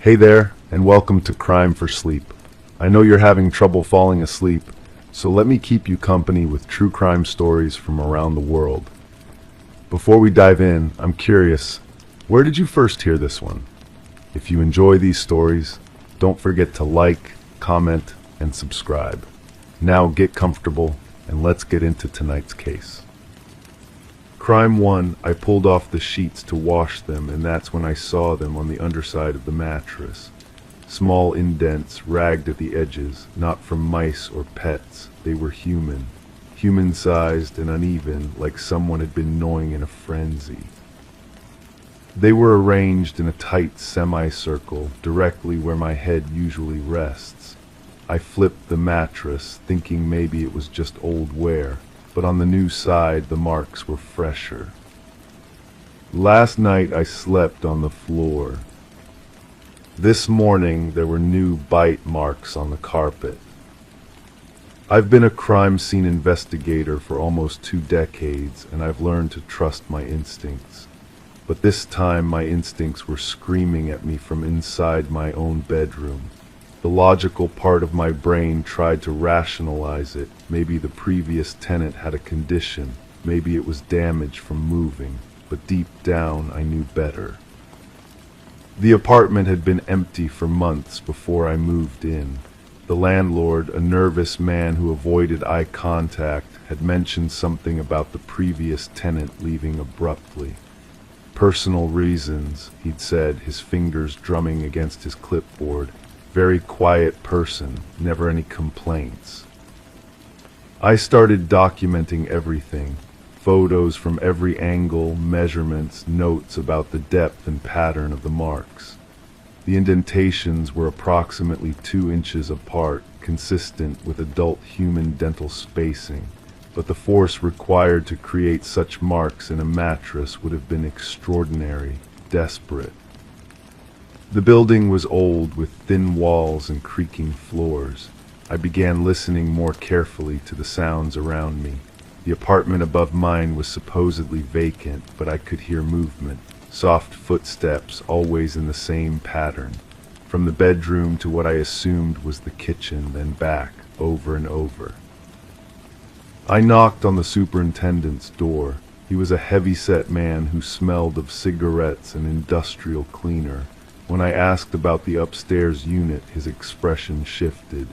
Hey there, and welcome to Crime for Sleep. I know you're having trouble falling asleep, so let me keep you company with true crime stories from around the world. Before we dive in, I'm curious, where did you first hear this one? If you enjoy these stories, don't forget to like, comment, and subscribe. Now get comfortable, and let's get into tonight's case. Crime 1, I pulled off the sheets to wash them, and that's when I saw them on the underside of the mattress. Small indents, ragged at the edges, not from mice or pets. They were human. Human-sized and uneven, like someone had been gnawing in a frenzy. They were arranged in a tight semicircle, directly where my head usually rests. I flipped the mattress, thinking maybe it was just old wear. But on the new side, the marks were fresher. Last night I slept on the floor. This morning there were new bite marks on the carpet. I've been a crime scene investigator for almost 2 decades, and I've learned to trust my instincts. But this time my instincts were screaming at me from inside my own bedroom. The logical part of my brain tried to rationalize it. Maybe the previous tenant had a condition. Maybe it was damage from moving. But deep down, I knew better. The apartment had been empty for months before I moved in. The landlord, a nervous man who avoided eye contact, had mentioned something about the previous tenant leaving abruptly. Personal reasons, he'd said, his fingers drumming against his clipboard. Very quiet person, never any complaints. I started documenting everything. Photos from every angle, measurements, notes about the depth and pattern of the marks. The indentations were approximately 2 inches apart, consistent with adult human dental spacing, but the force required to create such marks in a mattress would have been extraordinary, desperate. The building was old, with thin walls and creaking floors. I began listening more carefully to the sounds around me. The apartment above mine was supposedly vacant, but I could hear movement, soft footsteps, always in the same pattern. From the bedroom to what I assumed was the kitchen, then back, over and over. I knocked on the superintendent's door. He was a heavy-set man who smelled of cigarettes and industrial cleaner. When I asked about the upstairs unit, his expression shifted.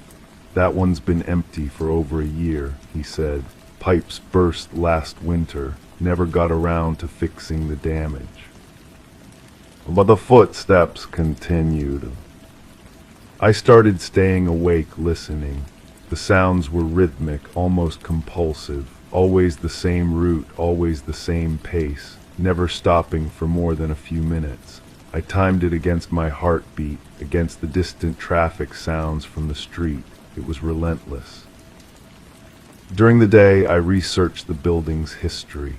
That one's been empty for over a year, he said. Pipes burst last winter. Never got around to fixing the damage. But the footsteps continued. I started staying awake, listening. The sounds were rhythmic, almost compulsive. Always the same route, always the same pace, never stopping for more than a few minutes. I timed it against my heartbeat, against the distant traffic sounds from the street. It was relentless. During the day, I researched the building's history.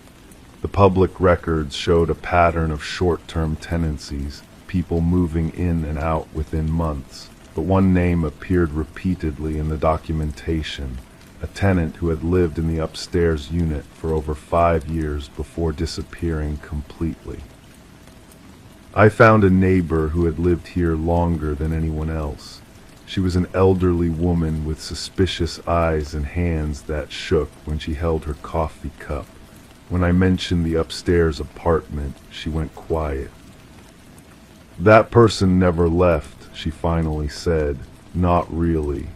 The public records showed a pattern of short-term tenancies, people moving in and out within months. But one name appeared repeatedly in the documentation, a tenant who had lived in the upstairs unit for over 5 years before disappearing completely. I found a neighbor who had lived here longer than anyone else. She was an elderly woman with suspicious eyes and hands that shook when she held her coffee cup. When I mentioned the upstairs apartment, she went quiet. That person never left, she finally said. Not really.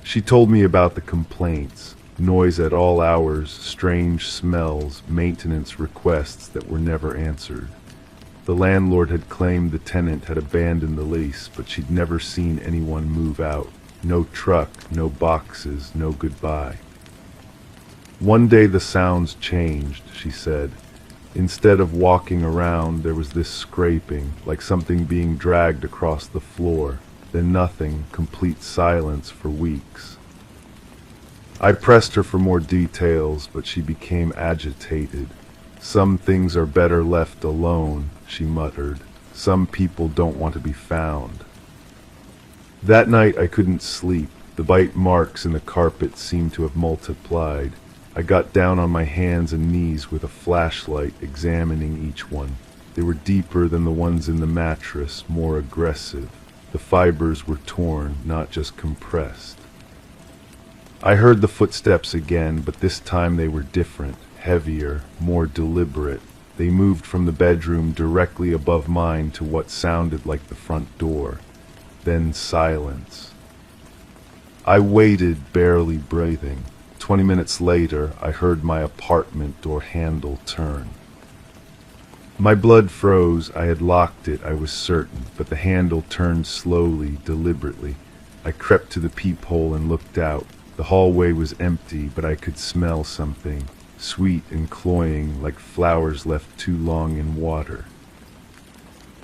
She told me about the complaints, noise at all hours, strange smells, maintenance requests that were never answered. The landlord had claimed the tenant had abandoned the lease, but she'd never seen anyone move out. No truck, no boxes, no goodbye. One day the sounds changed, she said. Instead of walking around, there was this scraping, like something being dragged across the floor. Then nothing, complete silence for weeks. I pressed her for more details, but she became agitated. Some things are better left alone, she muttered. Some people don't want to be found. That night I couldn't sleep. The bite marks in the carpet seemed to have multiplied. I got down on my hands and knees with a flashlight, examining each one. They were deeper than the ones in the mattress, more aggressive. The fibers were torn, not just compressed. I heard the footsteps again, but this time they were different, heavier, more deliberate. They moved from the bedroom directly above mine to what sounded like the front door. Then silence. I waited, barely breathing. 20 minutes later, I heard my apartment door handle turn. My blood froze. I had locked it, I was certain, but the handle turned slowly, deliberately. I crept to the peephole and looked out. The hallway was empty, but I could smell something, sweet and cloying, like flowers left too long in water.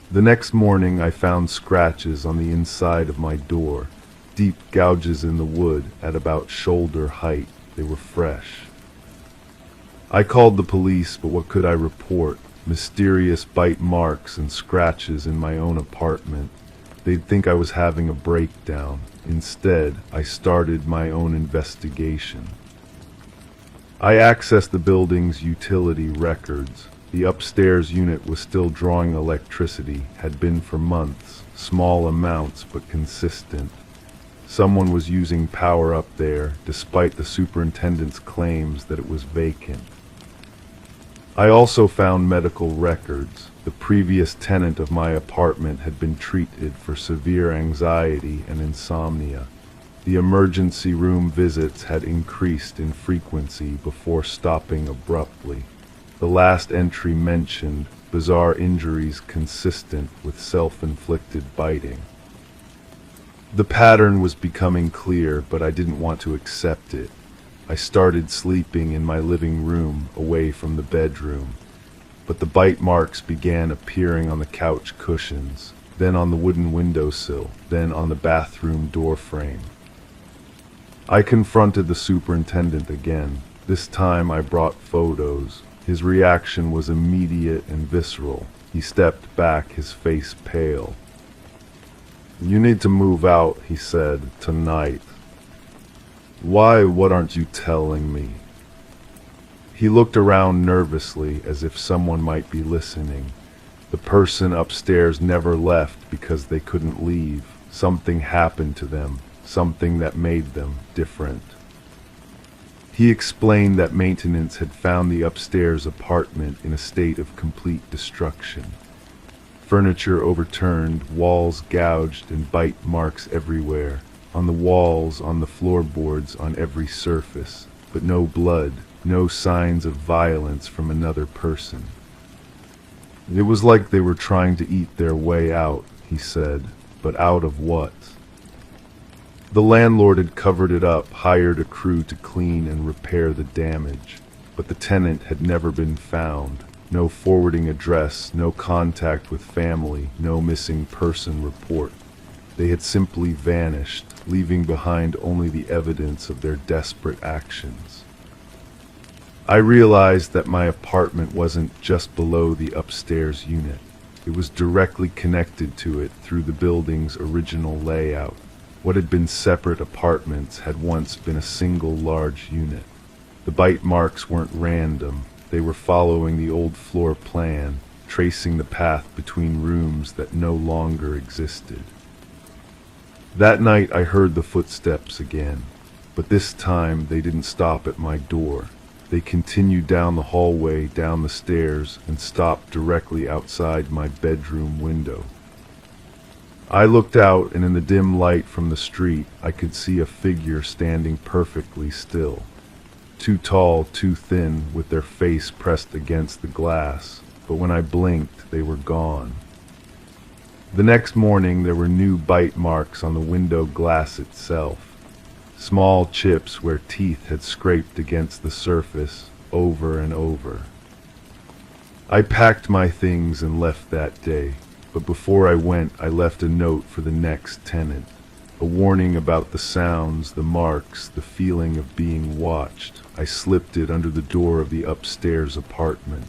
The next morning I found scratches on the inside of my door, deep gouges in the wood at about shoulder height. They were fresh. I called the police, but what could I report? Mysterious bite marks and scratches in my own apartment. They'd think I was having a breakdown. Instead, I started my own investigation. I accessed the building's utility records. The upstairs unit was still drawing electricity, had been for months, small amounts but consistent. Someone was using power up there, despite the superintendent's claims that it was vacant. I also found medical records. The previous tenant of my apartment had been treated for severe anxiety and insomnia. The emergency room visits had increased in frequency before stopping abruptly. The last entry mentioned bizarre injuries consistent with self-inflicted biting. The pattern was becoming clear, but I didn't want to accept it. I started sleeping in my living room, away from the bedroom. But the bite marks began appearing on the couch cushions, then on the wooden windowsill, then on the bathroom door frame. I confronted the superintendent again. This time I brought photos. His reaction was immediate and visceral. He stepped back, his face pale. "You need to move out," he said, "tonight." "Why? What aren't you telling me?" He looked around nervously, as if someone might be listening. The person upstairs never left because they couldn't leave. Something happened to them, something that made them different. He explained that maintenance had found the upstairs apartment in a state of complete destruction. Furniture overturned, walls gouged, and bite marks everywhere. On the walls, on the floorboards, on every surface, but no blood, no signs of violence from another person. It was like they were trying to eat their way out, he said, but out of what? The landlord had covered it up, hired a crew to clean and repair the damage, but the tenant had never been found. No forwarding address, no contact with family, no missing person report. They had simply vanished, leaving behind only the evidence of their desperate actions. I realized that my apartment wasn't just below the upstairs unit. It was directly connected to it through the building's original layout. What had been separate apartments had once been a single large unit. The bite marks weren't random. They were following the old floor plan, tracing the path between rooms that no longer existed. That night I heard the footsteps again, but this time they didn't stop at my door. They continued down the hallway, down the stairs, and stopped directly outside my bedroom window. I looked out, and in the dim light from the street, I could see a figure standing perfectly still. Too tall, too thin, with their face pressed against the glass, but when I blinked, they were gone. The next morning there were new bite marks on the window glass itself. Small chips where teeth had scraped against the surface over and over. I packed my things and left that day, but before I went I left a note for the next tenant. A warning about the sounds, the marks, the feeling of being watched. I slipped it under the door of the upstairs apartment.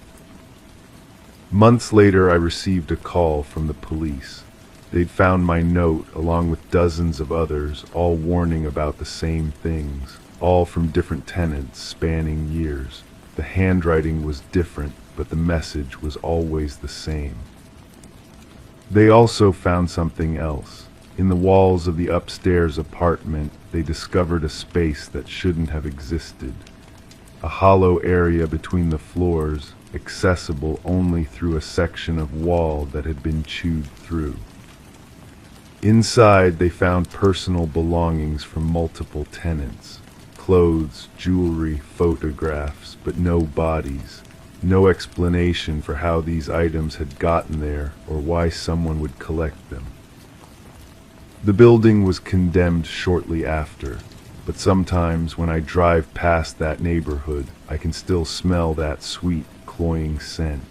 Months later, I received a call from the police. They'd found my note, along with dozens of others, all warning about the same things, all from different tenants, spanning years. The handwriting was different, but the message was always the same. They also found something else. In the walls of the upstairs apartment, they discovered a space that shouldn't have existed. A hollow area between the floors, accessible only through a section of wall that had been chewed through. Inside, they found personal belongings from multiple tenants. Clothes, jewelry, photographs, but no bodies. No explanation for how these items had gotten there or why someone would collect them. The building was condemned shortly after, but sometimes when I drive past that neighborhood, I can still smell that sweet, cloying scent.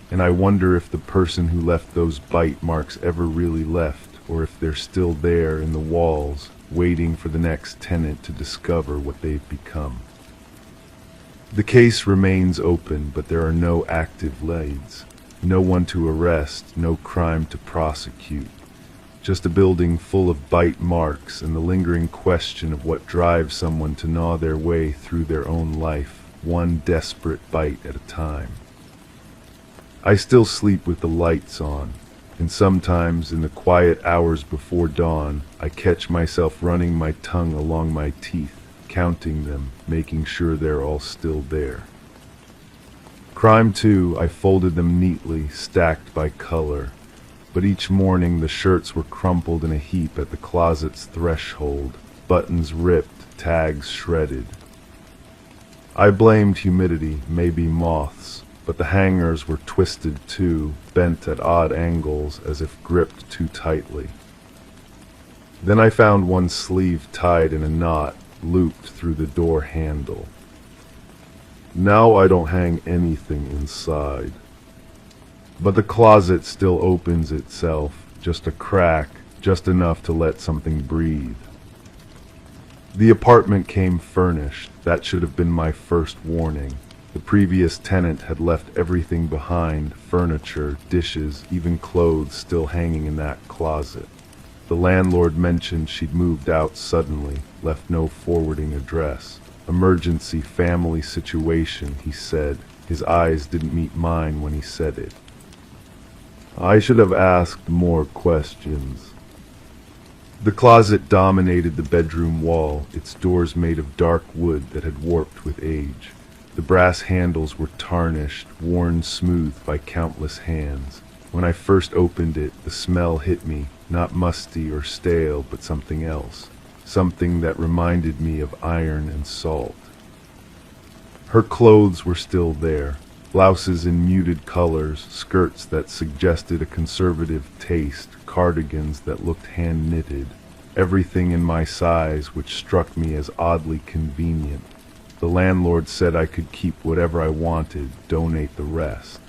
And I wonder if the person who left those bite marks ever really left, or if they're still there in the walls, waiting for the next tenant to discover what they've become. The case remains open, but there are no active leads. No one to arrest, no crime to prosecute. Just a building full of bite marks and the lingering question of what drives someone to gnaw their way through their own life, one desperate bite at a time. I still sleep with the lights on, and sometimes in the quiet hours before dawn, I catch myself running my tongue along my teeth, counting them, making sure they're all still there. Crime too, I folded them neatly, stacked by color. But each morning the shirts were crumpled in a heap at the closet's threshold, buttons ripped, tags shredded. I blamed humidity, maybe moths, but the hangers were twisted too, bent at odd angles as if gripped too tightly. Then I found one sleeve tied in a knot, looped through the door handle. Now I don't hang anything inside. But the closet still opens itself, just a crack, just enough to let something breathe. The apartment came furnished. That should have been my first warning. The previous tenant had left everything behind, furniture, dishes, even clothes still hanging in that closet. The landlord mentioned she'd moved out suddenly, left no forwarding address. Emergency family situation, he said. His eyes didn't meet mine when he said it. I should have asked more questions. The closet dominated the bedroom wall, its doors made of dark wood that had warped with age. The brass handles were tarnished, worn smooth by countless hands. When I first opened it, the smell hit me, not musty or stale, but something else. Something that reminded me of iron and salt. Her clothes were still there. Blouses in muted colors, skirts that suggested a conservative taste, cardigans that looked hand-knitted. Everything in my size, which struck me as oddly convenient. The landlord said I could keep whatever I wanted, donate the rest.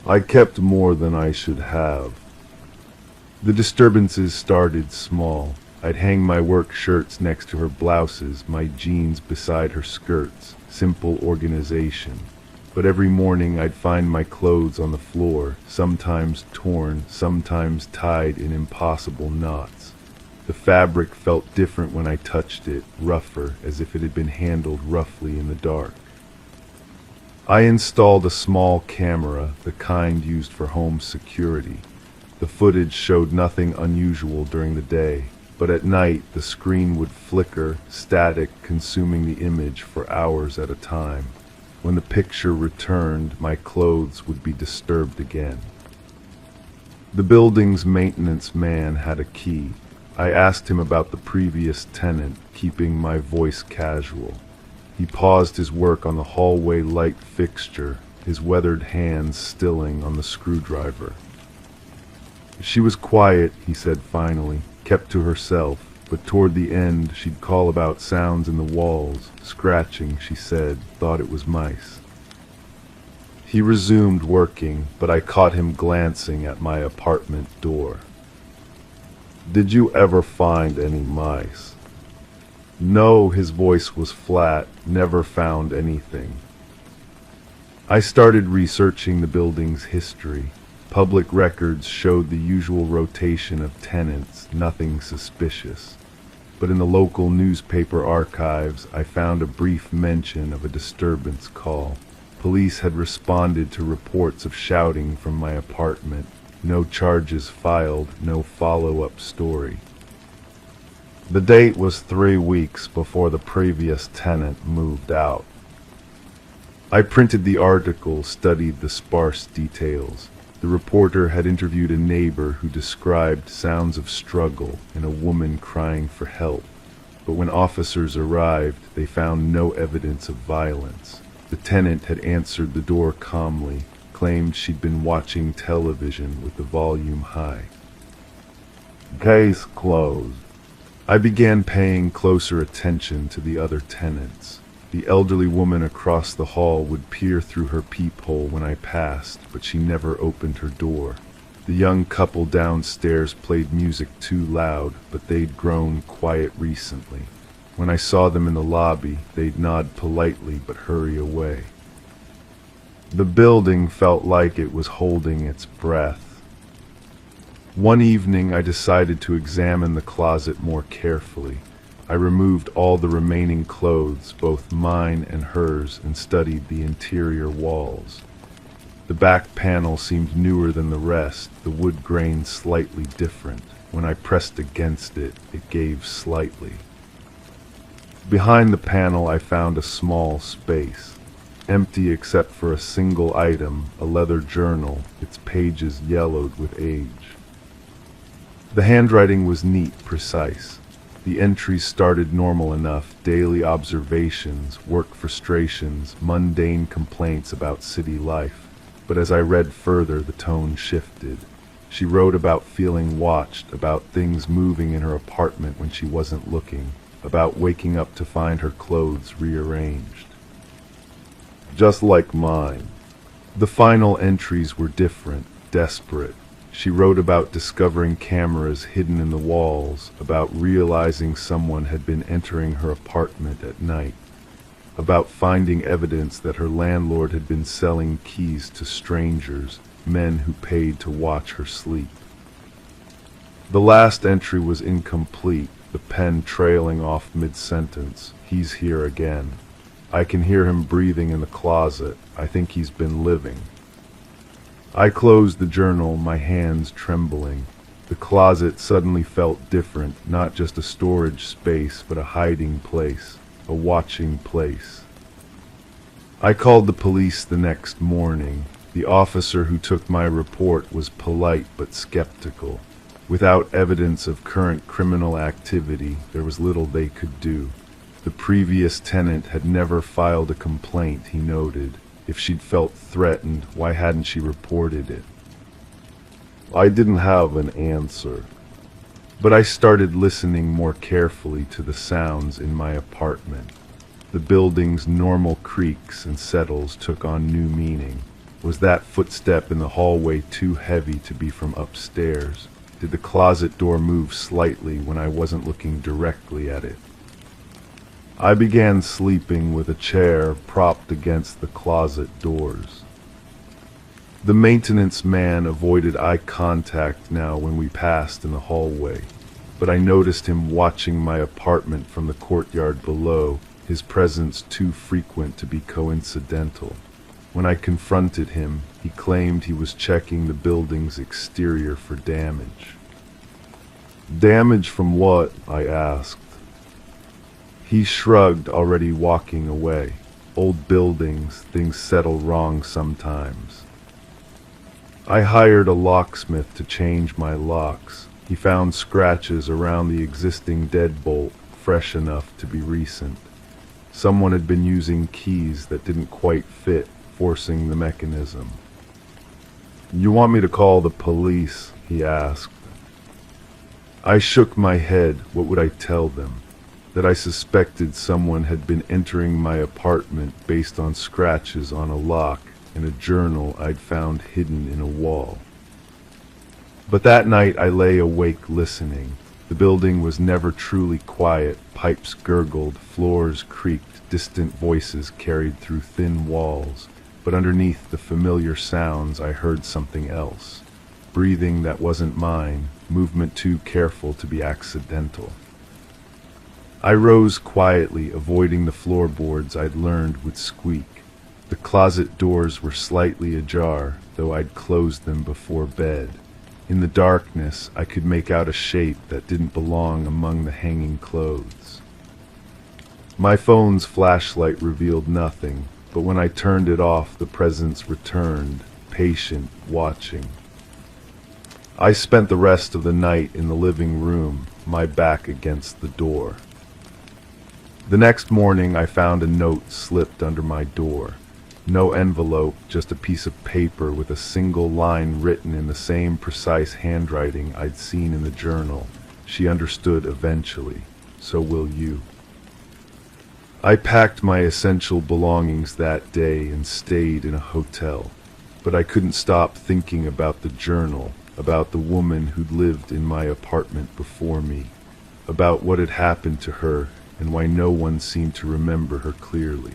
I kept more than I should have. The disturbances started small. I'd hang my work shirts next to her blouses, my jeans beside her skirts. Simple organization. But every morning I'd find my clothes on the floor, sometimes torn, sometimes tied in impossible knots. The fabric felt different when I touched it, rougher, as if it had been handled roughly in the dark. I installed a small camera, the kind used for home security. The footage showed nothing unusual during the day, but at night the screen would flicker, static, consuming the image for hours at a time. When the picture returned, my clothes would be disturbed again. The building's maintenance man had a key. I asked him about the previous tenant, keeping my voice casual. He paused his work on the hallway light fixture, his weathered hands stilling on the screwdriver. She was quiet, he said finally, kept to herself. But toward the end, she'd call about sounds in the walls, scratching, she said, thought it was mice. He resumed working, but I caught him glancing at my apartment door. Did you ever find any mice? No, his voice was flat, never found anything. I started researching the building's history. Public records showed the usual rotation of tenants, nothing suspicious. but in the local newspaper archives I found a brief mention of a disturbance call. Police had responded to reports of shouting from my apartment. No charges filed, no follow-up story. The date was 3 weeks before the previous tenant moved out. I printed the article, studied the sparse details. The reporter had interviewed a neighbor who described sounds of struggle and a woman crying for help. But when officers arrived, they found no evidence of violence. The tenant had answered the door calmly, claimed she'd been watching television with the volume high. Case closed. I began paying closer attention to the other tenants. The elderly woman across the hall would peer through her peephole when I passed, but she never opened her door. The young couple downstairs played music too loud, but they'd grown quiet recently. When I saw them in the lobby, they'd nod politely but hurry away. The building felt like it was holding its breath. One evening I decided to examine the closet more carefully. I removed all the remaining clothes, both mine and hers, and studied the interior walls. The back panel seemed newer than the rest, the wood grain slightly different. When I pressed against it, it gave slightly. Behind the panel I found a small space, empty except for a single item, a leather journal, its pages yellowed with age. The handwriting was neat, precise. The entries started normal enough: daily observations, work frustrations, mundane complaints about city life. But as I read further, the tone shifted. She wrote about feeling watched, about things moving in her apartment when she wasn't looking, about waking up to find her clothes rearranged. Just like mine. The final entries were different, desperate. She wrote about discovering cameras hidden in the walls, about realizing someone had been entering her apartment at night, about finding evidence that her landlord had been selling keys to strangers, men who paid to watch her sleep. The last entry was incomplete, the pen trailing off mid-sentence. He's here again. I can hear him breathing in the closet. I think he's been living. I closed the journal, my hands trembling. The closet suddenly felt different, not just a storage space, but a hiding place, a watching place. I called the police the next morning. The officer who took my report was polite but skeptical. Without evidence of current criminal activity, there was little they could do. The previous tenant had never filed a complaint, he noted. If she'd felt threatened, why hadn't she reported it? I didn't have an answer, but I started listening more carefully to the sounds in my apartment. The building's normal creaks and settles took on new meaning. Was that footstep in the hallway too heavy to be from upstairs? Did the closet door move slightly when I wasn't looking directly at it? I began sleeping with a chair propped against the closet doors. The maintenance man avoided eye contact now when we passed in the hallway, but I noticed him watching my apartment from the courtyard below, his presence too frequent to be coincidental. When I confronted him, he claimed he was checking the building's exterior for damage. Damage from what? I asked. He shrugged, already walking away. Old buildings, things settle wrong sometimes. I hired a locksmith to change my locks. He found scratches around the existing deadbolt, fresh enough to be recent. Someone had been using keys that didn't quite fit, forcing the mechanism. You want me to call the police? He asked. I shook my head. What would I tell them? That I suspected someone had been entering my apartment based on scratches on a lock and a journal I'd found hidden in a wall. But that night I lay awake listening. The building was never truly quiet. Pipes gurgled, floors creaked, distant voices carried through thin walls. But underneath the familiar sounds I heard something else. Breathing that wasn't mine, movement too careful to be accidental. I rose quietly, avoiding the floorboards I'd learned would squeak. The closet doors were slightly ajar, though I'd closed them before bed. In the darkness, I could make out a shape that didn't belong among the hanging clothes. My phone's flashlight revealed nothing, but when I turned it off, the presence returned, patient, watching. I spent the rest of the night in the living room, my back against the door. The next morning, I found a note slipped under my door. No envelope, just a piece of paper with a single line written in the same precise handwriting I'd seen in the journal. She understood eventually. So will you. I packed my essential belongings that day and stayed in a hotel. But I couldn't stop thinking about the journal, about the woman who'd lived in my apartment before me, about what had happened to her and why no one seemed to remember her clearly.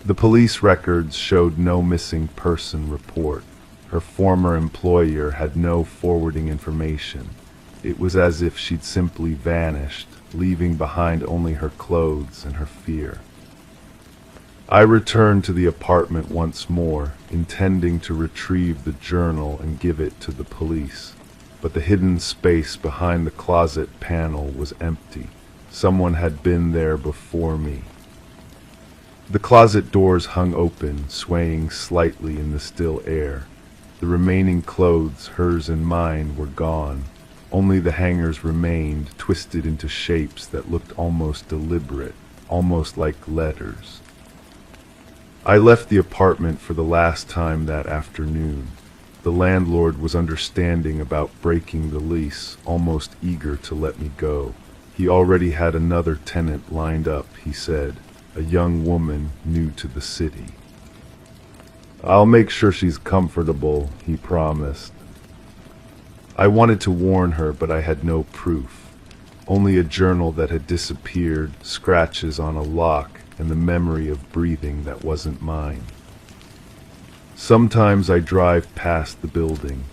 The police records showed no missing person report. Her former employer had no forwarding information. It was as if she'd simply vanished, leaving behind only her clothes and her fear. I returned to the apartment once more, intending to retrieve the journal and give it to the police. But the hidden space behind the closet panel was empty. Someone had been there before me. The closet doors hung open, swaying slightly in the still air. The remaining clothes, hers and mine, were gone. Only the hangers remained, twisted into shapes that looked almost deliberate, almost like letters. I left the apartment for the last time that afternoon. The landlord was understanding about breaking the lease, almost eager to let me go. He already had another tenant lined up, he said, a young woman new to the city. I'll make sure she's comfortable, he promised. I wanted to warn her, but I had no proof. Only a journal that had disappeared, scratches on a lock, and the memory of breathing that wasn't mine. Sometimes I drive past the building.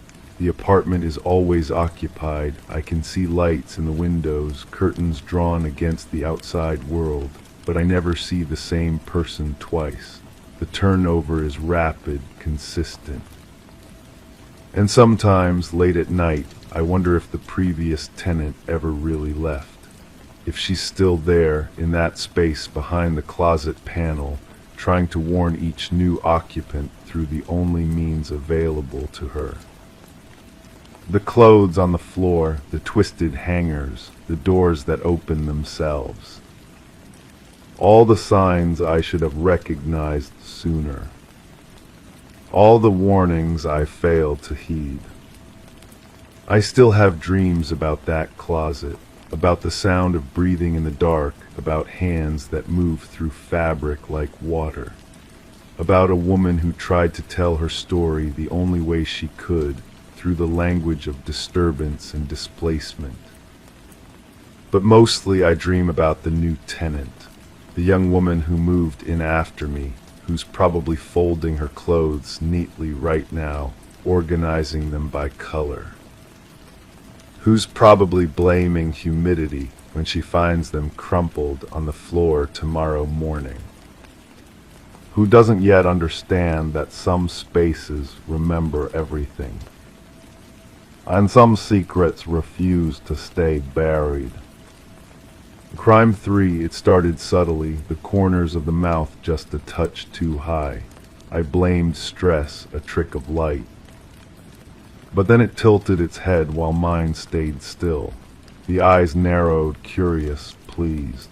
The apartment is always occupied. I can see lights in the windows, curtains drawn against the outside world, but I never see the same person twice. The turnover is rapid, consistent. And sometimes, late at night, I wonder if the previous tenant ever really left. If she's still there, in that space behind the closet panel, trying to warn each new occupant through the only means available to her. The clothes on the floor, the twisted hangers, the doors that open themselves. All the signs I should have recognized sooner. All the warnings I failed to heed. I still have dreams about that closet, about the sound of breathing in the dark, about hands that move through fabric like water, about a woman who tried to tell her story the only way she could, through the language of disturbance and displacement. But mostly I dream about the new tenant, the young woman who moved in after me, who's probably folding her clothes neatly right now, organizing them by color. Who's probably blaming humidity when she finds them crumpled on the floor tomorrow morning. Who doesn't yet understand that some spaces remember everything, and some secrets refuse to stay buried. Crime 3, it started subtly, the corners of the mouth just a touch too high. I blamed stress, a trick of light. But then it tilted its head while mine stayed still. The eyes narrowed, curious, pleased.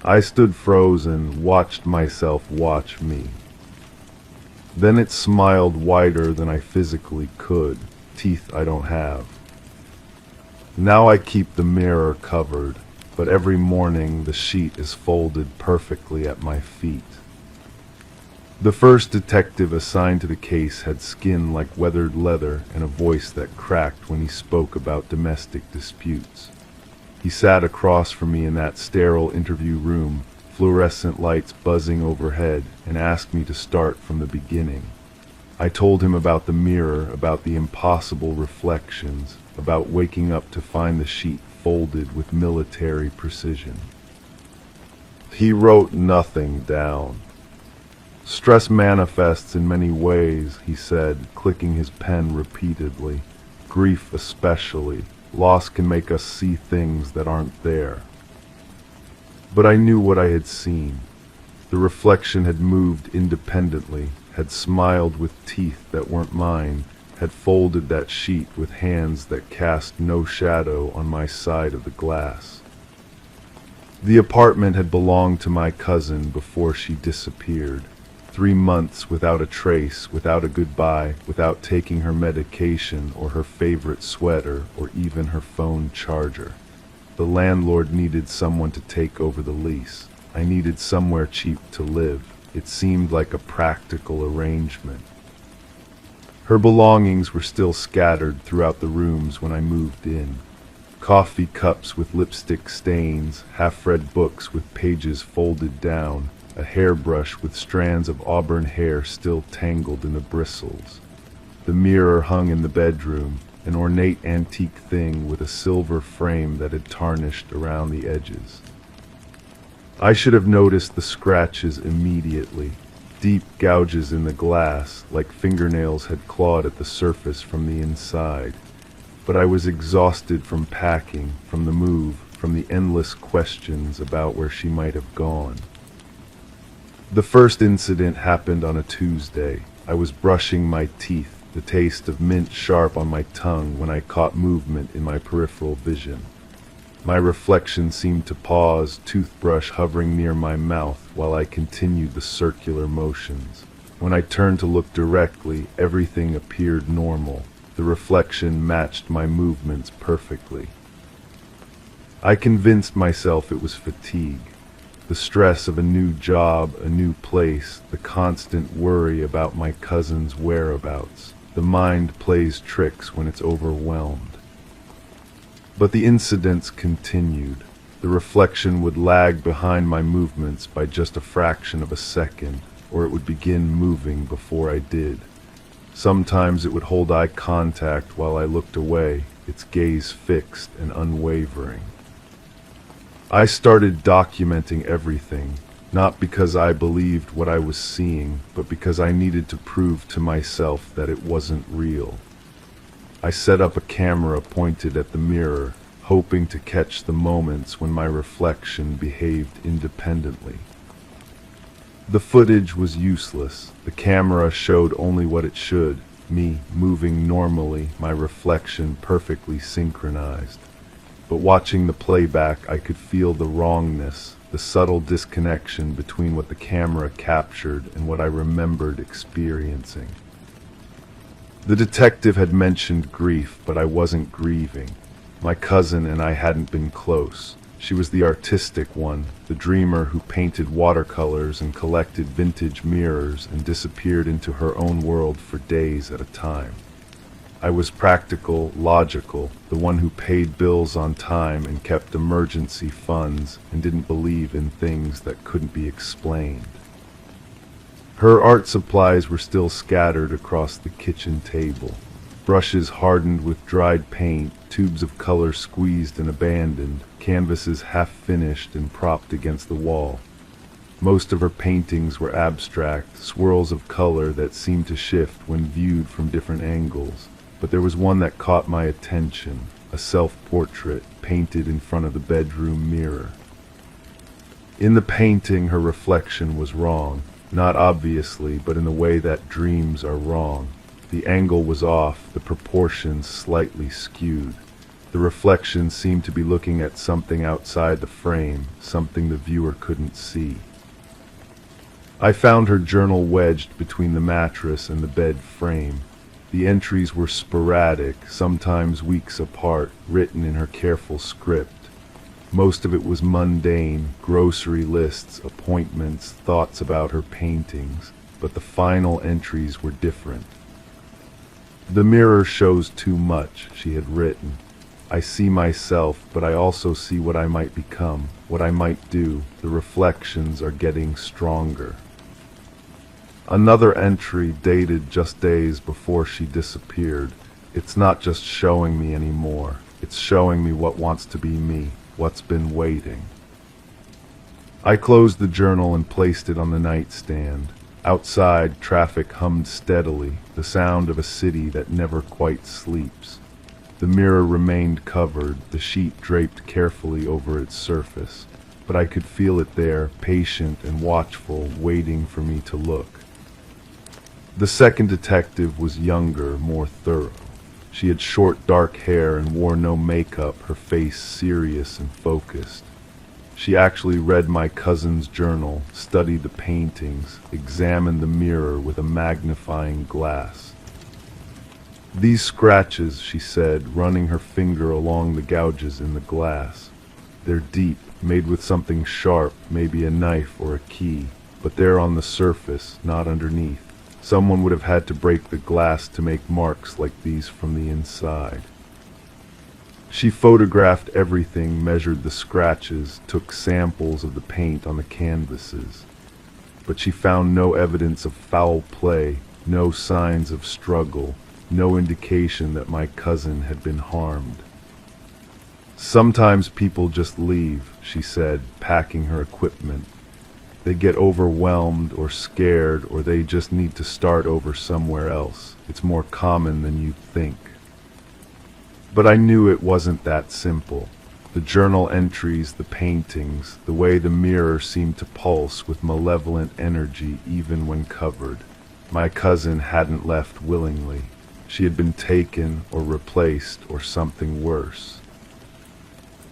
I stood frozen, watched myself watch me. Then it smiled wider than I physically could, teeth I don't have. Now I keep the mirror covered, but every morning the sheet is folded perfectly at my feet. The first detective assigned to the case had skin like weathered leather and a voice that cracked when he spoke about domestic disputes. He sat across from me in that sterile interview room, fluorescent lights buzzing overhead, and asked me to start from the beginning. I told him about the mirror, about the impossible reflections, about waking up to find the sheet folded with military precision. He wrote nothing down. Stress manifests in many ways, he said, clicking his pen repeatedly. Grief especially. Loss can make us see things that aren't there. But I knew what I had seen. The reflection had moved independently, had smiled with teeth that weren't mine, had folded that sheet with hands that cast no shadow on my side of the glass. The apartment had belonged to my cousin before she disappeared. 3 months without a trace, without a goodbye, without taking her medication or her favorite sweater or even her phone charger. The landlord needed someone to take over the lease. I needed somewhere cheap to live. It seemed like a practical arrangement. Her belongings were still scattered throughout the rooms when I moved in. Coffee cups with lipstick stains, half-read books with pages folded down, a hairbrush with strands of auburn hair still tangled in the bristles. The mirror hung in the bedroom, an ornate antique thing with a silver frame that had tarnished around the edges. I should have noticed the scratches immediately, deep gouges in the glass, like fingernails had clawed at the surface from the inside. But I was exhausted from packing, from the move, from the endless questions about where she might have gone. The first incident happened on a Tuesday. I was brushing my teeth, the taste of mint sharp on my tongue, when I caught movement in my peripheral vision. My reflection seemed to pause, toothbrush hovering near my mouth, while I continued the circular motions. When I turned to look directly, everything appeared normal. The reflection matched my movements perfectly. I convinced myself it was fatigue. The stress of a new job, a new place, the constant worry about my cousin's whereabouts. The mind plays tricks when it's overwhelmed. But the incidents continued. The reflection would lag behind my movements by just a fraction of a second, or it would begin moving before I did. Sometimes it would hold eye contact while I looked away, its gaze fixed and unwavering. I started documenting everything, not because I believed what I was seeing, but because I needed to prove to myself that it wasn't real. I set up a camera pointed at the mirror, hoping to catch the moments when my reflection behaved independently. The footage was useless. The camera showed only what it should, me moving normally, my reflection perfectly synchronized. But watching the playback, I could feel the wrongness, the subtle disconnection between what the camera captured and what I remembered experiencing. The detective had mentioned grief, but I wasn't grieving. My cousin and I hadn't been close. She was the artistic one, the dreamer who painted watercolors and collected vintage mirrors and disappeared into her own world for days at a time. I was practical, logical, the one who paid bills on time and kept emergency funds and didn't believe in things that couldn't be explained. Her art supplies were still scattered across the kitchen table. Brushes hardened with dried paint, tubes of color squeezed and abandoned, canvases half finished and propped against the wall. Most of her paintings were abstract, swirls of color that seemed to shift when viewed from different angles. But there was one that caught my attention, a self-portrait painted in front of the bedroom mirror. In the painting, her reflection was wrong, not obviously, but in the way that dreams are wrong. The angle was off, the proportions slightly skewed. The reflection seemed to be looking at something outside the frame, something the viewer couldn't see. I found her journal wedged between the mattress and the bed frame. The entries were sporadic, sometimes weeks apart, written in her careful script. Most of it was mundane, grocery lists, appointments, thoughts about her paintings, but the final entries were different. The mirror shows too much, she had written. I see myself, but I also see what I might become, what I might do. The reflections are getting stronger. Another entry dated just days before she disappeared. It's not just showing me anymore. It's showing me what wants to be me, what's been waiting. I closed the journal and placed it on the nightstand. Outside, traffic hummed steadily, the sound of a city that never quite sleeps. The mirror remained covered, the sheet draped carefully over its surface, but I could feel it there, patient and watchful, waiting for me to look. The second detective was younger, more thorough. She had short dark hair and wore no makeup, her face serious and focused. She actually read my cousin's journal, studied the paintings, examined the mirror with a magnifying glass. "These scratches," she said, running her finger along the gouges in the glass. "They're deep, made with something sharp, maybe a knife or a key, but they're on the surface, not underneath. Someone would have had to break the glass to make marks like these from the inside." She photographed everything, measured the scratches, took samples of the paint on the canvases. But she found no evidence of foul play, no signs of struggle, no indication that my cousin had been harmed. "Sometimes people just leave," she said, packing her equipment. "They get overwhelmed or scared, or they just need to start over somewhere else. It's more common than you think." But I knew it wasn't that simple. The journal entries, the paintings, the way the mirror seemed to pulse with malevolent energy even when covered. My cousin hadn't left willingly. She had been taken or replaced or something worse.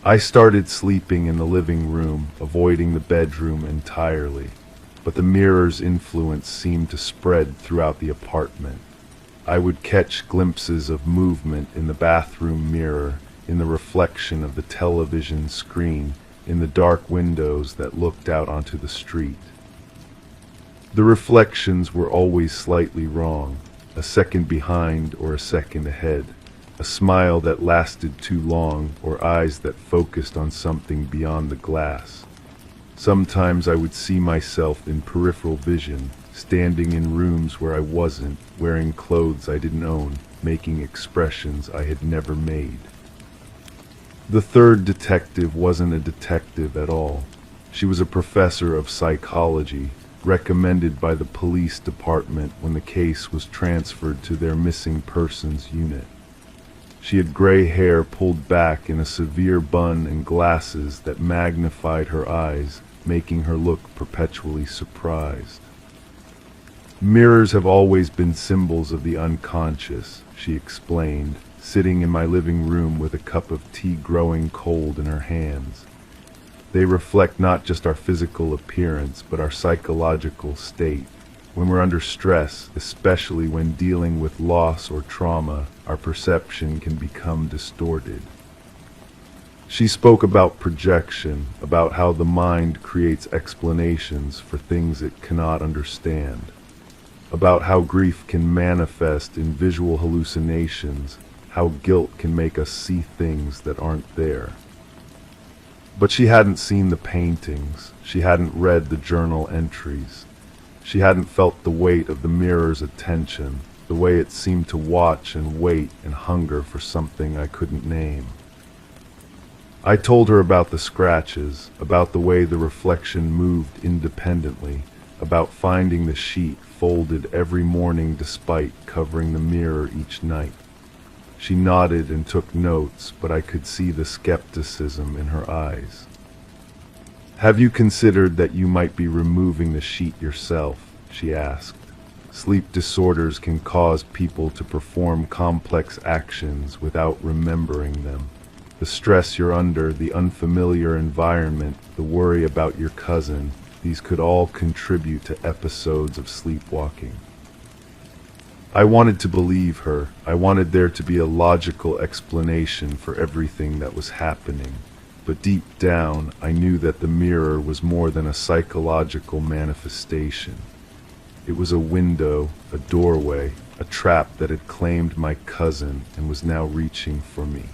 I started sleeping in the living room, avoiding the bedroom entirely, but the mirror's influence seemed to spread throughout the apartment. I would catch glimpses of movement in the bathroom mirror, in the reflection of the television screen, in the dark windows that looked out onto the street. The reflections were always slightly wrong, a second behind or a second ahead, a smile that lasted too long or eyes that focused on something beyond the glass. Sometimes I would see myself in peripheral vision, standing in rooms where I wasn't, wearing clothes I didn't own, making expressions I had never made. The third detective wasn't a detective at all. She was a professor of psychology, recommended by the police department when the case was transferred to their missing persons unit. She had gray hair pulled back in a severe bun and glasses that magnified her eyes, making her look perpetually surprised. "Mirrors have always been symbols of the unconscious," she explained, sitting in my living room with a cup of tea growing cold in her hands. "They reflect not just our physical appearance, but our psychological state. When we're under stress, especially when dealing with loss or trauma, our perception can become distorted." She spoke about projection, about how the mind creates explanations for things it cannot understand, about how grief can manifest in visual hallucinations, how guilt can make us see things that aren't there. But she hadn't seen the paintings, she hadn't read the journal entries, she hadn't felt the weight of the mirror's attention, the way it seemed to watch and wait and hunger for something I couldn't name. I told her about the scratches, about the way the reflection moved independently, about finding the sheet folded every morning despite covering the mirror each night. She nodded and took notes, but I could see the skepticism in her eyes. "Have you considered that you might be removing the sheet yourself?" she asked. "Sleep disorders can cause people to perform complex actions without remembering them. The stress you're under, the unfamiliar environment, the worry about your cousin, these could all contribute to episodes of sleepwalking." I wanted to believe her. I wanted there to be a logical explanation for everything that was happening. But deep down, I knew that the mirror was more than a psychological manifestation. It was a window, a doorway, a trap that had claimed my cousin and was now reaching for me.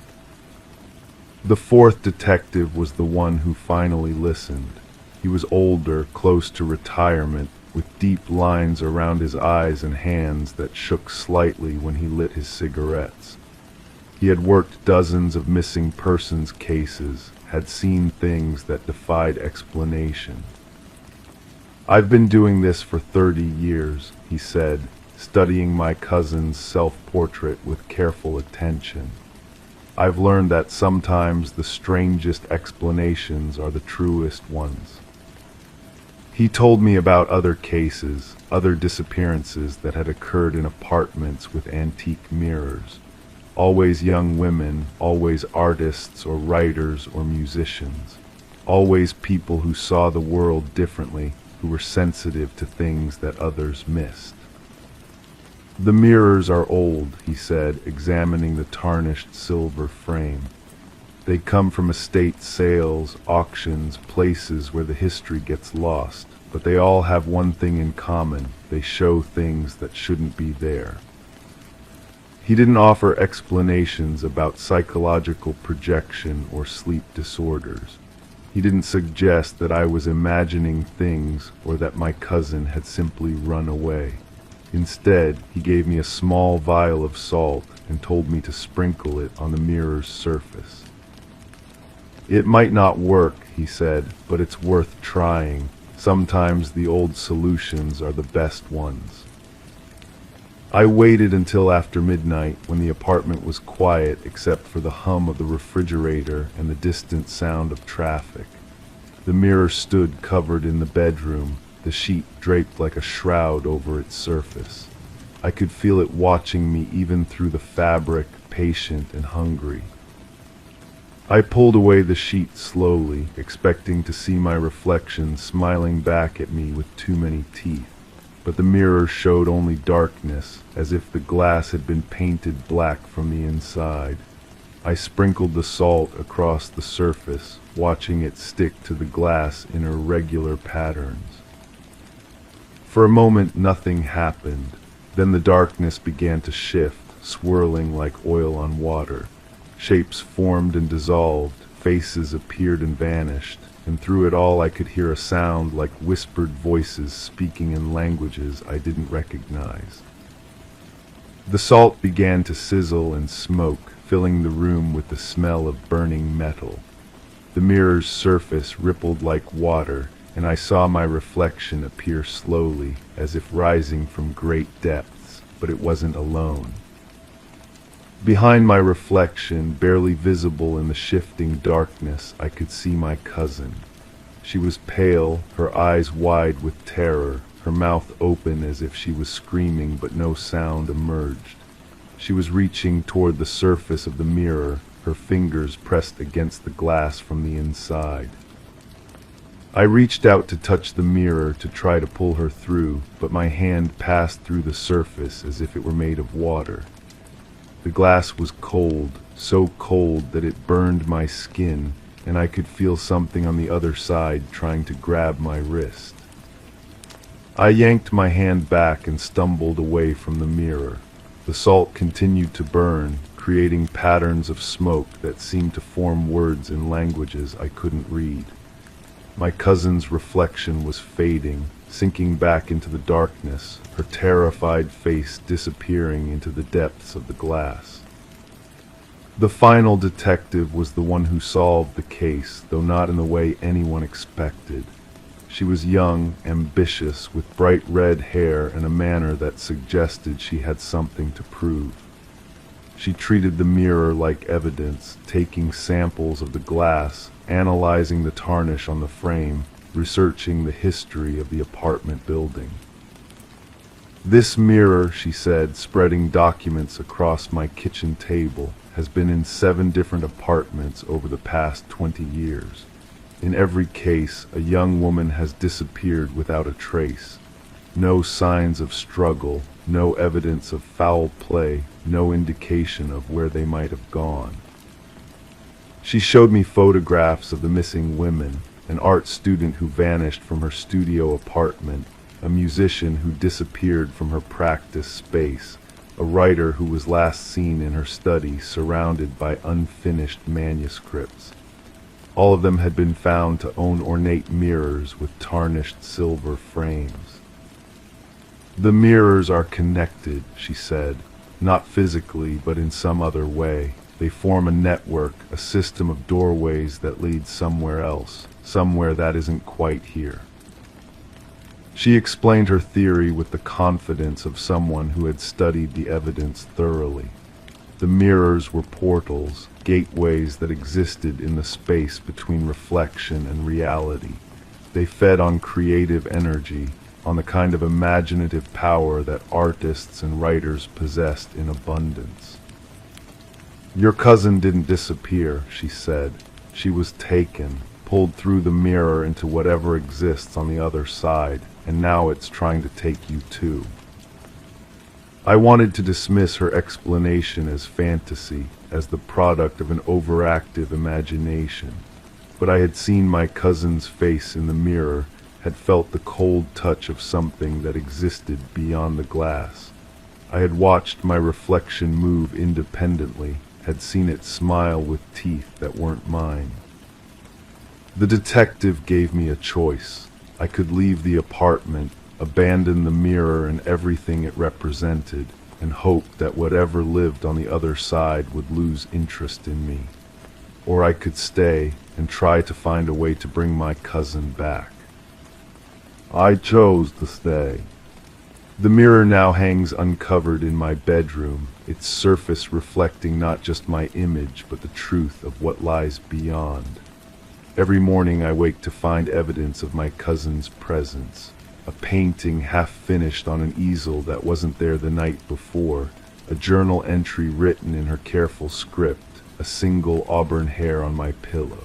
The fourth detective was the one who finally listened. He was older, close to retirement, with deep lines around his eyes and hands that shook slightly when he lit his cigarettes. He had worked dozens of missing persons cases, had seen things that defied explanation. "I've been doing this for 30 years, he said, studying my cousin's self-portrait with careful attention. "I've learned that sometimes the strangest explanations are the truest ones." He told me about other cases, other disappearances that had occurred in apartments with antique mirrors. Always young women, always artists or writers or musicians. Always people who saw the world differently, who were sensitive to things that others missed. "The mirrors are old," he said, examining the tarnished silver frame. "They come from estate sales, auctions, places where the history gets lost, but they all have one thing in common: they show things that shouldn't be there." He didn't offer explanations about psychological projection or sleep disorders. He didn't suggest that I was imagining things or that my cousin had simply run away. Instead, he gave me a small vial of salt and told me to sprinkle it on the mirror's surface. "It might not work," he said, "but it's worth trying. Sometimes the old solutions are the best ones." I waited until after midnight, when the apartment was quiet except for the hum of the refrigerator and the distant sound of traffic. The mirror stood covered in the bedroom, the sheet draped like a shroud over its surface. I could feel it watching me even through the fabric, patient and hungry. I pulled away the sheet slowly, expecting to see my reflection smiling back at me with too many teeth. But the mirror showed only darkness, as if the glass had been painted black from the inside. I sprinkled the salt across the surface, watching it stick to the glass in irregular patterns. For a moment nothing happened. Then the darkness began to shift, swirling like oil on water. Shapes formed and dissolved, faces appeared and vanished, and through it all I could hear a sound like whispered voices speaking in languages I didn't recognize. The salt began to sizzle and smoke, filling the room with the smell of burning metal. The mirror's surface rippled like water, and I saw my reflection appear slowly, as if rising from great depths, but it wasn't alone. Behind my reflection, barely visible in the shifting darkness, I could see my cousin. She was pale, her eyes wide with terror, her mouth open as if she was screaming, but no sound emerged. She was reaching toward the surface of the mirror, her fingers pressed against the glass from the inside. I reached out to touch the mirror to try to pull her through, but my hand passed through the surface as if it were made of water. The glass was cold, so cold that it burned my skin, and I could feel something on the other side trying to grab my wrist. I yanked my hand back and stumbled away from the mirror. The salt continued to burn, creating patterns of smoke that seemed to form words in languages I couldn't read. My cousin's reflection was fading, sinking back into the darkness, her terrified face disappearing into the depths of the glass. The final detective was the one who solved the case, though not in the way anyone expected. She was young, ambitious, with bright red hair and a manner that suggested she had something to prove. She treated the mirror like evidence, taking samples of the glass, analyzing the tarnish on the frame, researching the history of the apartment building. "This mirror," she said, spreading documents across my kitchen table, "has been in 7 different apartments over the past 20 years. In every case, a young woman has disappeared without a trace. No signs of struggle, no evidence of foul play, no indication of where they might have gone." She showed me photographs of the missing women: an art student who vanished from her studio apartment, a musician who disappeared from her practice space, a writer who was last seen in her study surrounded by unfinished manuscripts. All of them had been found to own ornate mirrors with tarnished silver frames. "The mirrors are connected," she said, "not physically, but in some other way. They form a network, a system of doorways that leads somewhere else, somewhere that isn't quite here. She explained her theory with the confidence of someone who had studied the evidence thoroughly. The mirrors were portals, gateways that existed in the space between reflection and reality. They fed on creative energy, on the kind of imaginative power that artists and writers possessed in abundance. "Your cousin didn't disappear," she said. "She was taken, pulled through the mirror into whatever exists on the other side, and now it's trying to take you too." I wanted to dismiss her explanation as fantasy, as the product of an overactive imagination, but I had seen my cousin's face in the mirror, had felt the cold touch of something that existed beyond the glass. I had watched my reflection move independently, had seen it smile with teeth that weren't mine. The detective gave me a choice. I could leave the apartment, abandon the mirror and everything it represented, and hope that whatever lived on the other side would lose interest in me. Or I could stay and try to find a way to bring my cousin back. I chose to stay. The mirror now hangs uncovered in my bedroom, its surface reflecting not just my image but the truth of what lies beyond. Every morning I wake to find evidence of my cousin's presence. A painting half finished on an easel that wasn't there the night before, a journal entry written in her careful script, a single auburn hair on my pillow.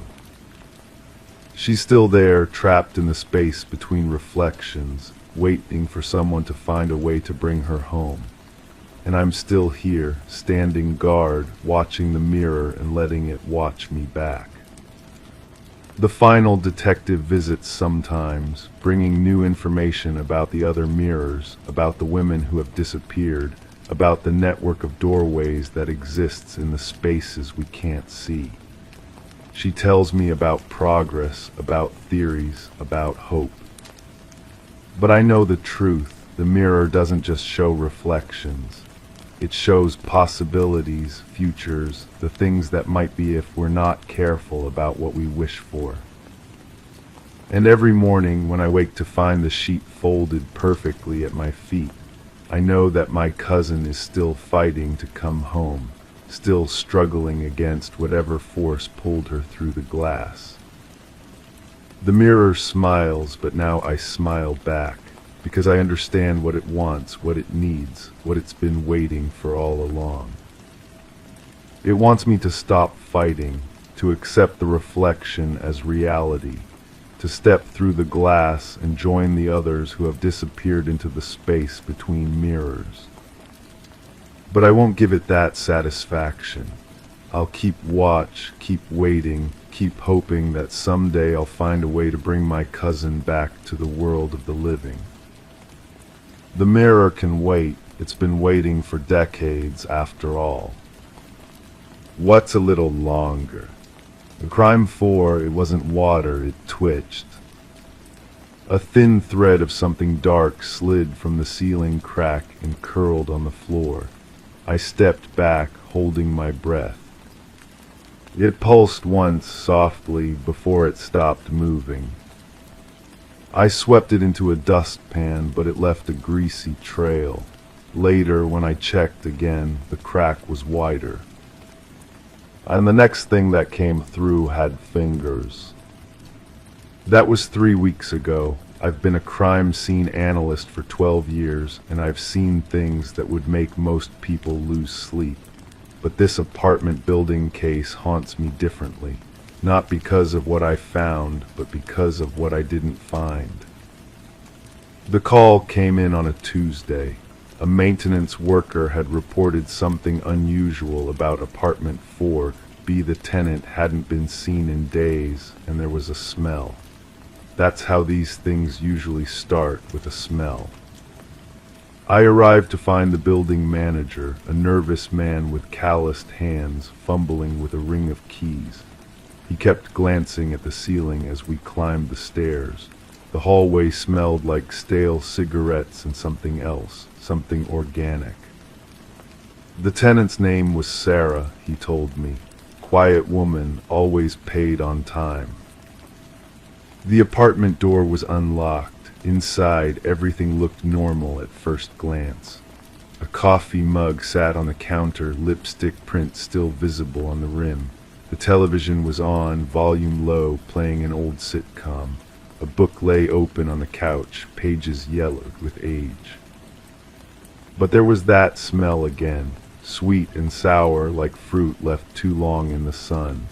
She's still there, trapped in the space between reflections, waiting for someone to find a way to bring her home. And I'm still here, standing guard, watching the mirror and letting it watch me back. The final detective visits sometimes, bringing new information about the other mirrors, about the women who have disappeared, about the network of doorways that exists in the spaces we can't see. She tells me about progress, about theories, about hope. But I know the truth. The mirror doesn't just show reflections. It shows possibilities, futures, the things that might be if we're not careful about what we wish for. And every morning when I wake to find the sheet folded perfectly at my feet, I know that my cousin is still fighting to come home, still struggling against whatever force pulled her through the glass. The mirror smiles, but now I smile back, because I understand what it wants, what it needs, what it's been waiting for all along. It wants me to stop fighting, to accept the reflection as reality, to step through the glass and join the others who have disappeared into the space between mirrors. But I won't give it that satisfaction. I'll keep watch, keep waiting, keep hoping that someday I'll find a way to bring my cousin back to the world of the living. The mirror can wait. It's been waiting for decades after all. What's a little longer? In Crime 4, it wasn't water, it twitched. A thin thread of something dark slid from the ceiling crack and curled on the floor. I stepped back, holding my breath. It pulsed once softly before it stopped moving. I swept it into a dustpan, but it left a greasy trail. Later, when I checked again, the crack was wider. And the next thing that came through had fingers. That was 3 weeks ago. I've been a crime scene analyst for 12 years, and I've seen things that would make most people lose sleep. But this apartment building case haunts me differently. Not because of what I found, but because of what I didn't find. The call came in on a Tuesday. A maintenance worker had reported something unusual about apartment 4. The tenant hadn't been seen in days, and there was a smell. That's how these things usually start, with a smell. I arrived to find the building manager, a nervous man with calloused hands, fumbling with a ring of keys. He kept glancing at the ceiling as we climbed the stairs. The hallway smelled like stale cigarettes and something else, something organic. The tenant's name was Sarah, he told me. Quiet woman, always paid on time. The apartment door was unlocked. Inside, everything looked normal at first glance. A coffee mug sat on the counter, lipstick print still visible on the rim. The television was on, volume low, playing an old sitcom. A book lay open on the couch, pages yellowed with age. But there was that smell again, sweet and sour like fruit left too long in the sun.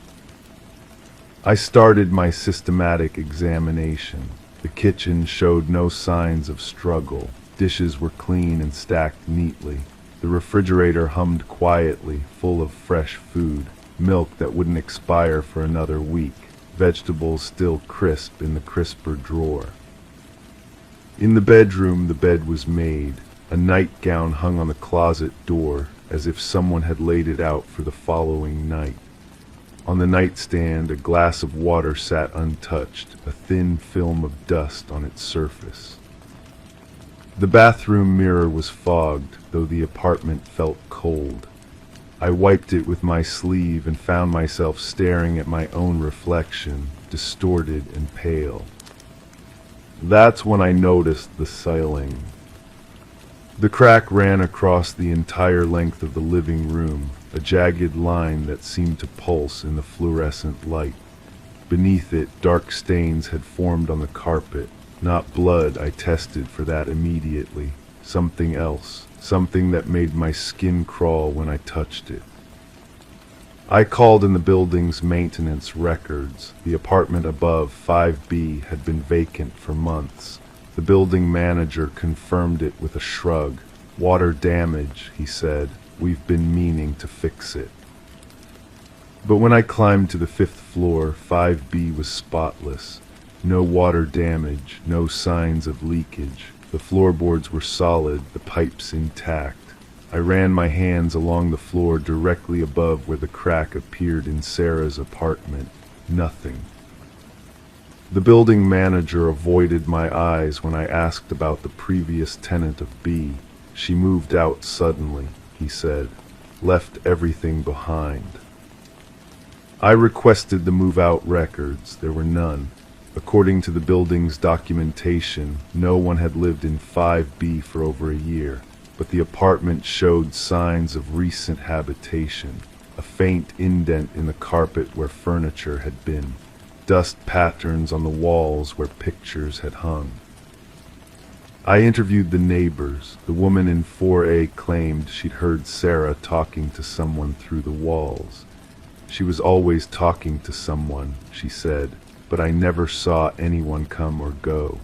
I started my systematic examination. The kitchen showed no signs of struggle. Dishes were clean and stacked neatly. The refrigerator hummed quietly, full of fresh food, milk that wouldn't expire for another week, vegetables still crisp in the crisper drawer. In the bedroom, the bed was made. A nightgown hung on the closet door, as if someone had laid it out for the following night. On the nightstand, a glass of water sat untouched, a thin film of dust on its surface. The bathroom mirror was fogged, though the apartment felt cold. I wiped it with my sleeve and found myself staring at my own reflection, distorted and pale. That's when I noticed the ceiling. The crack ran across the entire length of the living room, a jagged line that seemed to pulse in the fluorescent light. Beneath it, dark stains had formed on the carpet. Not blood, I tested for that immediately. Something else, something that made my skin crawl when I touched it. I called in the building's maintenance records. The apartment above, 5B, had been vacant for months. The building manager confirmed it with a shrug. Water damage, he said. We've been meaning to fix it. But when I climbed to the 5th floor, 5B was spotless. No water damage, no signs of leakage. The floorboards were solid, the pipes intact. I ran my hands along the floor directly above where the crack appeared in Sarah's apartment. Nothing. The building manager avoided my eyes when I asked about the previous tenant of B. She moved out suddenly, he said. Left everything behind. I requested the move-out records. There were none. According to the building's documentation, no one had lived in 5B for over a year, but the apartment showed signs of recent habitation. A faint indent in the carpet where furniture had been. Dust patterns on the walls where pictures had hung. I interviewed the neighbors. The woman in 4A claimed she'd heard Sarah talking to someone through the walls. She was always talking to someone, she said, but I never saw anyone come or go.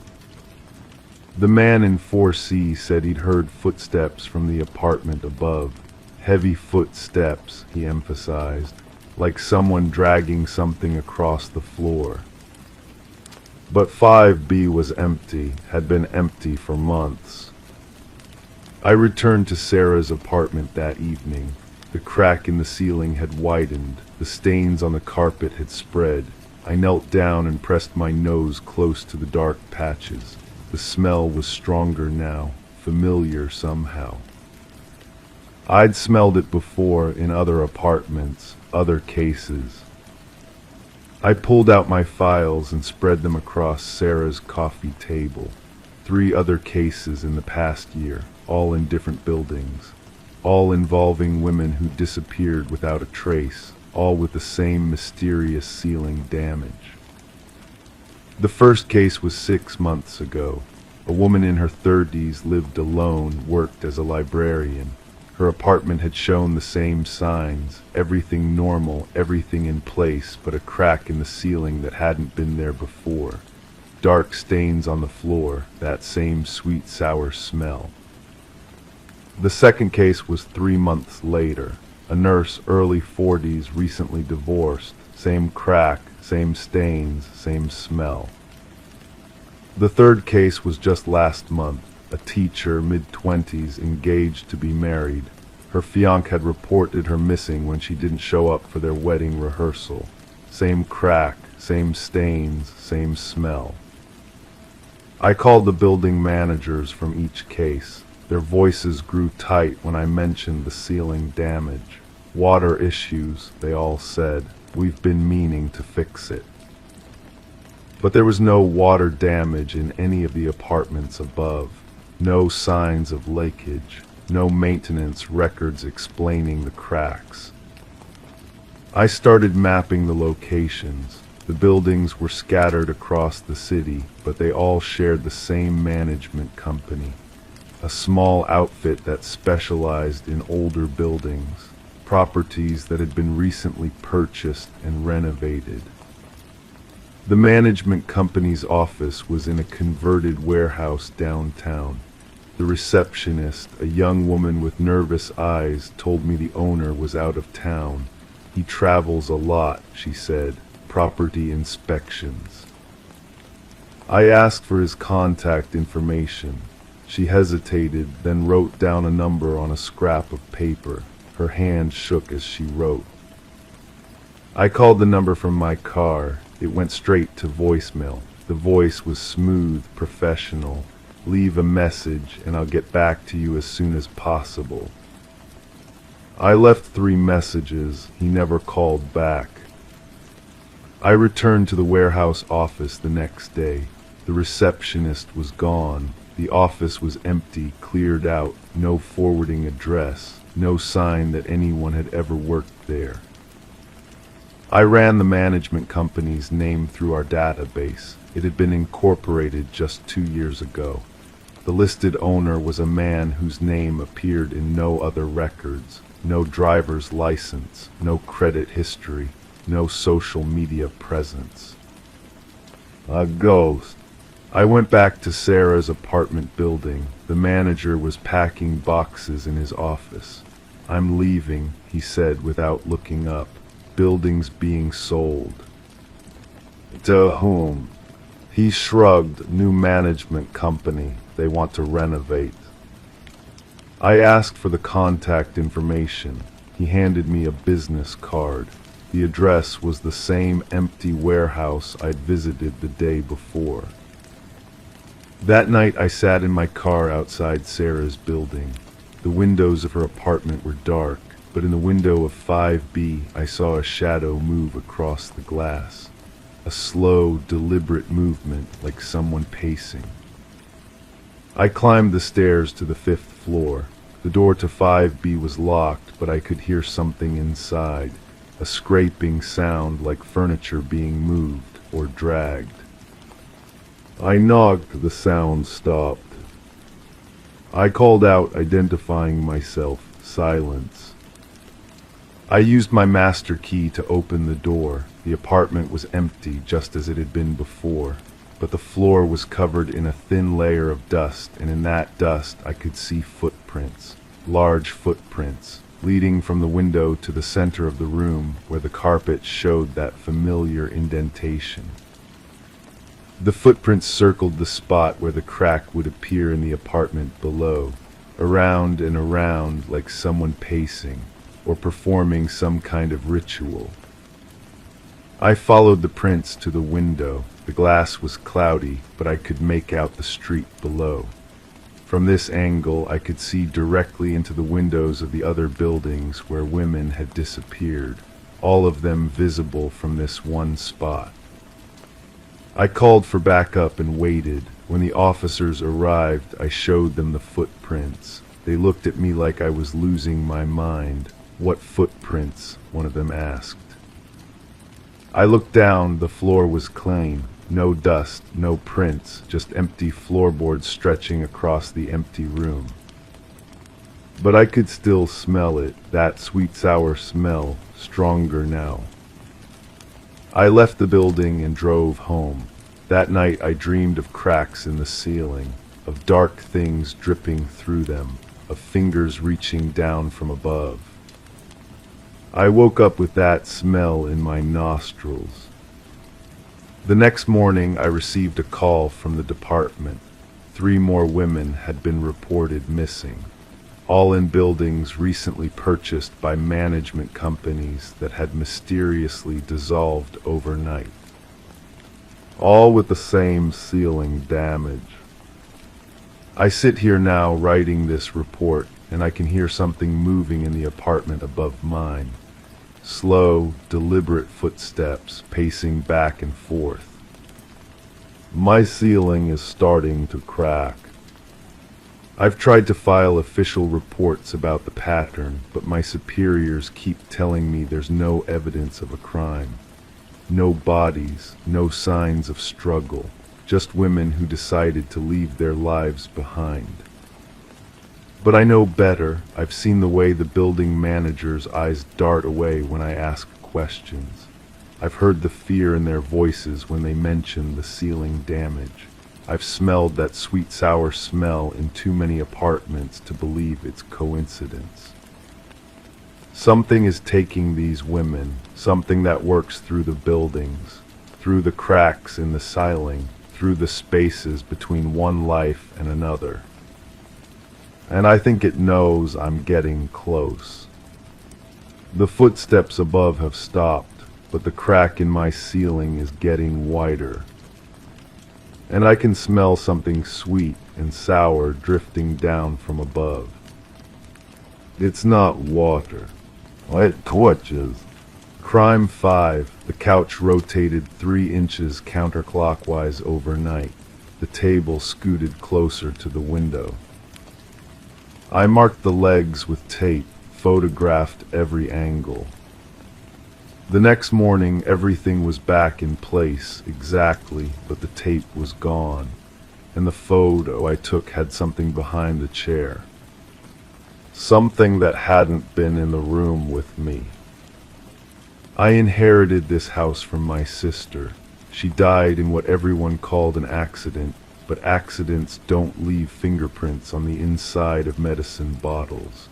The man in 4C said he'd heard footsteps from the apartment above. Heavy footsteps, he emphasized, like someone dragging something across the floor. But 5B was empty, had been empty for months. I returned to Sarah's apartment that evening. The crack in the ceiling had widened, the stains on the carpet had spread. I knelt down and pressed my nose close to the dark patches. The smell was stronger now, familiar somehow. I'd smelled it before in other apartments, other cases. I pulled out my files and spread them across Sarah's coffee table. 3 other cases in the past year, all in different buildings, all involving women who disappeared without a trace, all with the same mysterious ceiling damage. The first case was 6 months ago. A woman in her 30s lived alone, worked as a librarian. Her apartment had shown the same signs, everything normal, everything in place, but a crack in the ceiling that hadn't been there before. Dark stains on the floor, that same sweet sour smell. The second case was 3 months later. A nurse, early 40s, recently divorced. Same crack, same stains, same smell. The third case was just last month. A teacher, mid-20s, engaged to be married. Her fiancé had reported her missing when she didn't show up for their wedding rehearsal. Same crack, same stains, same smell. I called the building managers from each case. Their voices grew tight when I mentioned the ceiling damage. Water issues, they all said. We've been meaning to fix it. But there was no water damage in any of the apartments above. No signs of leakage. No maintenance records explaining the cracks. I started mapping the locations. The buildings were scattered across the city, but they all shared the same management company. A small outfit that specialized in older buildings, properties that had been recently purchased and renovated. The management company's office was in a converted warehouse downtown. The receptionist, a young woman with nervous eyes, told me the owner was out of town. He travels a lot, she said. Property inspections. I asked for his contact information. She hesitated, then wrote down a number on a scrap of paper. Her hand shook as she wrote. I called the number from my car. It went straight to voicemail. The voice was smooth, professional. Leave a message and I'll get back to you as soon as possible. I left 3 messages. He never called back. I returned to the warehouse office the next day. The receptionist was gone. The office was empty, cleared out, no forwarding address, no sign that anyone had ever worked there. I ran the management company's name through our database. It had been incorporated just 2 years ago. The listed owner was a man whose name appeared in no other records, no driver's license, no credit history, no social media presence. A ghost. I went back to Sarah's apartment building. The manager was packing boxes in his office. I'm leaving, he said without looking up. Buildings being sold. To whom? He shrugged. New management company. They want to renovate. I asked for the contact information. He handed me a business card. The address was the same empty warehouse I'd visited the day before. That night I sat in my car outside Sarah's building. The windows of her apartment were dark, but in the window of 5B I saw a shadow move across the glass. A slow, deliberate movement like someone pacing. I climbed the stairs to the 5th floor. The door to 5B was locked, but I could hear something inside. A scraping sound like furniture being moved or dragged. I knocked, the sound stopped. I called out, identifying myself. Silence. I used my master key to open the door. The apartment was empty, just as it had been before, but the floor was covered in a thin layer of dust, and in that dust I could see footprints, large footprints, leading from the window to the center of the room where the carpet showed that familiar indentation. The footprints circled the spot where the crack would appear in the apartment below, around and around like someone pacing or performing some kind of ritual. I followed the prints to the window. The glass was cloudy, but I could make out the street below. From this angle, I could see directly into the windows of the other buildings where women had disappeared, all of them visible from this one spot. I called for backup and waited. When the officers arrived, I showed them the footprints. They looked at me like I was losing my mind. What footprints? One of them asked. I looked down. The floor was clean. No dust, no prints, just empty floorboards stretching across the empty room. But I could still smell it, that sweet sour smell, stronger now. I left the building and drove home. That night I dreamed of cracks in the ceiling, of dark things dripping through them, of fingers reaching down from above. I woke up with that smell in my nostrils. The next morning I received a call from the department. 3 more women had been reported missing, all in buildings recently purchased by management companies that had mysteriously dissolved overnight. All with the same ceiling damage. I sit here now writing this report, and I can hear something moving in the apartment above mine. Slow, deliberate footsteps pacing back and forth. My ceiling is starting to crack. I've tried to file official reports about the pattern, but my superiors keep telling me there's no evidence of a crime. No bodies, no signs of struggle, just women who decided to leave their lives behind. But I know better. I've seen the way the building manager's eyes dart away when I ask questions. I've heard the fear in their voices when they mention the ceiling damage. I've smelled that sweet sour smell in too many apartments to believe it's coincidence. Something is taking these women, something that works through the buildings, through the cracks in the ceiling, through the spaces between one life and another. And I think it knows I'm getting close. The footsteps above have stopped, but the crack in my ceiling is getting wider. And I can smell something sweet and sour drifting down from above. It's not water. It torches. Crime 5. The couch rotated 3 inches counterclockwise overnight. The table scooted closer to the window. I marked the legs with tape, photographed every angle. The next morning, everything was back in place exactly, but the tape was gone, and the photo I took had something behind the chair. Something that hadn't been in the room with me. I inherited this house from my sister. She died in what everyone called an accident, but accidents don't leave fingerprints on the inside of medicine bottles.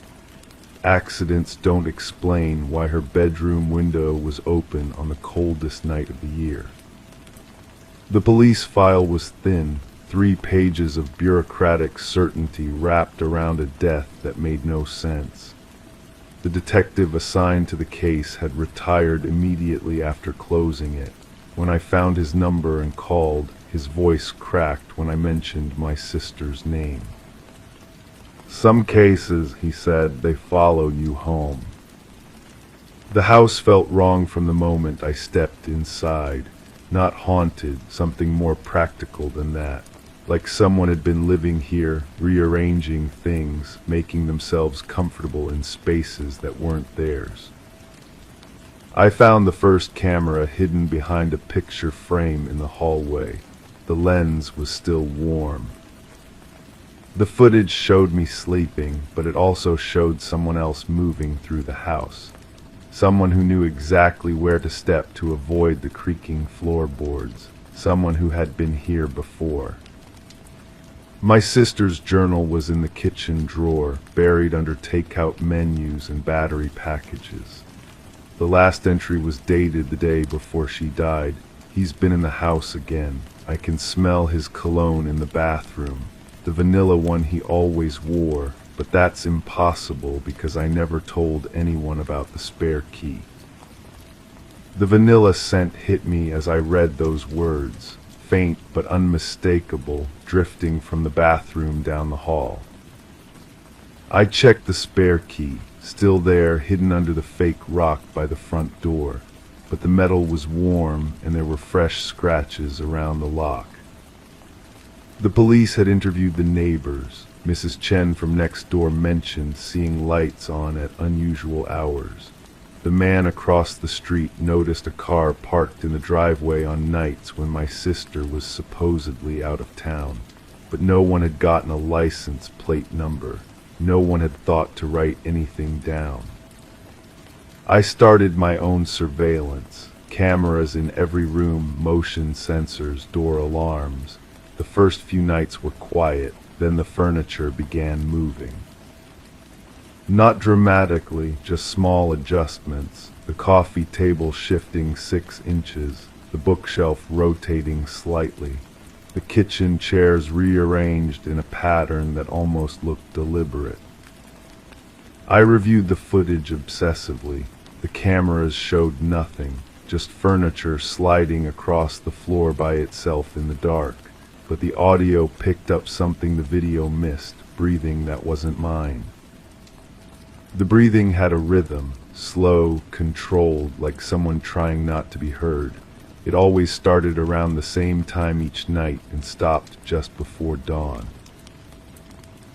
Accidents don't explain why her bedroom window was open on the coldest night of the year. The police file was thin, 3 pages of bureaucratic certainty wrapped around a death that made no sense. The detective assigned to the case had retired immediately after closing it. When I found his number and called, his voice cracked when I mentioned my sister's name. Some cases, he said, they follow you home. The house felt wrong from the moment I stepped inside. Not haunted, something more practical than that. Like someone had been living here, rearranging things, making themselves comfortable in spaces that weren't theirs. I found the first camera hidden behind a picture frame in the hallway. The lens was still warm. The footage showed me sleeping, but it also showed someone else moving through the house. Someone who knew exactly where to step to avoid the creaking floorboards. Someone who had been here before. My sister's journal was in the kitchen drawer, buried under takeout menus and battery packages. The last entry was dated the day before she died. He's been in the house again. I can smell his cologne in the bathroom. The vanilla one he always wore, but that's impossible because I never told anyone about the spare key. The vanilla scent hit me as I read those words, faint but unmistakable, drifting from the bathroom down the hall. I checked the spare key, still there, hidden under the fake rock by the front door, but the metal was warm and there were fresh scratches around the lock. The police had interviewed the neighbors. Mrs. Chen from next door mentioned seeing lights on at unusual hours. The man across the street noticed a car parked in the driveway on nights when my sister was supposedly out of town, but no one had gotten a license plate number. No one had thought to write anything down. I started my own surveillance. Cameras in every room, motion sensors, door alarms. The first few nights were quiet, then the furniture began moving. Not dramatically, just small adjustments. The coffee table shifting 6 inches, the bookshelf rotating slightly, the kitchen chairs rearranged in a pattern that almost looked deliberate. I reviewed the footage obsessively. The cameras showed nothing, just furniture sliding across the floor by itself in the dark. but the audio picked up something the video missed, breathing that wasn't mine. The breathing had a rhythm, slow, controlled, like someone trying not to be heard. It always started around the same time each night and stopped just before dawn.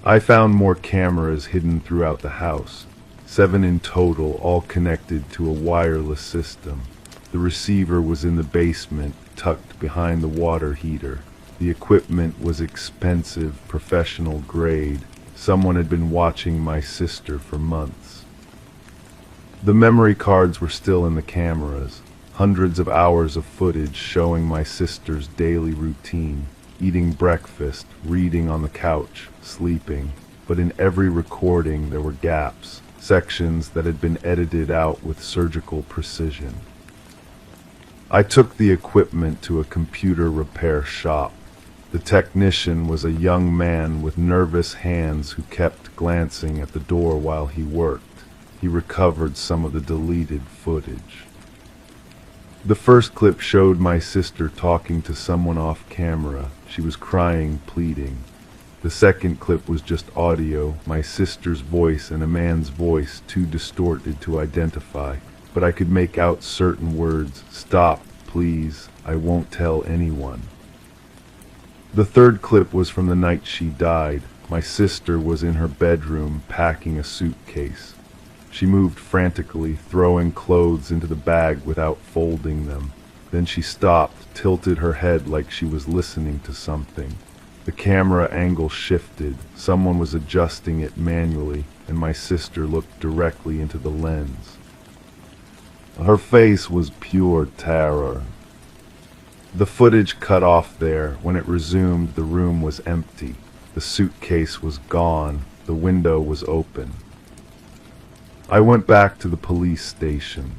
I found more cameras hidden throughout the house, 7 in total, all connected to a wireless system. The receiver was in the basement, tucked behind the water heater. The equipment was expensive, professional grade. Someone had been watching my sister for months. The memory cards were still in the cameras. Hundreds of hours of footage showing my sister's daily routine, eating breakfast, reading on the couch, sleeping. But in every recording there were gaps, sections that had been edited out with surgical precision. I took the equipment to a computer repair shop. The technician was a young man with nervous hands who kept glancing at the door while he worked. He recovered some of the deleted footage. The first clip showed my sister talking to someone off camera. She was crying, pleading. The second clip was just audio, my sister's voice and a man's voice, too distorted to identify, but I could make out certain words. Stop, please, I won't tell anyone. The third clip was from the night she died. My sister was in her bedroom packing a suitcase. She moved frantically, throwing clothes into the bag without folding them. Then she stopped, tilted her head like she was listening to something. The camera angle shifted. Someone was adjusting it manually, and my sister looked directly into the lens. Her face was pure terror. The footage cut off there. When it resumed, the room was empty. The suitcase was gone. The window was open. I went back to the police station.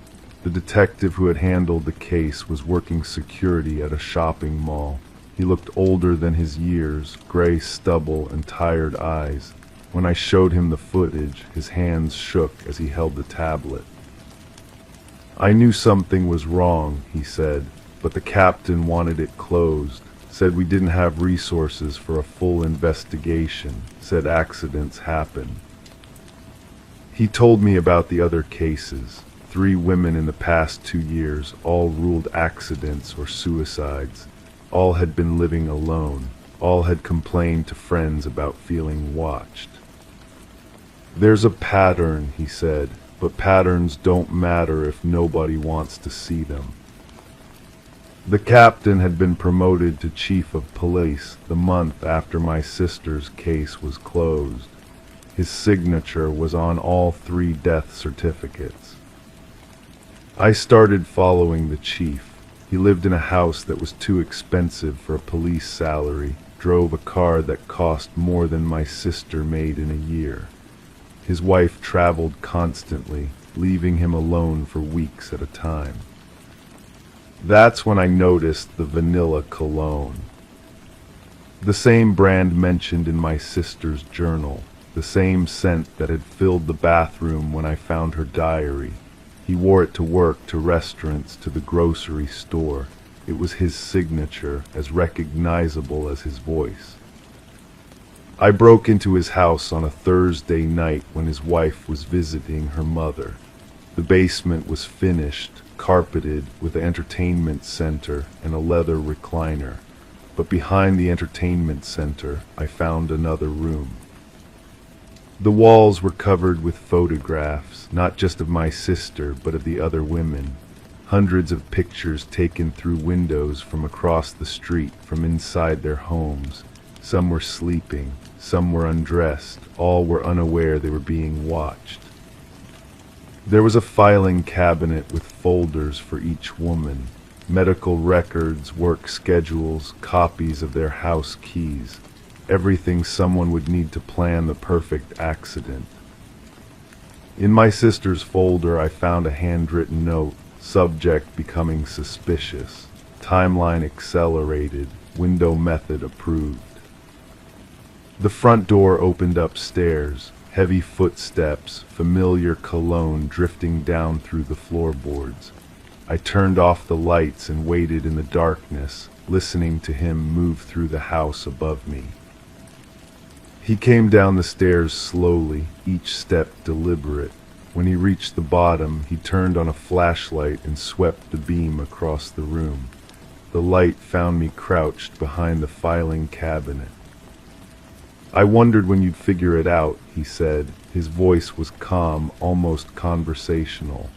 The detective who had handled the case was working security at a shopping mall. He looked older than his years, gray stubble and tired eyes. When I showed him the footage, his hands shook as he held the tablet. I knew something was wrong, he said, but the captain wanted it closed, said we didn't have resources for a full investigation, said accidents happen. He told me about the other cases. 3 women in the past 2 years, all ruled accidents or suicides. All had been living alone. All had complained to friends about feeling watched. There's a pattern, he said, but patterns don't matter if nobody wants to see them. The captain had been promoted to chief of police the month after my sister's case was closed. His signature was on all 3 death certificates. I started following the chief. He lived in a house that was too expensive for a police salary, drove a car that cost more than my sister made in a year. His wife traveled constantly, leaving him alone for weeks at a time. That's when I noticed the vanilla cologne. The same brand mentioned in my sister's journal. The same scent that had filled the bathroom when I found her diary. He wore it to work, to restaurants, to the grocery store. It was his signature, as recognizable as his voice. I broke into his house on a Thursday night when his wife was visiting her mother. The basement was finished, carpeted, with an entertainment center and a leather recliner. But behind the entertainment center, I found another room. The walls were covered with photographs, not just of my sister, but of the other women. Hundreds of pictures taken through windows from across the street, from inside their homes. Some were sleeping, some were undressed, all were unaware they were being watched. There was a filing cabinet with folders for each woman, medical records, work schedules, copies of their house keys. Everything someone would need to plan the perfect accident. In my sister's folder, I found a handwritten note, subject becoming suspicious, timeline accelerated, window method approved. The front door opened upstairs, heavy footsteps, familiar cologne drifting down through the floorboards. I turned off the lights and waited in the darkness, listening to him move through the house above me. He came down the stairs slowly, each step deliberate. When he reached the bottom, he turned on a flashlight and swept the beam across the room. The light found me crouched behind the filing cabinet. "I wondered when you'd figure it out," he said. His voice was calm, almost conversational.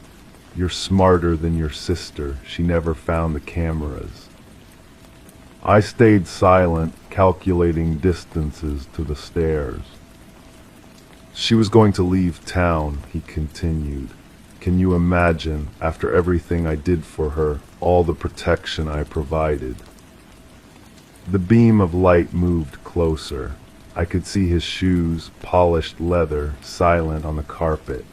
"You're smarter than your sister. She never found the cameras." I stayed silent, calculating distances to the stairs. "She was going to leave town," he continued. "Can you imagine, after everything I did for her, all the protection I provided?" The beam of light moved closer. I could see his shoes, polished leather, silent on the carpet.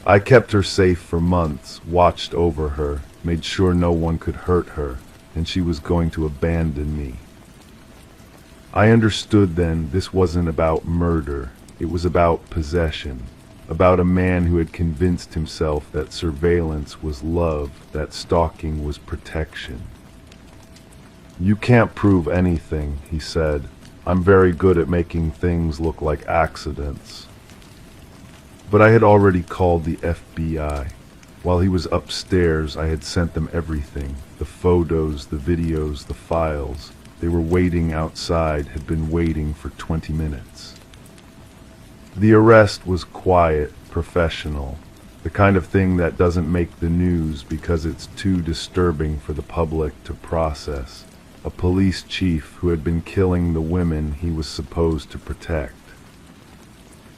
"I kept her safe for months, watched over her, made sure no one could hurt her, and she was going to abandon me." I understood then this wasn't about murder. It was about possession, about a man who had convinced himself that surveillance was love, that stalking was protection. "You can't prove anything," he said. "I'm very good at making things look like accidents." But I had already called the FBI. While he was upstairs, I had sent them everything, the photos, the videos, the files. They were waiting outside, had been waiting for 20 minutes. The arrest was quiet, professional, the kind of thing that doesn't make the news because it's too disturbing for the public to process. A police chief who had been killing the women he was supposed to protect.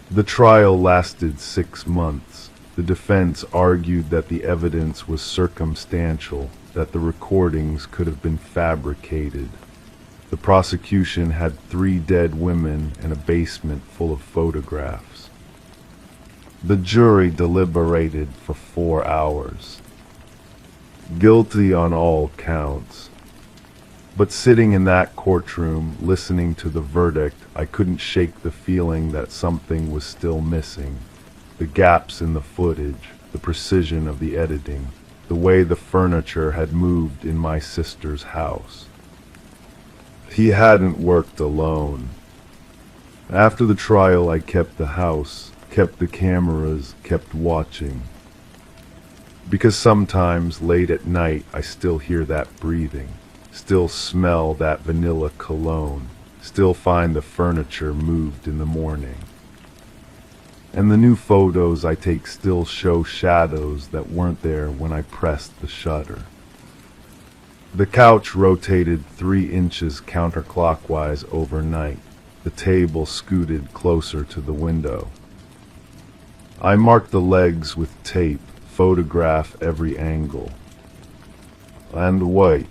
The trial lasted 6 months. The defense argued that the evidence was circumstantial, that the recordings could have been fabricated. The prosecution had 3 dead women and a basement full of photographs. The jury deliberated for 4 hours. Guilty on all counts. But sitting in that courtroom, listening to the verdict, I couldn't shake the feeling that something was still missing. The gaps in the footage, the precision of the editing, the way the furniture had moved in my sister's house. He hadn't worked alone. After the trial, I kept the house, kept the cameras, kept watching. Because sometimes, late at night, I still hear that breathing. Still smell that vanilla cologne, still find the furniture moved in the morning. And the new photos I take still show shadows that weren't there when I pressed the shutter. The couch rotated 3 inches counterclockwise overnight. The table scooted closer to the window. I marked the legs with tape, photograph every angle. And wait.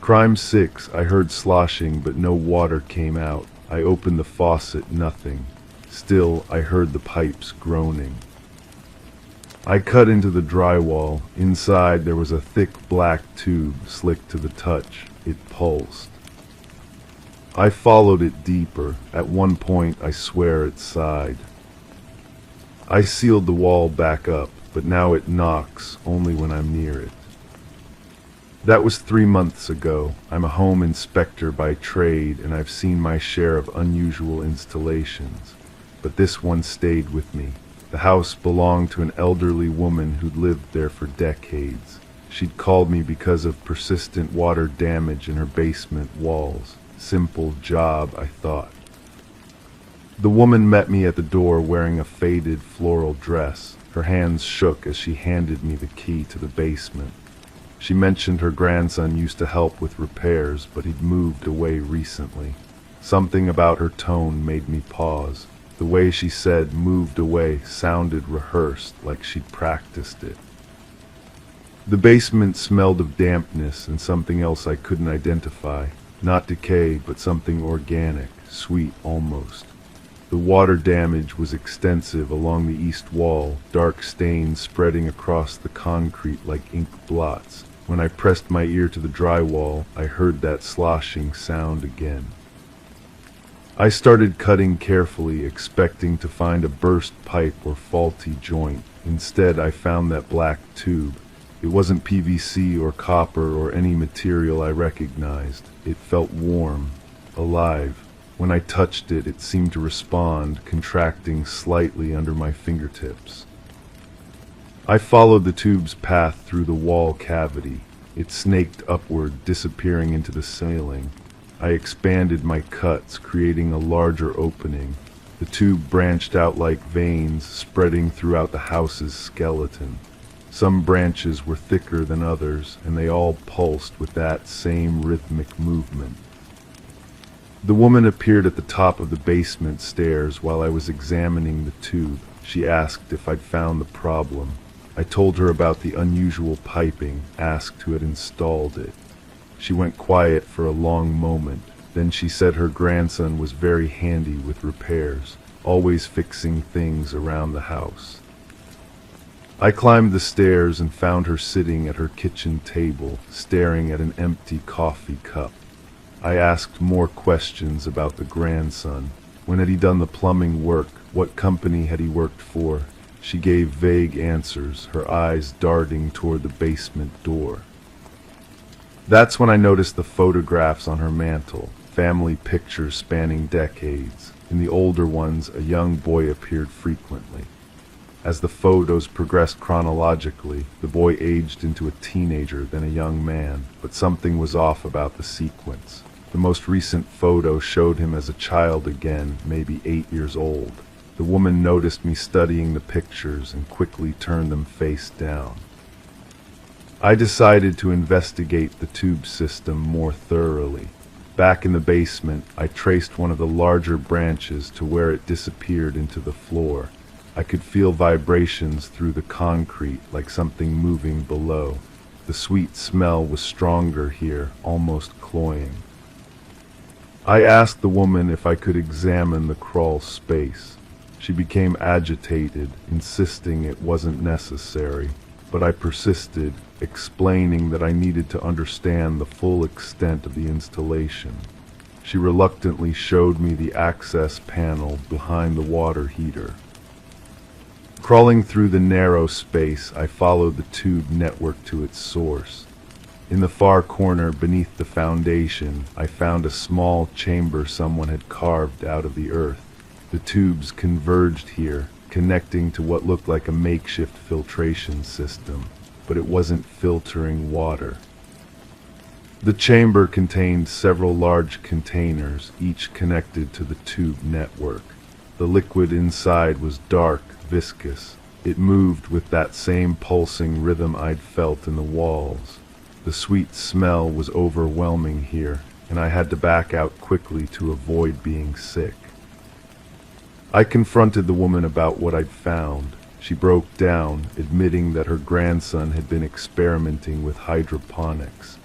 Crime 6, I heard sloshing, but no water came out. I opened the faucet, nothing. Still, I heard the pipes groaning. I cut into the drywall. Inside, there was a thick black tube, slick to the touch. It pulsed. I followed it deeper. At one point, I swear it sighed. I sealed the wall back up, but now it knocks only when I'm near it. That was 3 months ago. I'm a home inspector by trade, and I've seen my share of unusual installations. But this one stayed with me. The house belonged to an elderly woman who'd lived there for decades. She'd called me because of persistent water damage in her basement walls. Simple job, I thought. The woman met me at the door wearing a faded floral dress. Her hands shook as she handed me the key to the basement. She mentioned her grandson used to help with repairs, but he'd moved away recently. Something about her tone made me pause. The way she said "moved away" sounded rehearsed, like she'd practiced it. The basement smelled of dampness and something else I couldn't identify. Not decay, but something organic, sweet almost. The water damage was extensive along the east wall, dark stains spreading across the concrete like ink blots. When I pressed my ear to the drywall, I heard that sloshing sound again. I started cutting carefully, expecting to find a burst pipe or faulty joint. Instead, I found that black tube. It wasn't PVC or copper or any material I recognized. It felt warm, alive. When I touched it, it seemed to respond, contracting slightly under my fingertips. I followed the tube's path through the wall cavity. It snaked upward, disappearing into the ceiling. I expanded my cuts, creating a larger opening. The tube branched out like veins, spreading throughout the house's skeleton. Some branches were thicker than others, and they all pulsed with that same rhythmic movement. The woman appeared at the top of the basement stairs while I was examining the tube. She asked if I'd found the problem. I told her about the unusual piping, asked who had installed it. She went quiet for a long moment. Then she said her grandson was very handy with repairs, always fixing things around the house. I climbed the stairs and found her sitting at her kitchen table, staring at an empty coffee cup. I asked more questions about the grandson. When had he done the plumbing work? What company had he worked for? She gave vague answers, her eyes darting toward the basement door. That's when I noticed the photographs on her mantel, family pictures spanning decades. In the older ones, a young boy appeared frequently. As the photos progressed chronologically, the boy aged into a teenager, then a young man, but something was off about the sequence. The most recent photo showed him as a child again, maybe 8 years old. The woman noticed me studying the pictures and quickly turned them face down. I decided to investigate the tube system more thoroughly. Back in the basement, I traced one of the larger branches to where it disappeared into the floor. I could feel vibrations through the concrete, like something moving below. The sweet smell was stronger here, almost cloying. I asked the woman if I could examine the crawl space. She became agitated, insisting it wasn't necessary, but I persisted, explaining that I needed to understand the full extent of the installation. She reluctantly showed me the access panel behind the water heater. Crawling through the narrow space, I followed the tube network to its source. In the far corner, beneath the foundation, I found a small chamber someone had carved out of the earth. The tubes converged here, connecting to what looked like a makeshift filtration system, but it wasn't filtering water. The chamber contained several large containers, each connected to the tube network. The liquid inside was dark, viscous. It moved with that same pulsing rhythm I'd felt in the walls. The sweet smell was overwhelming here, and I had to back out quickly to avoid being sick. I confronted the woman about what I'd found. She broke down, admitting that her grandson had been experimenting with hydroponics.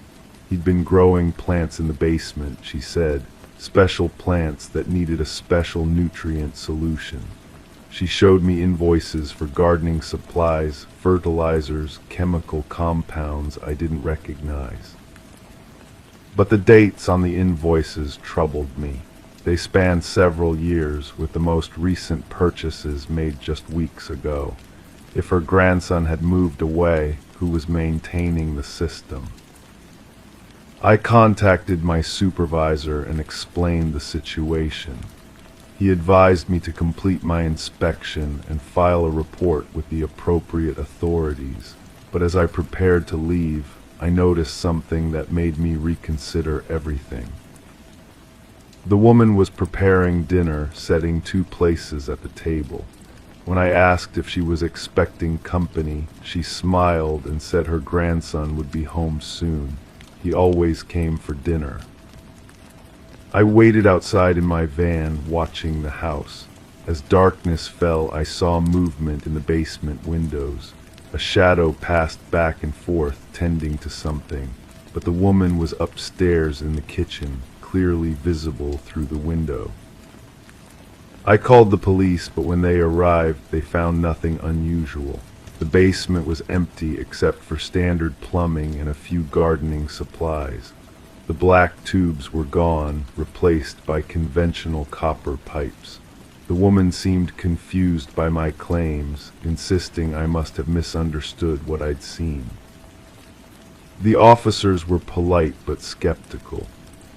He'd been growing plants in the basement, she said, special plants that needed a special nutrient solution. She showed me invoices for gardening supplies, fertilizers, chemical compounds I didn't recognize. But the dates on the invoices troubled me. They spanned several years, with the most recent purchases made just weeks ago. If her grandson had moved away, who was maintaining the system? I contacted my supervisor and explained the situation. He advised me to complete my inspection and file a report with the appropriate authorities. But as I prepared to leave, I noticed something that made me reconsider everything. The woman was preparing dinner, setting 2 places at the table. When I asked if she was expecting company, she smiled and said her grandson would be home soon. He always came for dinner. I waited outside in my van, watching the house. As darkness fell, I saw movement in the basement windows. A shadow passed back and forth, tending to something, but the woman was upstairs in the kitchen, clearly visible through the window. I called the police, but when they arrived, they found nothing unusual. The basement was empty except for standard plumbing and a few gardening supplies. The black tubes were gone, replaced by conventional copper pipes. The woman seemed confused by my claims, insisting I must have misunderstood what I'd seen. The officers were polite but skeptical.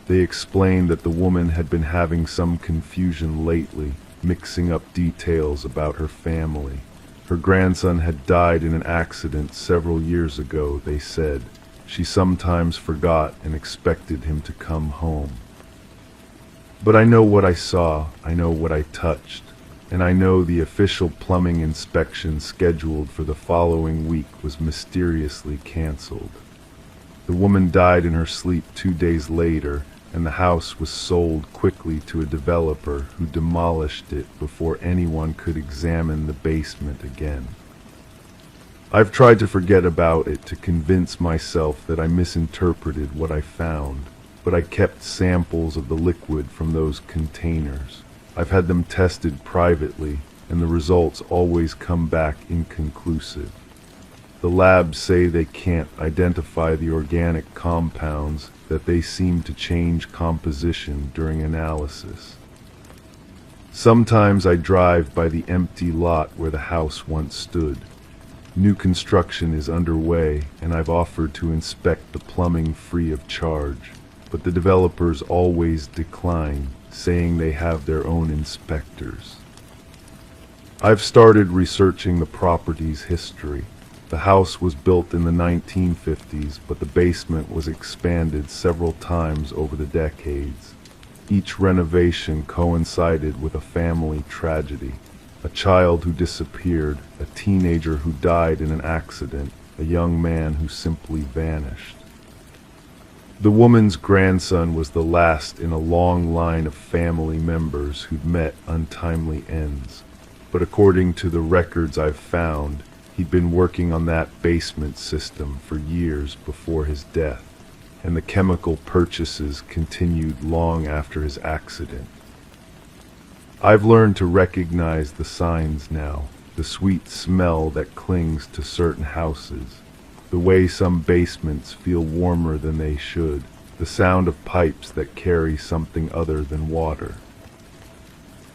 They explained that the woman had been having some confusion lately, mixing up details about her family. Her grandson had died in an accident several years ago, they said. She sometimes forgot and expected him to come home. But I know what I saw, I know what I touched, and I know the official plumbing inspection scheduled for the following week was mysteriously canceled. The woman died in her sleep 2 days later, and the house was sold quickly to a developer who demolished it before anyone could examine the basement again. I've tried to forget about it to convince myself that I misinterpreted what I found, but I kept samples of the liquid from those containers. I've had them tested privately, and the results always come back inconclusive. The labs say they can't identify the organic compounds, that they seem to change composition during analysis. Sometimes I drive by the empty lot where the house once stood. New construction is underway, and I've offered to inspect the plumbing free of charge, but the developers always decline, saying they have their own inspectors. I've started researching the property's history. The house was built in the 1950s, but the basement was expanded several times over the decades. Each renovation coincided with a family tragedy. A child who disappeared, a teenager who died in an accident, a young man who simply vanished. The woman's grandson was the last in a long line of family members who'd met untimely ends. But according to the records I've found, he'd been working on that basement system for years before his death, and the chemical purchases continued long after his accident. I've learned to recognize the signs now, the sweet smell that clings to certain houses, the way some basements feel warmer than they should, the sound of pipes that carry something other than water.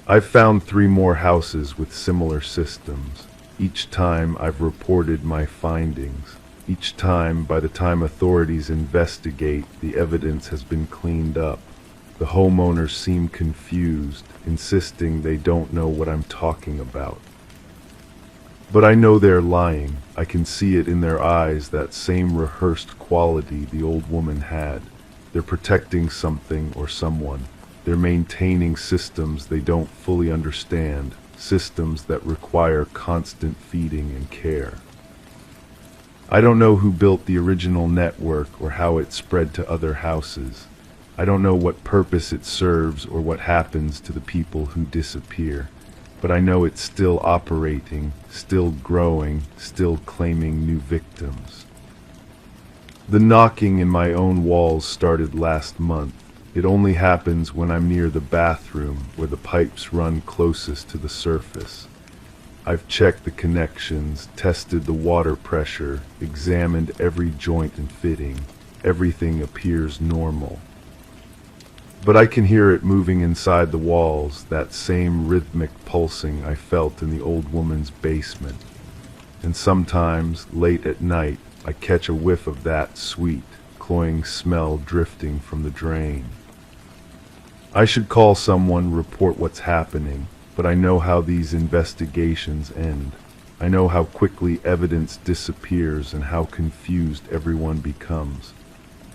I've found 3 more houses with similar systems. Each time I've reported my findings. Each time, by the time authorities investigate, the evidence has been cleaned up. The homeowners seem confused, insisting they don't know what I'm talking about. But I know they're lying. I can see it in their eyes, that same rehearsed quality the old woman had. They're protecting something or someone. They're maintaining systems they don't fully understand. Systems that require constant feeding and care. I don't know who built the original network or how it spread to other houses. I don't know what purpose it serves or what happens to the people who disappear, but I know it's still operating, still growing, still claiming new victims. The knocking in my own walls started last month. It only happens when I'm near the bathroom where the pipes run closest to the surface. I've checked the connections, tested the water pressure, examined every joint and fitting. Everything appears normal. But I can hear it moving inside the walls, that same rhythmic pulsing I felt in the old woman's basement. And sometimes, late at night, I catch a whiff of that sweet, cloying smell drifting from the drain. I should call someone, report what's happening, but I know how these investigations end. I know how quickly evidence disappears and how confused everyone becomes.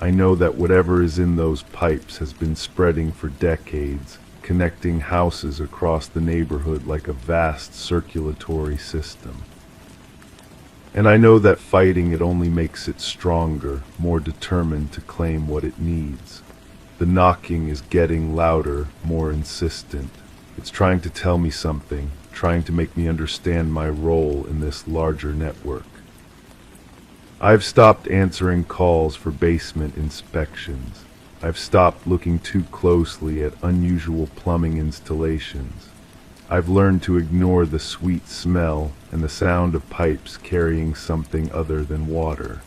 I know that whatever is in those pipes has been spreading for decades, connecting houses across the neighborhood like a vast circulatory system. And I know that fighting it only makes it stronger, more determined to claim what it needs. The knocking is getting louder, more insistent. It's trying to tell me something, trying to make me understand my role in this larger network. I've stopped answering calls for basement inspections. I've stopped looking too closely at unusual plumbing installations. I've learned to ignore the sweet smell and the sound of pipes carrying something other than water.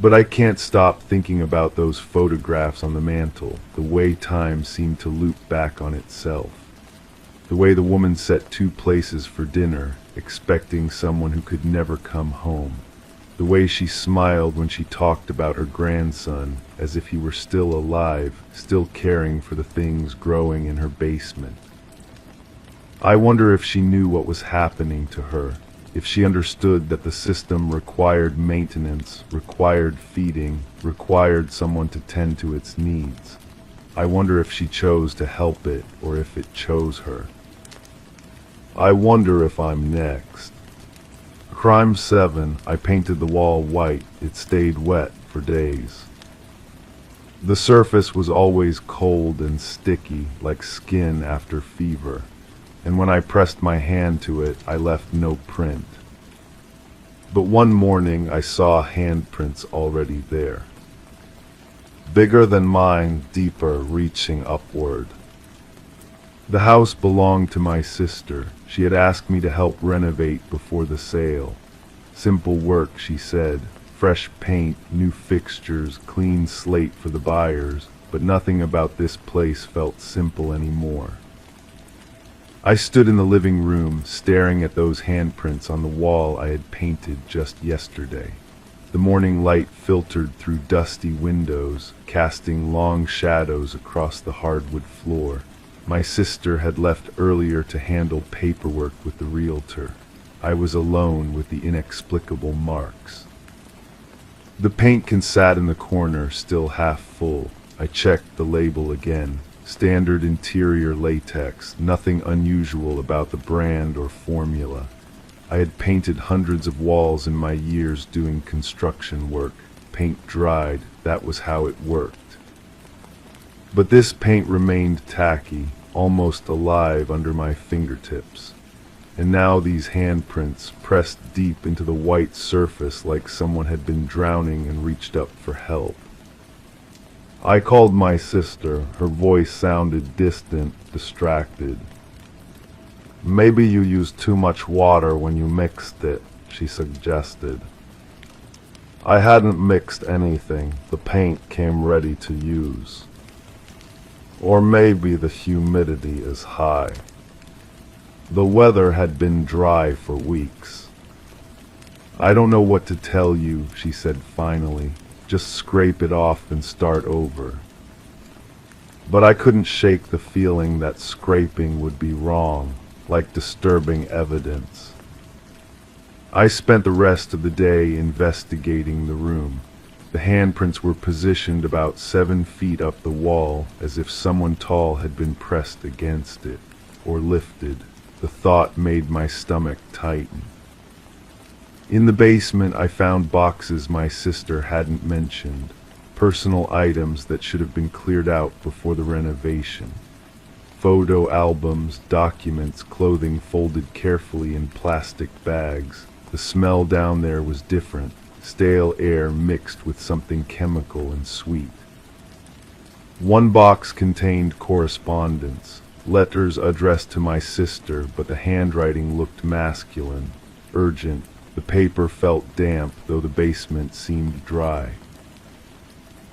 But I can't stop thinking about those photographs on the mantel, the way time seemed to loop back on itself. The way the woman set 2 places for dinner, expecting someone who could never come home. The way she smiled when she talked about her grandson, as if he were still alive, still caring for the things growing in her basement. I wonder if she knew what was happening to her, if she understood that the system required maintenance, required feeding, required someone to tend to its needs. I wonder if she chose to help it or if it chose her. I wonder if I'm next. Crime 7, I painted the wall white. It stayed wet for days. The surface was always cold and sticky, like skin after fever, and when I pressed my hand to it, I left no print. But one morning I saw handprints already there. Bigger than mine, deeper, reaching upward. The house belonged to my sister. She had asked me to help renovate before the sale. Simple work, she said. Fresh paint, new fixtures, clean slate for the buyers, but nothing about this place felt simple anymore. I stood in the living room, staring at those handprints on the wall I had painted just yesterday. The morning light filtered through dusty windows, casting long shadows across the hardwood floor. My sister had left earlier to handle paperwork with the realtor. I was alone with the inexplicable marks. The paint can sat in the corner, still half full. I checked the label again. Standard interior latex, nothing unusual about the brand or formula. I had painted hundreds of walls in my years doing construction work. Paint dried, that was how it worked. But this paint remained tacky, almost alive under my fingertips. And now these handprints pressed deep into the white surface like someone had been drowning and reached up for help. I called my sister. Her voice sounded distant, distracted. "Maybe you used too much water when you mixed it," she suggested. I hadn't mixed anything. The paint came ready to use. Or maybe the humidity is high. The weather had been dry for weeks. "I don't know what to tell you," she said finally. "Just scrape it off and start over." But I couldn't shake the feeling that scraping would be wrong, like disturbing evidence. I spent the rest of the day investigating the room. The handprints were positioned about 7 feet up the wall, as if someone tall had been pressed against it, or lifted. The thought made my stomach tighten. In the basement, I found boxes my sister hadn't mentioned, personal items that should have been cleared out before the renovation. Photo albums, documents, clothing folded carefully in plastic bags. The smell down there was different, stale air mixed with something chemical and sweet. One box contained correspondence, letters addressed to my sister, but the handwriting looked masculine, urgent. The paper felt damp, though the basement seemed dry.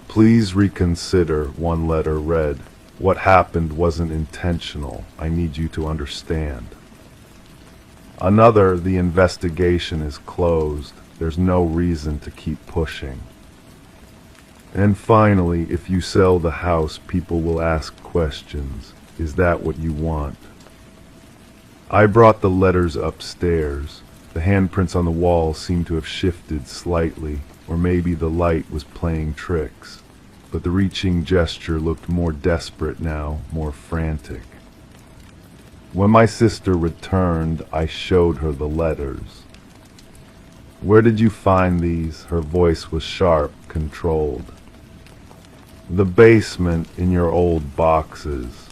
"Please reconsider," one letter read. "What happened wasn't intentional. I need you to understand." Another, "The investigation is closed. There's no reason to keep pushing." And finally, "If you sell the house, people will ask questions. Is that what you want?" I brought the letters upstairs. The handprints on the wall seemed to have shifted slightly, or maybe the light was playing tricks. But the reaching gesture looked more desperate now, more frantic. When my sister returned, I showed her the letters. "Where did you find these?" Her voice was sharp, controlled. "The basement, in your old boxes."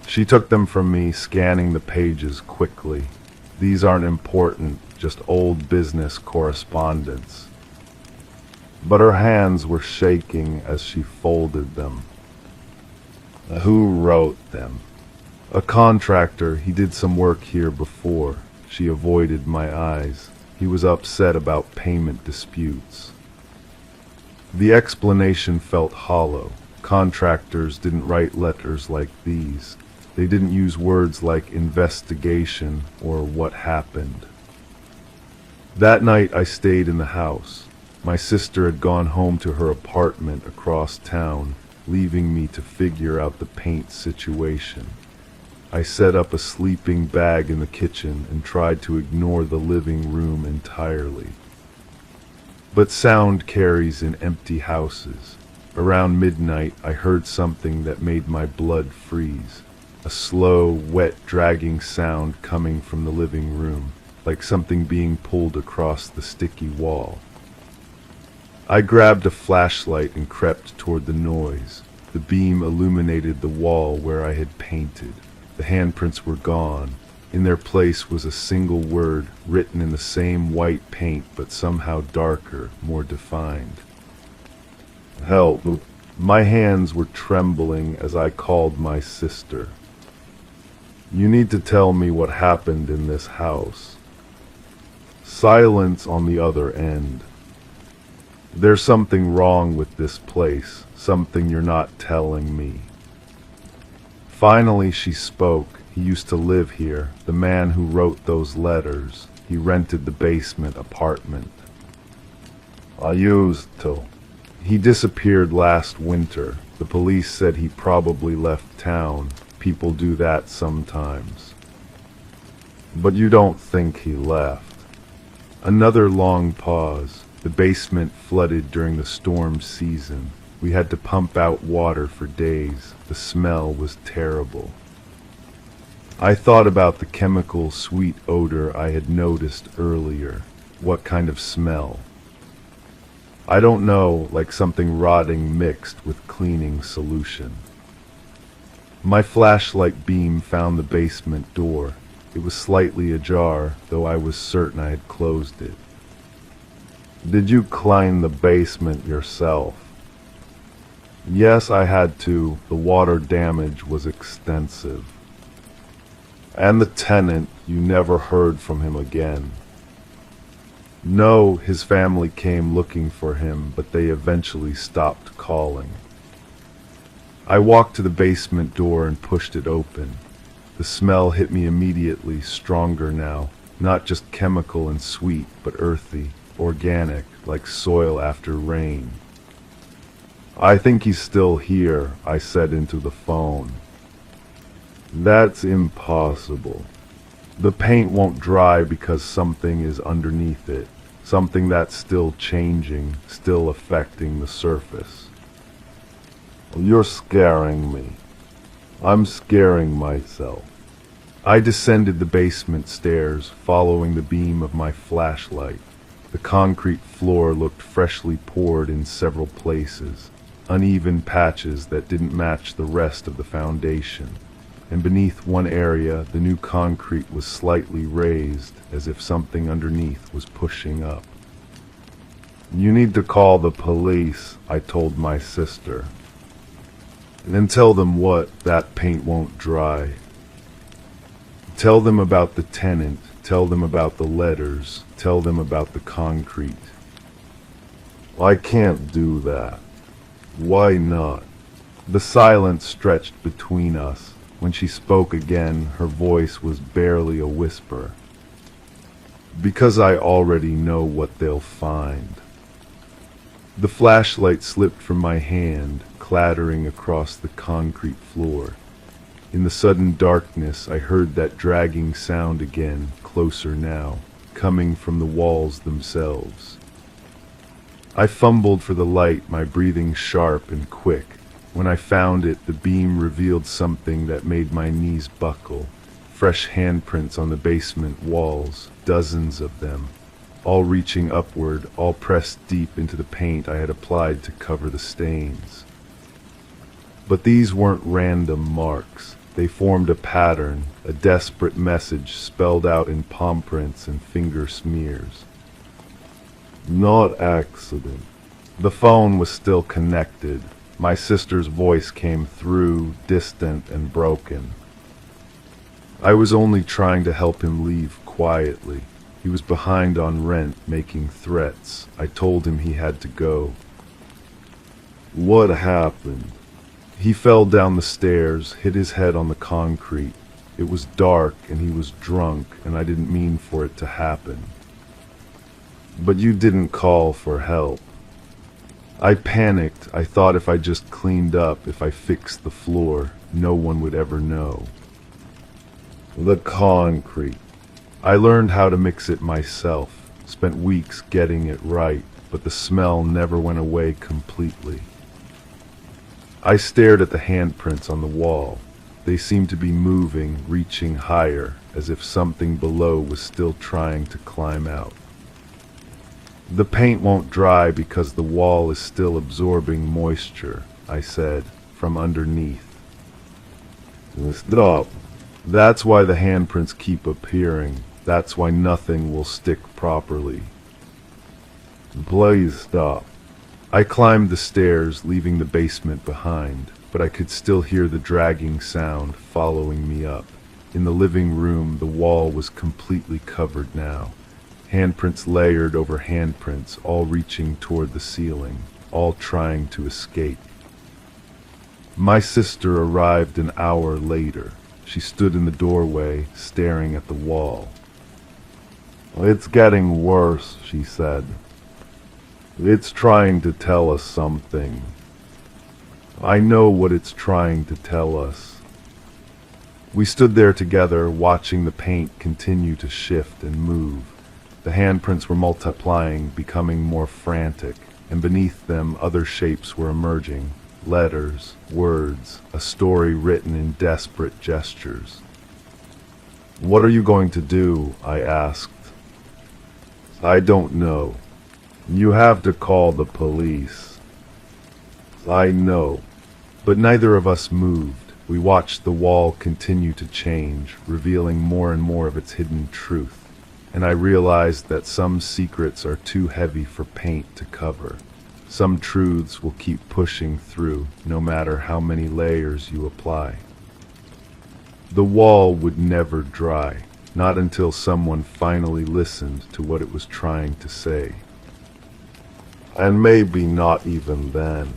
She took them from me, scanning the pages quickly. "These aren't important, just old business correspondence." But her hands were shaking as she folded them. "Who wrote them?" "A contractor. He did some work here before." She avoided my eyes. "He was upset about payment disputes." The explanation felt hollow. Contractors didn't write letters like these. They didn't use words like investigation or what happened. That night I stayed in the house. My sister had gone home to her apartment across town, leaving me to figure out the paint situation. I set up a sleeping bag in the kitchen and tried to ignore the living room entirely. But sound carries in empty houses. Around midnight, I heard something that made my blood freeze. A slow, wet, dragging sound coming from the living room, like something being pulled across the sticky wall. I grabbed a flashlight and crept toward the noise. The beam illuminated the wall where I had painted. The handprints were gone. In their place was a single word written in the same white paint but somehow darker, more defined. Help. My hands were trembling as I called my sister. You need to tell me what happened in this house. Silence on the other end. There's something wrong with this place, something you're not telling me. Finally she spoke. He used to live here, the man who wrote those letters. He rented the basement apartment. I used to. He disappeared last winter. The police said he probably left town. People do that sometimes. But you don't think he left. Another long pause. The basement flooded during the storm season. We had to pump out water for days. The smell was terrible. I thought about the chemical sweet odor I had noticed earlier. What kind of smell? I don't know, like something rotting mixed with cleaning solution. My flashlight beam found the basement door. It was slightly ajar, though I was certain I had closed it. Did you climb the basement yourself? Yes, I had to. The water damage was extensive. And the tenant, you never heard from him again. No, his family came looking for him, but they eventually stopped calling. I walked to the basement door and pushed it open. The smell hit me immediately, stronger now, not just chemical and sweet, but earthy, organic, like soil after rain. I think he's still here, I said into the phone. That's impossible. The paint won't dry because something is underneath it, something that's still changing, still affecting the surface. You're scaring me. I'm scaring myself. I descended the basement stairs, following the beam of my flashlight. The concrete floor looked freshly poured in several places, uneven patches that didn't match the rest of the foundation. And beneath one area, the new concrete was slightly raised, as if something underneath was pushing up. You need to call the police, I told my sister. And then tell them what, that paint won't dry. Tell them about the tenant, tell them about the letters, tell them about the concrete. I can't do that. Why not? The silence stretched between us. When she spoke again, her voice was barely a whisper. Because I already know what they'll find. The flashlight slipped from my hand, clattering across the concrete floor. In the sudden darkness, I heard that dragging sound again, closer now, coming from the walls themselves. I fumbled for the light, my breathing sharp and quick. When I found it, the beam revealed something that made my knees buckle. Fresh handprints on the basement walls, dozens of them, all reaching upward, all pressed deep into the paint I had applied to cover the stains. But these weren't random marks. They formed a pattern, a desperate message spelled out in palm prints and finger smears. Not accident. The phone was still connected. My sister's voice came through, distant and broken. I was only trying to help him leave quietly. He was behind on rent, making threats. I told him he had to go. What happened? He fell down the stairs, hit his head on the concrete. It was dark and he was drunk, and I didn't mean for it to happen. But you didn't call for help. I panicked. I thought if I just cleaned up, if I fixed the floor, no one would ever know. The concrete. I learned how to mix it myself, spent weeks getting it right, but the smell never went away completely. I stared at the handprints on the wall. They seemed to be moving, reaching higher, as if something below was still trying to climb out. The paint won't dry because the wall is still absorbing moisture, I said, from underneath. Stop. That's why the handprints keep appearing. That's why nothing will stick properly. Please stop. I climbed the stairs, leaving the basement behind, but I could still hear the dragging sound following me up. In the living room, the wall was completely covered now. Handprints layered over handprints, all reaching toward the ceiling, all trying to escape. My sister arrived an hour later. She stood in the doorway, staring at the wall. It's getting worse, she said. It's trying to tell us something. I know what it's trying to tell us. We stood there together, watching the paint continue to shift and move. The handprints were multiplying, becoming more frantic, and beneath them other shapes were emerging. Letters, words, a story written in desperate gestures. What are you going to do? I asked. I don't know. You have to call the police. I know. But neither of us moved. We watched the wall continue to change, revealing more and more of its hidden truth. And I realized that some secrets are too heavy for paint to cover. Some truths will keep pushing through, no matter how many layers you apply. The wall would never dry, not until someone finally listened to what it was trying to say. And maybe not even then.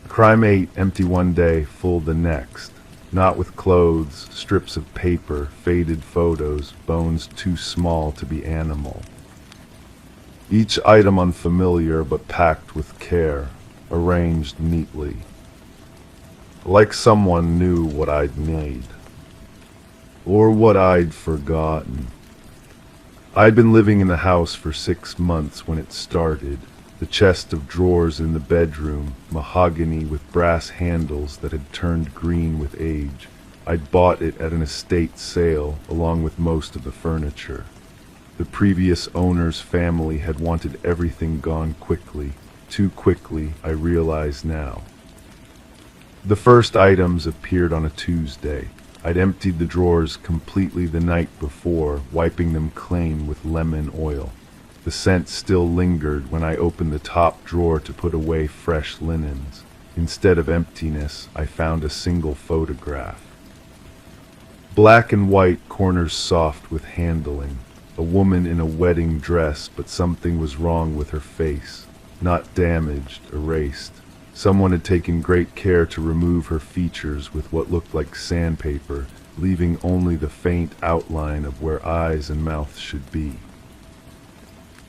Crime 8, empty one day, full the next. Not with clothes, strips of paper, faded photos, bones too small to be animal. Each item unfamiliar but packed with care, arranged neatly. Like someone knew what I'd need. Or what I'd forgotten. I'd been living in the house for 6 months when it started. The chest of drawers in the bedroom, mahogany with brass handles that had turned green with age. I'd bought it at an estate sale, along with most of the furniture. The previous owner's family had wanted everything gone quickly. Too quickly, I realize now. The first items appeared on a Tuesday. I'd emptied the drawers completely the night before, wiping them clean with lemon oil. The scent still lingered when I opened the top drawer to put away fresh linens. Instead of emptiness, I found a single photograph. Black and white, corners soft with handling. A woman in a wedding dress, but something was wrong with her face. Not damaged, erased. Someone had taken great care to remove her features with what looked like sandpaper, leaving only the faint outline of where eyes and mouth should be.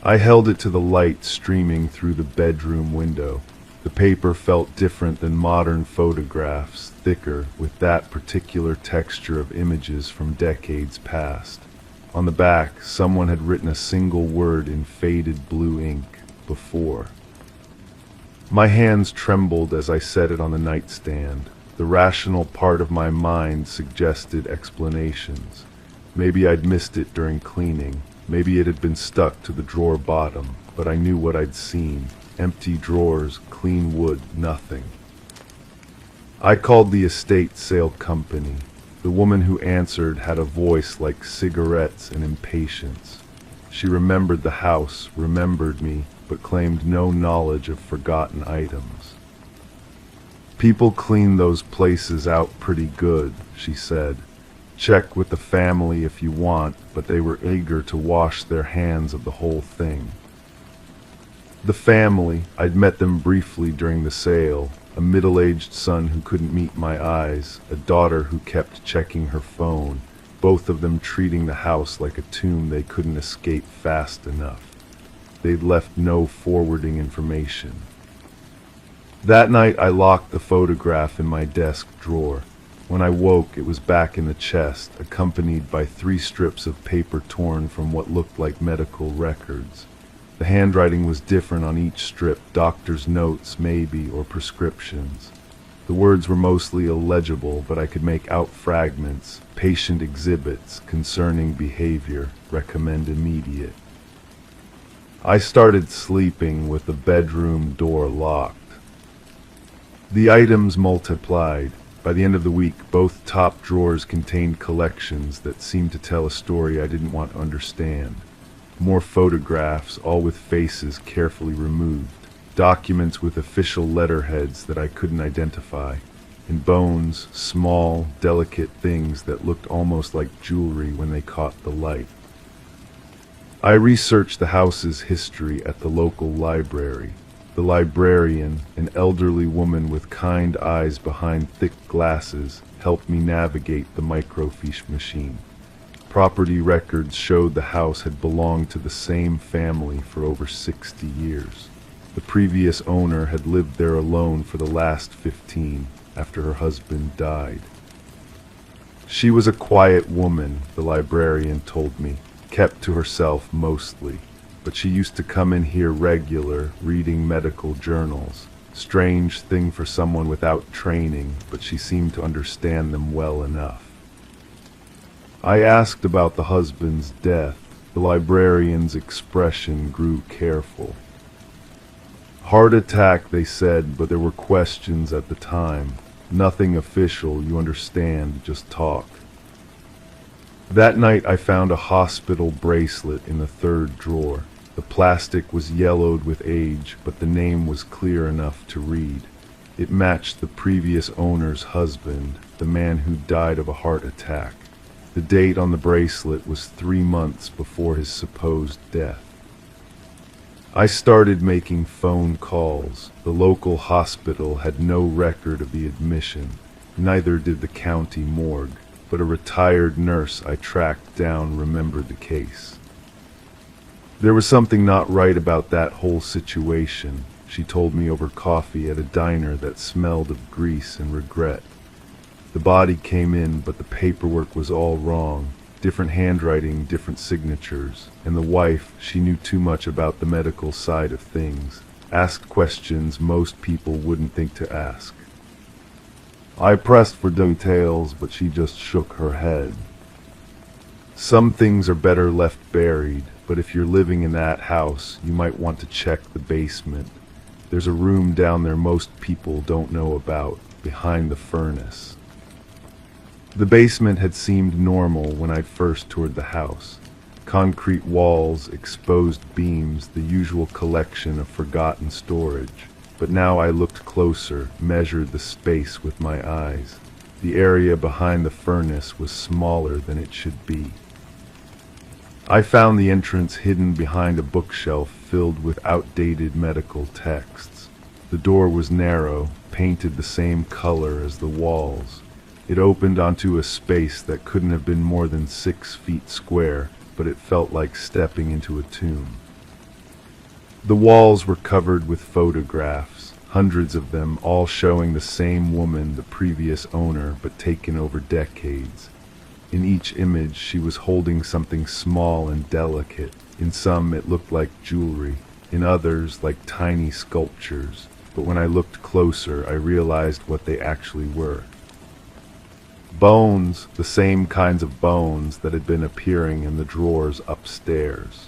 I held it to the light streaming through the bedroom window. The paper felt different than modern photographs, thicker, with that particular texture of images from decades past. On the back, someone had written a single word in faded blue ink, before. My hands trembled as I set it on the nightstand. The rational part of my mind suggested explanations. Maybe I'd missed it during cleaning. Maybe it had been stuck to the drawer bottom, but I knew what I'd seen. Empty drawers, clean wood, nothing. I called the estate sale company. The woman who answered had a voice like cigarettes and impatience. She remembered the house, remembered me, but claimed no knowledge of forgotten items. People clean those places out pretty good, she said. Check with the family if you want, but they were eager to wash their hands of the whole thing. The family, I'd met them briefly during the sale, a middle-aged son who couldn't meet my eyes, a daughter who kept checking her phone, both of them treating the house like a tomb they couldn't escape fast enough. they'd left no forwarding information. That night I locked the photograph in my desk drawer. When I woke, it was back in the chest, accompanied by 3 strips of paper torn from what looked like medical records. The handwriting was different on each strip, doctor's notes maybe, or prescriptions. The words were mostly illegible, but I could make out fragments, patient exhibits concerning behavior, recommend immediate. I started sleeping with the bedroom door locked. The items multiplied. By the end of the week, both top drawers contained collections that seemed to tell a story I didn't want to understand. More photographs, all with faces carefully removed. Documents with official letterheads that I couldn't identify. And bones, small, delicate things that looked almost like jewelry when they caught the light. I researched the house's history at the local library. The librarian, an elderly woman with kind eyes behind thick glasses, helped me navigate the microfiche machine. Property records showed the house had belonged to the same family for over 60 years. The previous owner had lived there alone for the last 15, after her husband died. She was a quiet woman, the librarian told me, kept to herself mostly, but she used to come in here regular, reading medical journals. Strange thing for someone without training, but she seemed to understand them well enough. I asked about the husband's death. The librarian's expression grew careful. Heart attack, they said, but there were questions at the time. Nothing official, you understand, just talk. That night I found a hospital bracelet in the 3rd drawer. The plastic was yellowed with age, but the name was clear enough to read. It matched the previous owner's husband, the man who died of a heart attack. The date on the bracelet was 3 months before his supposed death. I started making phone calls. The local hospital had no record of the admission. Neither did the county morgue, but a retired nurse I tracked down remembered the case. There was something not right about that whole situation, she told me over coffee at a diner that smelled of grease and regret. The body came in, but the paperwork was all wrong. Different handwriting, different signatures. And the wife, she knew too much about the medical side of things. Asked questions most people wouldn't think to ask. I pressed for details, but she just shook her head. Some things are better left buried, but if you're living in that house, you might want to check the basement. There's a room down there most people don't know about, behind the furnace. The basement had seemed normal when I'd first toured the house. Concrete walls, exposed beams, the usual collection of forgotten storage. But now I looked closer, measured the space with my eyes. The area behind the furnace was smaller than it should be. I found the entrance hidden behind a bookshelf filled with outdated medical texts. The door was narrow, painted the same color as the walls. It opened onto a space that couldn't have been more than 6 feet square, but it felt like stepping into a tomb. The walls were covered with photographs, hundreds of them, all showing the same woman, the previous owner, but taken over decades. In each image, she was holding something small and delicate. In some, it looked like jewelry. In others, like tiny sculptures. But when I looked closer, I realized what they actually were. Bones, the same kinds of bones that had been appearing in the drawers upstairs.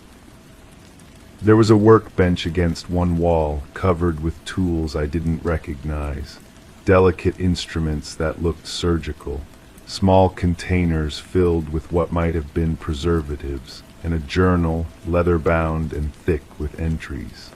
There was a workbench against one wall, covered with tools I didn't recognize. Delicate instruments that looked surgical. Small containers filled with what might have been preservatives, and a journal, leather-bound and thick with entries.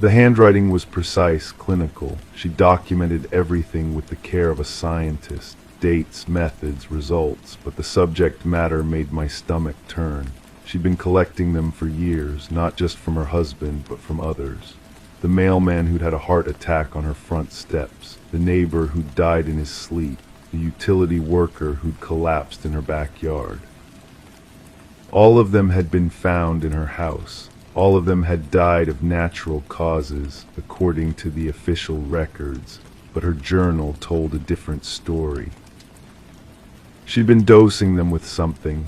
The handwriting was precise, clinical. She documented everything with the care of a scientist. Dates, methods, results, but the subject matter made my stomach turn. She'd been collecting them for years, not just from her husband, but from others. The mailman who'd had a heart attack on her front steps, the neighbor who'd died in his sleep, the utility worker who'd collapsed in her backyard. All of them had been found in her house. All of them had died of natural causes, according to the official records, but her journal told a different story. She'd been dosing them with something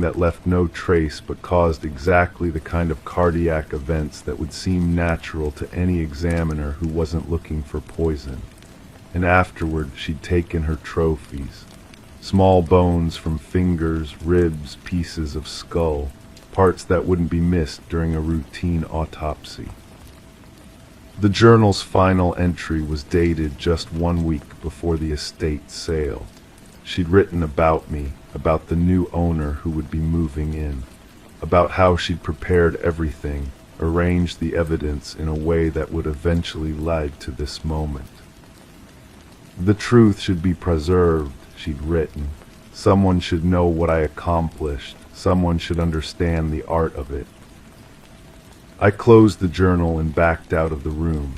that left no trace but caused exactly the kind of cardiac events that would seem natural to any examiner who wasn't looking for poison. And afterward, she'd taken her trophies. Small bones from fingers, ribs, pieces of skull, parts that wouldn't be missed during a routine autopsy. The journal's final entry was dated just 1 week before the estate sale. She'd written about me, about the new owner who would be moving in, about how she'd prepared everything, arranged the evidence in a way that would eventually lead to this moment. The truth should be preserved, she'd written. Someone should know what I accomplished. Someone should understand the art of it. I closed the journal and backed out of the room.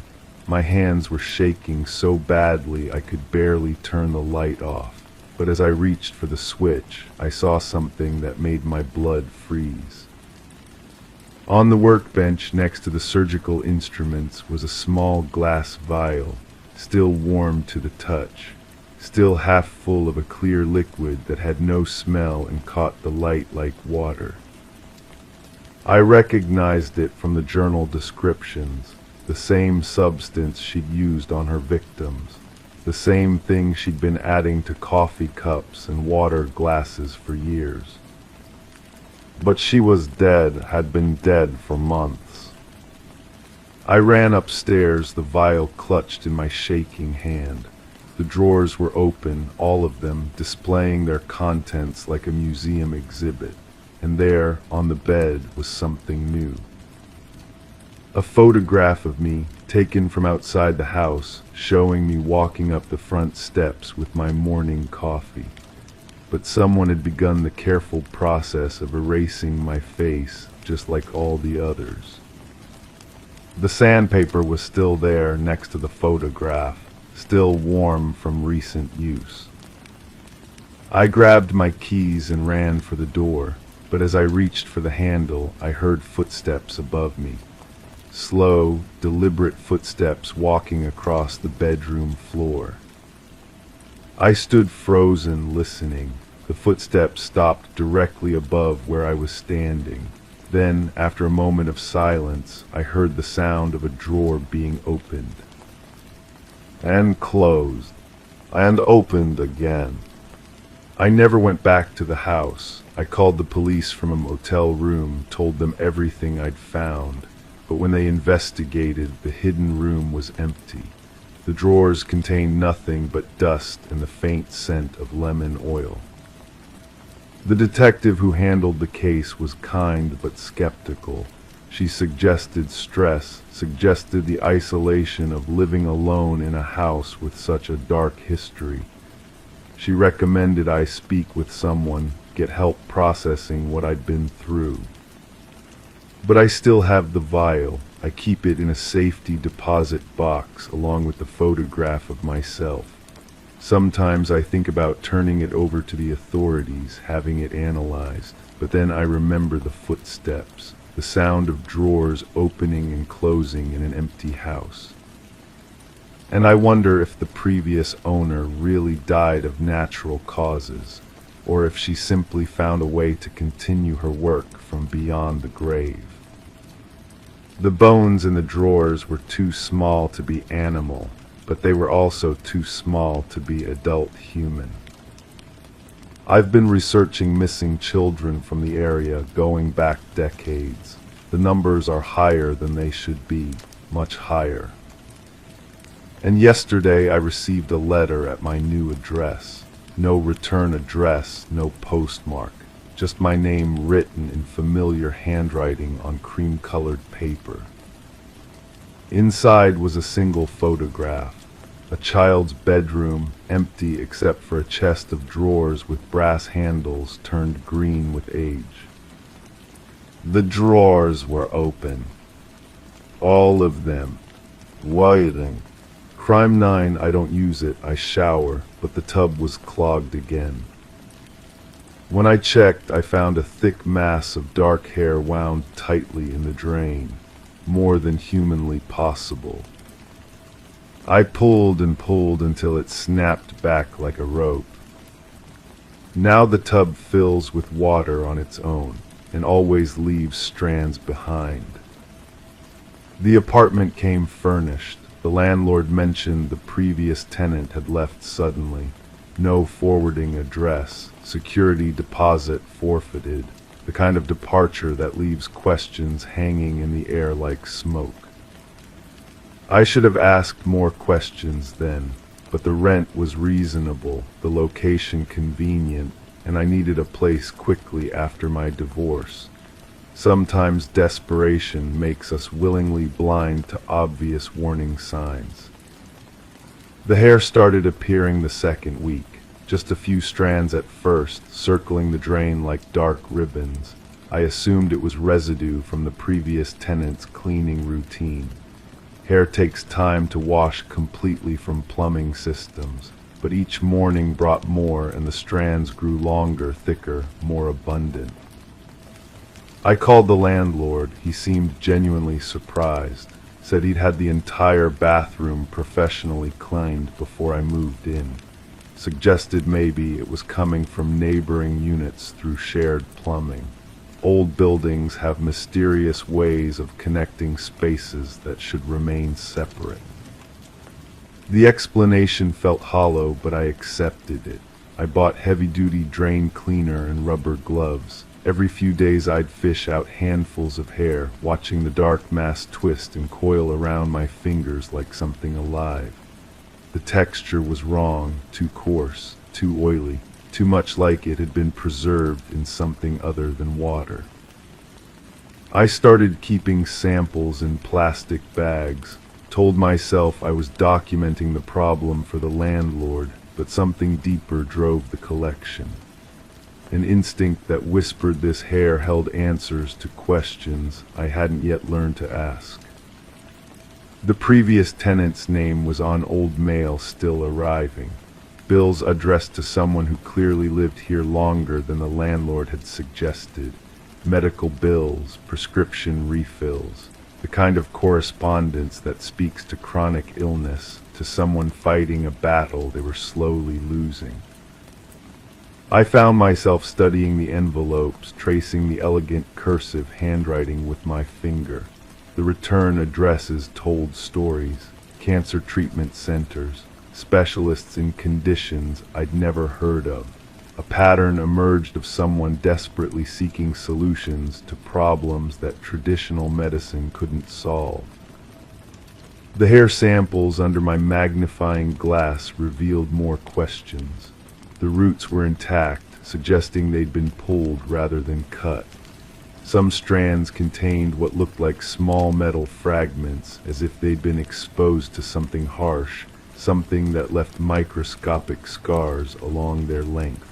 My hands were shaking so badly I could barely turn the light off. But as I reached for the switch, I saw something that made my blood freeze. On the workbench next to the surgical instruments was a small glass vial, still warm to the touch, still half full of a clear liquid that had no smell and caught the light like water. I recognized it from the journal descriptions, the same substance she'd used on her victims. The same thing she'd been adding to coffee cups and water glasses for years. But she was dead, had been dead for months. I ran upstairs, the vial clutched in my shaking hand. The drawers were open, all of them, displaying their contents like a museum exhibit. And there, on the bed, was something new. A photograph of me, taken from outside the house, showing me walking up the front steps with my morning coffee. But someone had begun the careful process of erasing my face, just like all the others. The sandpaper was still there next to the photograph, still warm from recent use. I grabbed my keys and ran for the door, but as I reached for the handle, I heard footsteps above me. Slow, deliberate footsteps walking across the bedroom floor. I stood frozen, listening. The footsteps stopped directly above where I was standing. Then, after a moment of silence, I heard the sound of a drawer being opened. And closed. And opened again. I never went back to the house. I called the police from a motel room, told them everything I'd found. But when they investigated, the hidden room was empty. The drawers contained nothing but dust and the faint scent of lemon oil. The detective who handled the case was kind but skeptical. She suggested stress, suggested the isolation of living alone in a house with such a dark history. She recommended I speak with someone, get help processing what I'd been through. But I still have the vial. I keep it in a safety deposit box along with the photograph of myself. Sometimes I think about turning it over to the authorities, having it analyzed, but then I remember the footsteps, the sound of drawers opening and closing in an empty house. And I wonder if the previous owner really died of natural causes, or if she simply found a way to continue her work from beyond the grave. The bones in the drawers were too small to be animal, but they were also too small to be adult human. I've been researching missing children from the area going back decades. The numbers are higher than they should be, much higher. And yesterday I received a letter at my new address. No return address, no postmark. Just my name written in familiar handwriting on cream-colored paper. Inside was a single photograph. A child's bedroom, empty except for a chest of drawers with brass handles turned green with age. The drawers were open. All of them. Waiting. Crime 9, I don't use it, I shower, but the tub was clogged again. When I checked, I found a thick mass of dark hair wound tightly in the drain, more than humanly possible. I pulled and pulled until it snapped back like a rope. Now the tub fills with water on its own, and always leaves strands behind. The apartment came furnished. The landlord mentioned the previous tenant had left suddenly. No forwarding address, security deposit forfeited, the kind of departure that leaves questions hanging in the air like smoke. I should have asked more questions then, but the rent was reasonable, the location convenient, and I needed a place quickly after my divorce. Sometimes desperation makes us willingly blind to obvious warning signs. The hair started appearing the second week, just a few strands at first, circling the drain like dark ribbons. I assumed it was residue from the previous tenant's cleaning routine. Hair takes time to wash completely from plumbing systems, but each morning brought more and the strands grew longer, thicker, more abundant. I called the landlord. He seemed genuinely surprised, said he'd had the entire bathroom professionally cleaned before I moved in, suggested maybe it was coming from neighboring units through shared plumbing. Old buildings have mysterious ways of connecting spaces that should remain separate. The explanation felt hollow, but I accepted it. I bought heavy-duty drain cleaner and rubber gloves. Every few days I'd fish out handfuls of hair, watching the dark mass twist and coil around my fingers like something alive. The texture was wrong, too coarse, too oily, too much like it had been preserved in something other than water. I started keeping samples in plastic bags, told myself I was documenting the problem for the landlord, but something deeper drove the collection. An instinct that whispered this hair held answers to questions I hadn't yet learned to ask. The previous tenant's name was on old mail still arriving. Bills addressed to someone who clearly lived here longer than the landlord had suggested. Medical bills, prescription refills, the kind of correspondence that speaks to chronic illness, to someone fighting a battle they were slowly losing. I found myself studying the envelopes, tracing the elegant cursive handwriting with my finger. The return addresses told stories, cancer treatment centers, specialists in conditions I'd never heard of. A pattern emerged of someone desperately seeking solutions to problems that traditional medicine couldn't solve. The hair samples under my magnifying glass revealed more questions. The roots were intact, suggesting they'd been pulled rather than cut. Some strands contained what looked like small metal fragments, as if they'd been exposed to something harsh, something that left microscopic scars along their length.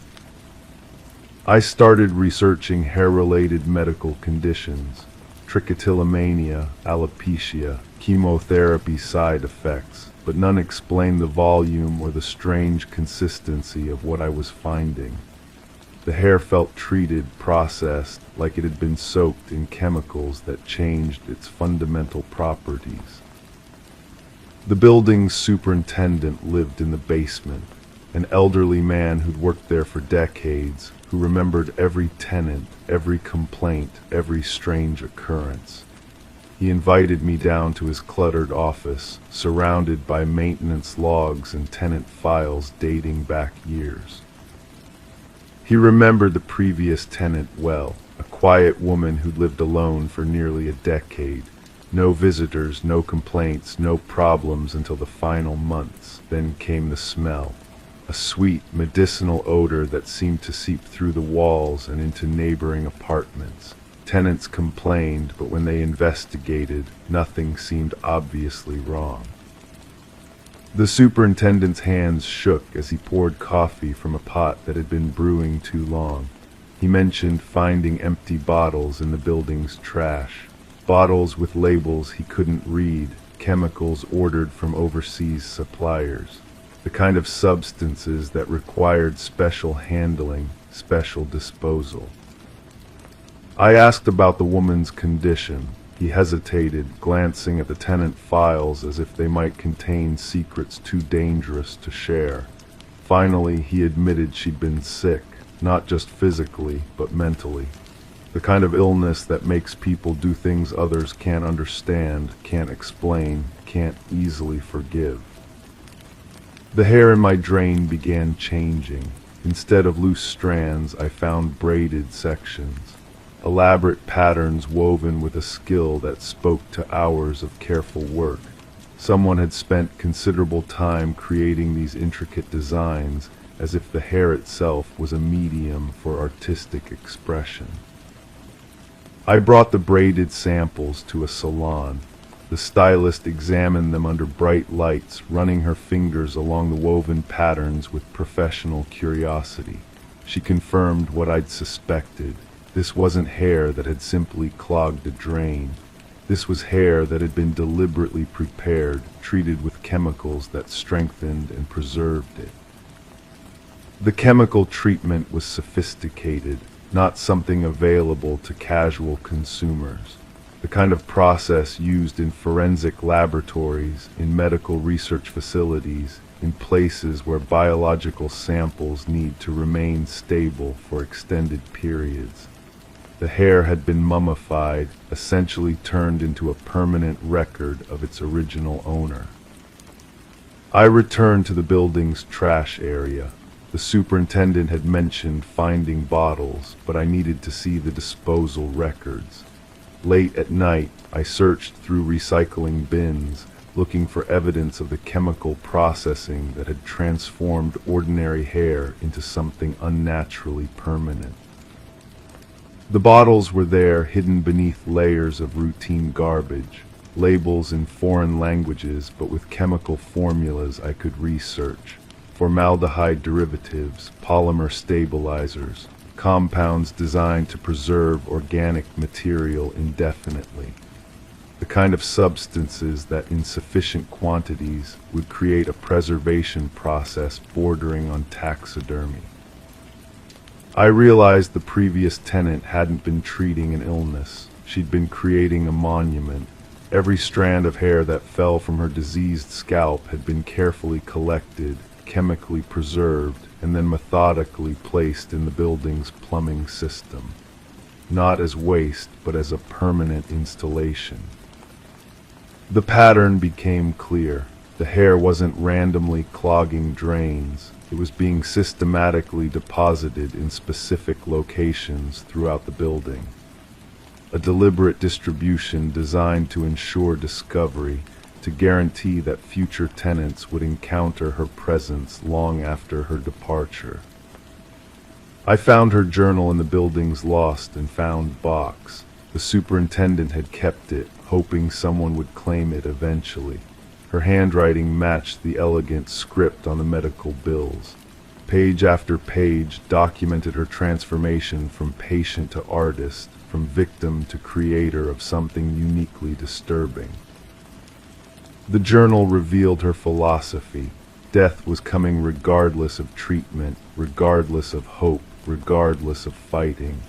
I started researching hair-related medical conditions, trichotillomania, alopecia, chemotherapy side effects, but none explained the volume or the strange consistency of what I was finding. The hair felt treated, processed, like it had been soaked in chemicals that changed its fundamental properties. The building's superintendent lived in the basement, an elderly man who'd worked there for decades, who remembered every tenant, every complaint, every strange occurrence. He invited me down to his cluttered office, surrounded by maintenance logs and tenant files dating back years. He remembered the previous tenant well, a quiet woman who'd lived alone for nearly a decade. No visitors, no complaints, no problems until the final months. Then came the smell. A sweet, medicinal odor that seemed to seep through the walls and into neighboring apartments. Tenants complained, but when they investigated, nothing seemed obviously wrong. The superintendent's hands shook as he poured coffee from a pot that had been brewing too long. He mentioned finding empty bottles in the building's trash. Bottles with labels he couldn't read, chemicals ordered from overseas suppliers. The kind of substances that required special handling, special disposal. I asked about the woman's condition. He hesitated, glancing at the tenant files as if they might contain secrets too dangerous to share. Finally, he admitted she'd been sick, not just physically, but mentally. The kind of illness that makes people do things others can't understand, can't explain, can't easily forgive. The hair in my drain began changing. Instead of loose strands, I found braided sections. Elaborate patterns woven with a skill that spoke to hours of careful work. Someone had spent considerable time creating these intricate designs, as if the hair itself was a medium for artistic expression. I brought the braided samples to a salon. The stylist examined them under bright lights, running her fingers along the woven patterns with professional curiosity. She confirmed what I'd suspected. This wasn't hair that had simply clogged a drain. This was hair that had been deliberately prepared, treated with chemicals that strengthened and preserved it. The chemical treatment was sophisticated, not something available to casual consumers. The kind of process used in forensic laboratories, in medical research facilities, in places where biological samples need to remain stable for extended periods. The hair had been mummified, essentially turned into a permanent record of its original owner. I returned to the building's trash area. The superintendent had mentioned finding bottles, but I needed to see the disposal records. Late at night, I searched through recycling bins, looking for evidence of the chemical processing that had transformed ordinary hair into something unnaturally permanent. The bottles were there, hidden beneath layers of routine garbage, labels in foreign languages but with chemical formulas I could research, formaldehyde derivatives, polymer stabilizers, compounds designed to preserve organic material indefinitely, the kind of substances that in sufficient quantities would create a preservation process bordering on taxidermy. I realized the previous tenant hadn't been treating an illness. She'd been creating a monument. Every strand of hair that fell from her diseased scalp had been carefully collected, chemically preserved, and then methodically placed in the building's plumbing system. Not as waste, but as a permanent installation. The pattern became clear. The hair wasn't randomly clogging drains. It was being systematically deposited in specific locations throughout the building. A deliberate distribution designed to ensure discovery, to guarantee that future tenants would encounter her presence long after her departure. I found her journal in the building's lost and found box. The superintendent had kept it, hoping someone would claim it eventually. Her handwriting matched the elegant script on the medical bills. Page after page documented her transformation from patient to artist, from victim to creator of something uniquely disturbing. The journal revealed her philosophy. Death was coming regardless of treatment, regardless of hope, regardless of fighting.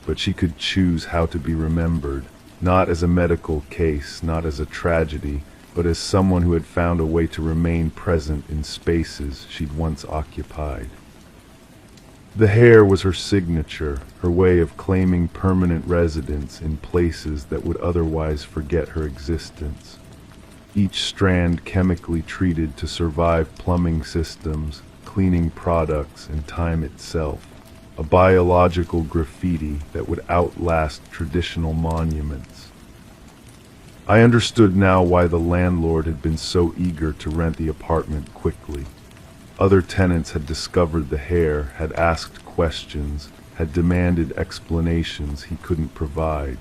But she could choose how to be remembered, not as a medical case, not as a tragedy, but as someone who had found a way to remain present in spaces she'd once occupied. The hair was her signature, her way of claiming permanent residence in places that would otherwise forget her existence. Each strand chemically treated to survive plumbing systems, cleaning products, and time itself. A biological graffiti that would outlast traditional monuments. I understood now why the landlord had been so eager to rent the apartment quickly. Other tenants had discovered the hair, had asked questions, had demanded explanations he couldn't provide.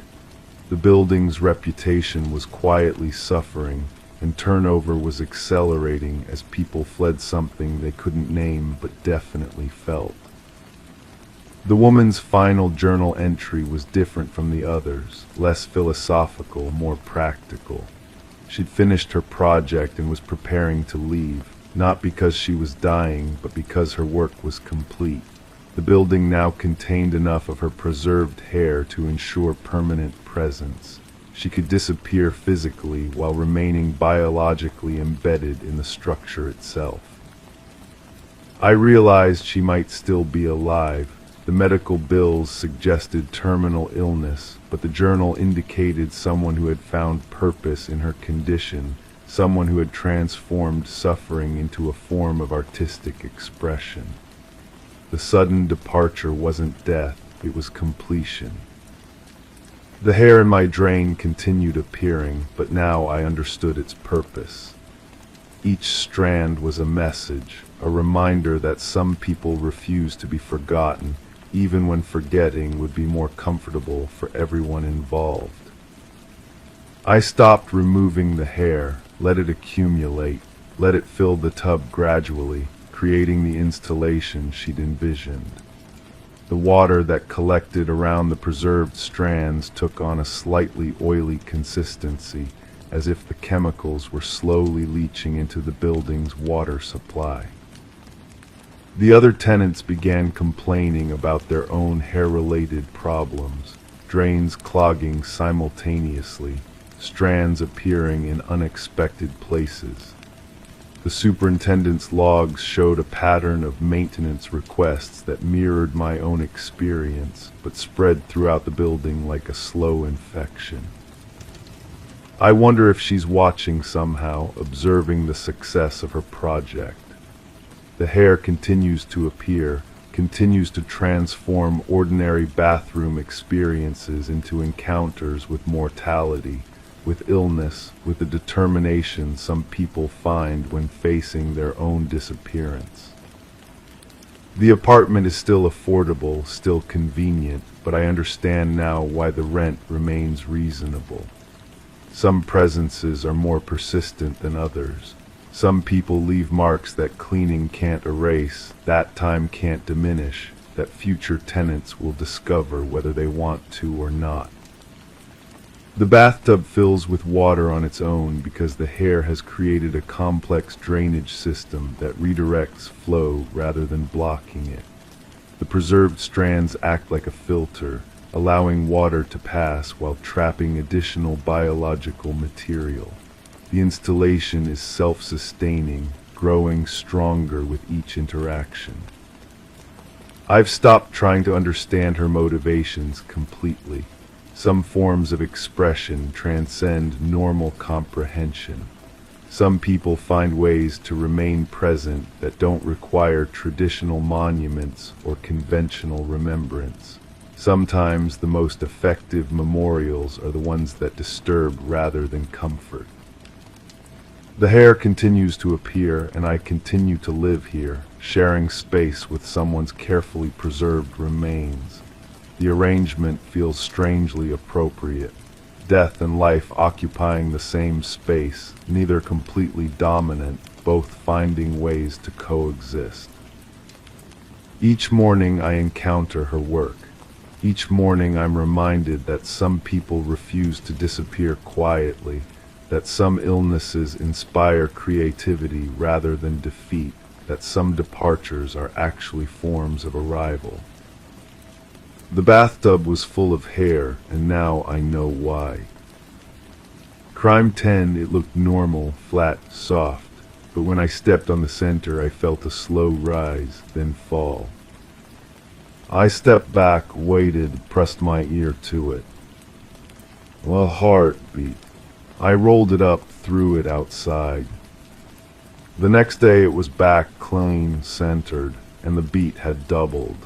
The building's reputation was quietly suffering, and turnover was accelerating as people fled something they couldn't name but definitely felt. The woman's final journal entry was different from the others, less philosophical, more practical. She'd finished her project and was preparing to leave, not because she was dying, but because her work was complete. The building now contained enough of her preserved hair to ensure permanent presence. She could disappear physically while remaining biologically embedded in the structure itself. I realized she might still be alive. The medical bills suggested terminal illness, but the journal indicated someone who had found purpose in her condition, someone who had transformed suffering into a form of artistic expression. The sudden departure wasn't death, it was completion. The hair in my drain continued appearing, but now I understood its purpose. Each strand was a message, a reminder that some people refuse to be forgotten, even when forgetting would be more comfortable for everyone involved. I stopped removing the hair, let it accumulate, let it fill the tub gradually, creating the installation she'd envisioned. The water that collected around the preserved strands took on a slightly oily consistency, as if the chemicals were slowly leaching into the building's water supply. The other tenants began complaining about their own hair-related problems, drains clogging simultaneously, strands appearing in unexpected places. The superintendent's logs showed a pattern of maintenance requests that mirrored my own experience, but spread throughout the building like a slow infection. I wonder if she's watching somehow, observing the success of her project. The hair continues to appear, continues to transform ordinary bathroom experiences into encounters with mortality, with illness, with the determination some people find when facing their own disappearance. The apartment is still affordable, still convenient, but I understand now why the rent remains reasonable. Some presences are more persistent than others. Some people leave marks that cleaning can't erase, that time can't diminish, that future tenants will discover whether they want to or not. The bathtub fills with water on its own because the hair has created a complex drainage system that redirects flow rather than blocking it. The preserved strands act like a filter, allowing water to pass while trapping additional biological material. The installation is self-sustaining, growing stronger with each interaction. I've stopped trying to understand her motivations completely. Some forms of expression transcend normal comprehension. Some people find ways to remain present that don't require traditional monuments or conventional remembrance. Sometimes the most effective memorials are the ones that disturb rather than comfort. The hair continues to appear, and I continue to live here, sharing space with someone's carefully preserved remains. The arrangement feels strangely appropriate. Death and life occupying the same space, neither completely dominant, both finding ways to coexist. Each morning I encounter her work. Each morning I'm reminded that some people refuse to disappear quietly, that some illnesses inspire creativity rather than defeat, that some departures are actually forms of arrival. The bathtub was full of hair, and now I know why. Crime 10, it looked normal, flat, soft, but when I stepped on the center I felt a slow rise, then fall. I stepped back, waited, pressed my ear to it. A heartbeat. I rolled it up, threw it outside. The next day it was back, clean, centered, and the beat had doubled.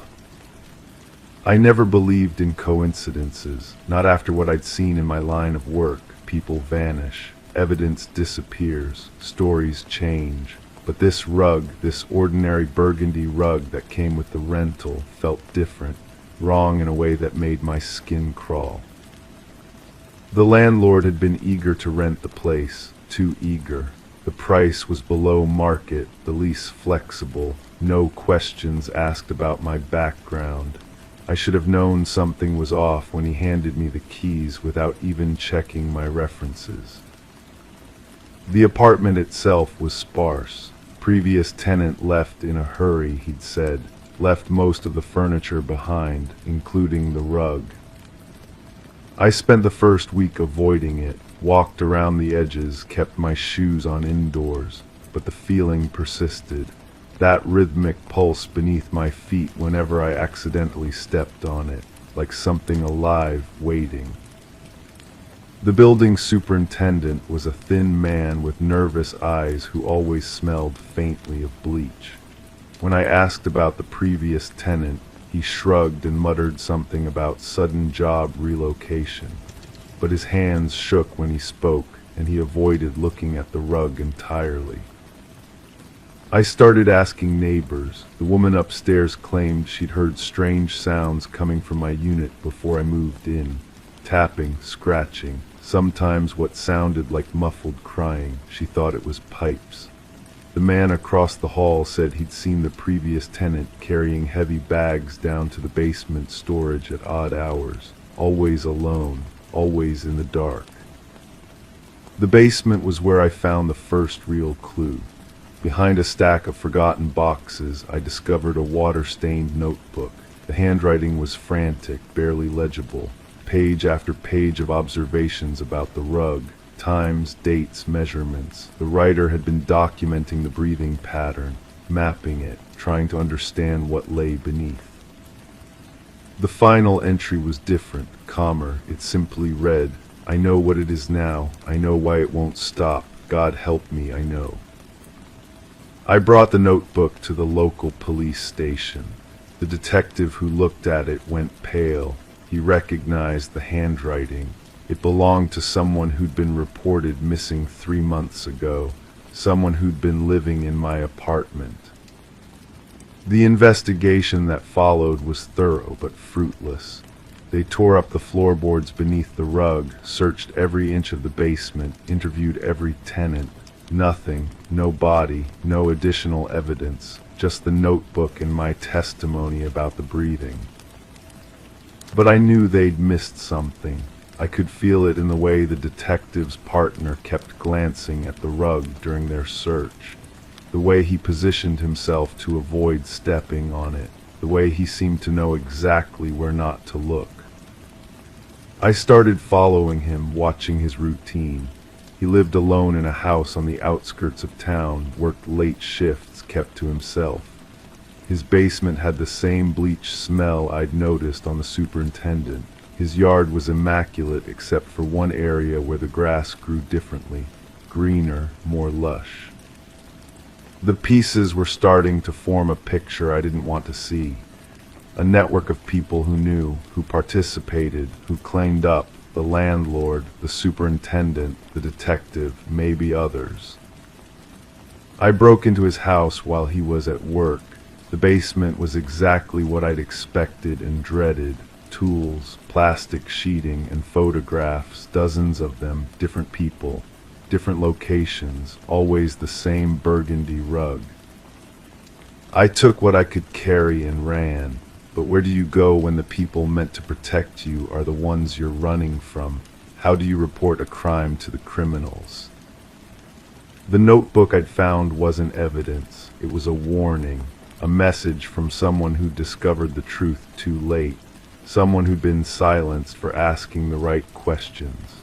I never believed in coincidences, not after what I'd seen in my line of work. People vanish, evidence disappears, stories change. But this rug, this ordinary burgundy rug that came with the rental, felt different, wrong in a way that made my skin crawl. The landlord had been eager to rent the place, too eager. The price was below market, the lease flexible, no questions asked about my background. I should have known something was off when he handed me the keys without even checking my references. The apartment itself was sparse. Previous tenant left in a hurry, he'd said. left most of the furniture behind, including the rug. I spent the first week avoiding it, walked around the edges, kept my shoes on indoors, but the feeling persisted, that rhythmic pulse beneath my feet whenever I accidentally stepped on it, like something alive waiting. The building superintendent was a thin man with nervous eyes who always smelled faintly of bleach. When I asked about the previous tenant, he shrugged and muttered something about sudden job relocation, but his hands shook when he spoke, and he avoided looking at the rug entirely. I started asking neighbors. The woman upstairs claimed she'd heard strange sounds coming from my unit before I moved in. Tapping, scratching, sometimes what sounded like muffled crying. She thought it was pipes. The man across the hall said he'd seen the previous tenant carrying heavy bags down to the basement storage at odd hours, always alone, always in the dark. The basement was where I found the first real clue. Behind a stack of forgotten boxes, I discovered a water-stained notebook. The handwriting was frantic, barely legible. Page after page of observations about the rug, times, dates, measurements. The writer had been documenting the breathing pattern, mapping it, trying to understand what lay beneath. The final entry was different, calmer. It simply read, "I know what it is now. I know why it won't stop. God help me, I know." I brought the notebook to the local police station. The detective who looked at it went pale. He recognized the handwriting. It belonged to someone who'd been reported missing 3 months ago, someone who'd been living in my apartment. The investigation that followed was thorough but fruitless. They tore up the floorboards beneath the rug, searched every inch of the basement, interviewed every tenant. Nothing, no body, no additional evidence, just the notebook and my testimony about the breathing. But I knew they'd missed something. I could feel it in the way the detective's partner kept glancing at the rug during their search, the way he positioned himself to avoid stepping on it, the way he seemed to know exactly where not to look. I started following him, watching his routine. He lived alone in a house on the outskirts of town, worked late shifts, kept to himself. His basement had the same bleach smell I'd noticed on the superintendent. His yard was immaculate except for one area where the grass grew differently, greener, more lush. The pieces were starting to form a picture I didn't want to see. A network of people who knew, who participated, who claimed up, the landlord, the superintendent, the detective, maybe others. I broke into his house while he was at work. The basement was exactly what I'd expected and dreaded. Tools, plastic sheeting, and photographs, dozens of them, different people, different locations, always the same burgundy rug. I took what I could carry and ran. But where do you go when the people meant to protect you are the ones you're running from? How do you report a crime to the criminals? The notebook I'd found wasn't evidence. It was a warning, a message from someone who discovered the truth too late, someone who'd been silenced for asking the right questions.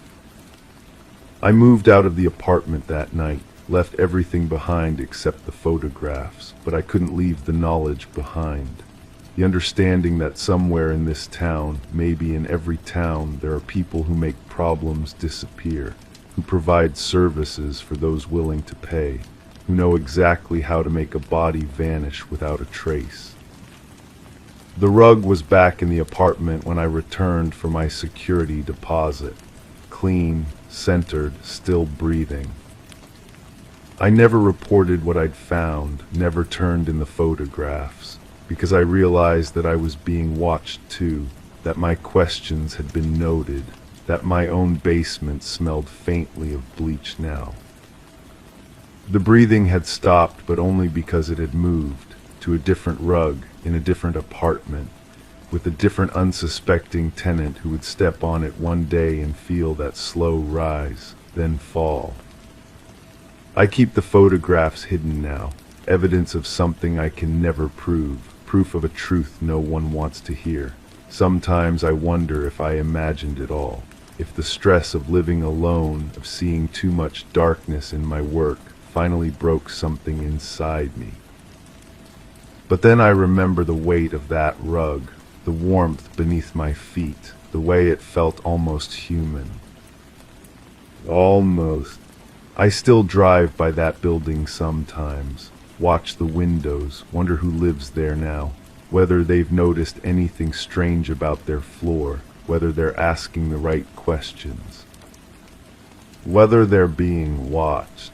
I moved out of the apartment that night, left everything behind except the photographs, but I couldn't leave the knowledge behind. The understanding that somewhere in this town, maybe in every town, there are people who make problems disappear, who provide services for those willing to pay, who know exactly how to make a body vanish without a trace. The rug was back in the apartment when I returned for my security deposit, clean, centered, still breathing. I never reported what I'd found, never turned in the photographs, because I realized that I was being watched too, that my questions had been noted, that my own basement smelled faintly of bleach now. The breathing had stopped, but only because it had moved to a different rug in a different apartment, with a different unsuspecting tenant who would step on it one day and feel that slow rise, then fall. I keep the photographs hidden now, evidence of something I can never prove, proof of a truth no one wants to hear. Sometimes I wonder if I imagined it all, if the stress of living alone, of seeing too much darkness in my work, finally broke something inside me. But then I remember the weight of that rug, the warmth beneath my feet, the way it felt almost human. Almost. I still drive by that building sometimes, watch the windows, wonder who lives there now, whether they've noticed anything strange about their floor, whether they're asking the right questions, whether they're being watched.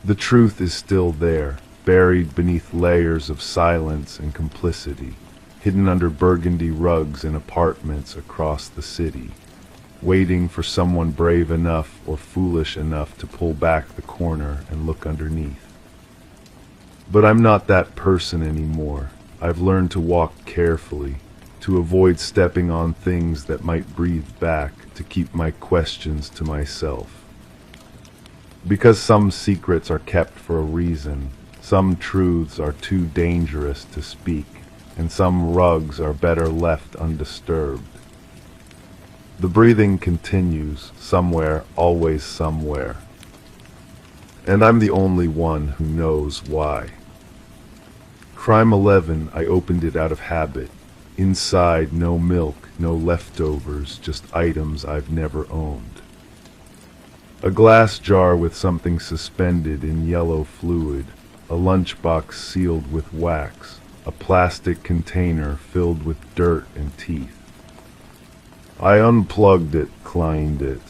The truth is still there, buried beneath layers of silence and complicity, hidden under burgundy rugs in apartments across the city, waiting for someone brave enough or foolish enough to pull back the corner and look underneath. But I'm not that person anymore. I've learned to walk carefully, to avoid stepping on things that might breathe back, to keep my questions to myself. Because some secrets are kept for a reason, some truths are too dangerous to speak, and some rugs are better left undisturbed. The breathing continues, somewhere, always somewhere. And I'm the only one who knows why. Crime 11, I opened it out of habit. Inside, no milk, no leftovers, just items I've never owned. A glass jar with something suspended in yellow fluid, a lunchbox sealed with wax, a plastic container filled with dirt and teeth. I unplugged it, cleaned it.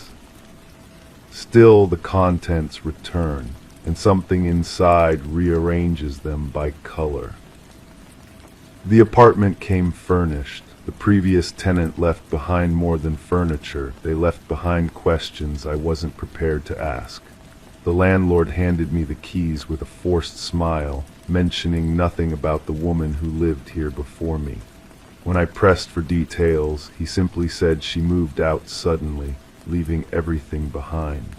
Still the contents return, and something inside rearranges them by color. The apartment came furnished. The previous tenant left behind more than furniture. They left behind questions I wasn't prepared to ask. The landlord handed me the keys with a forced smile, mentioning nothing about the woman who lived here before me. When I pressed for details, he simply said she moved out suddenly, leaving everything behind.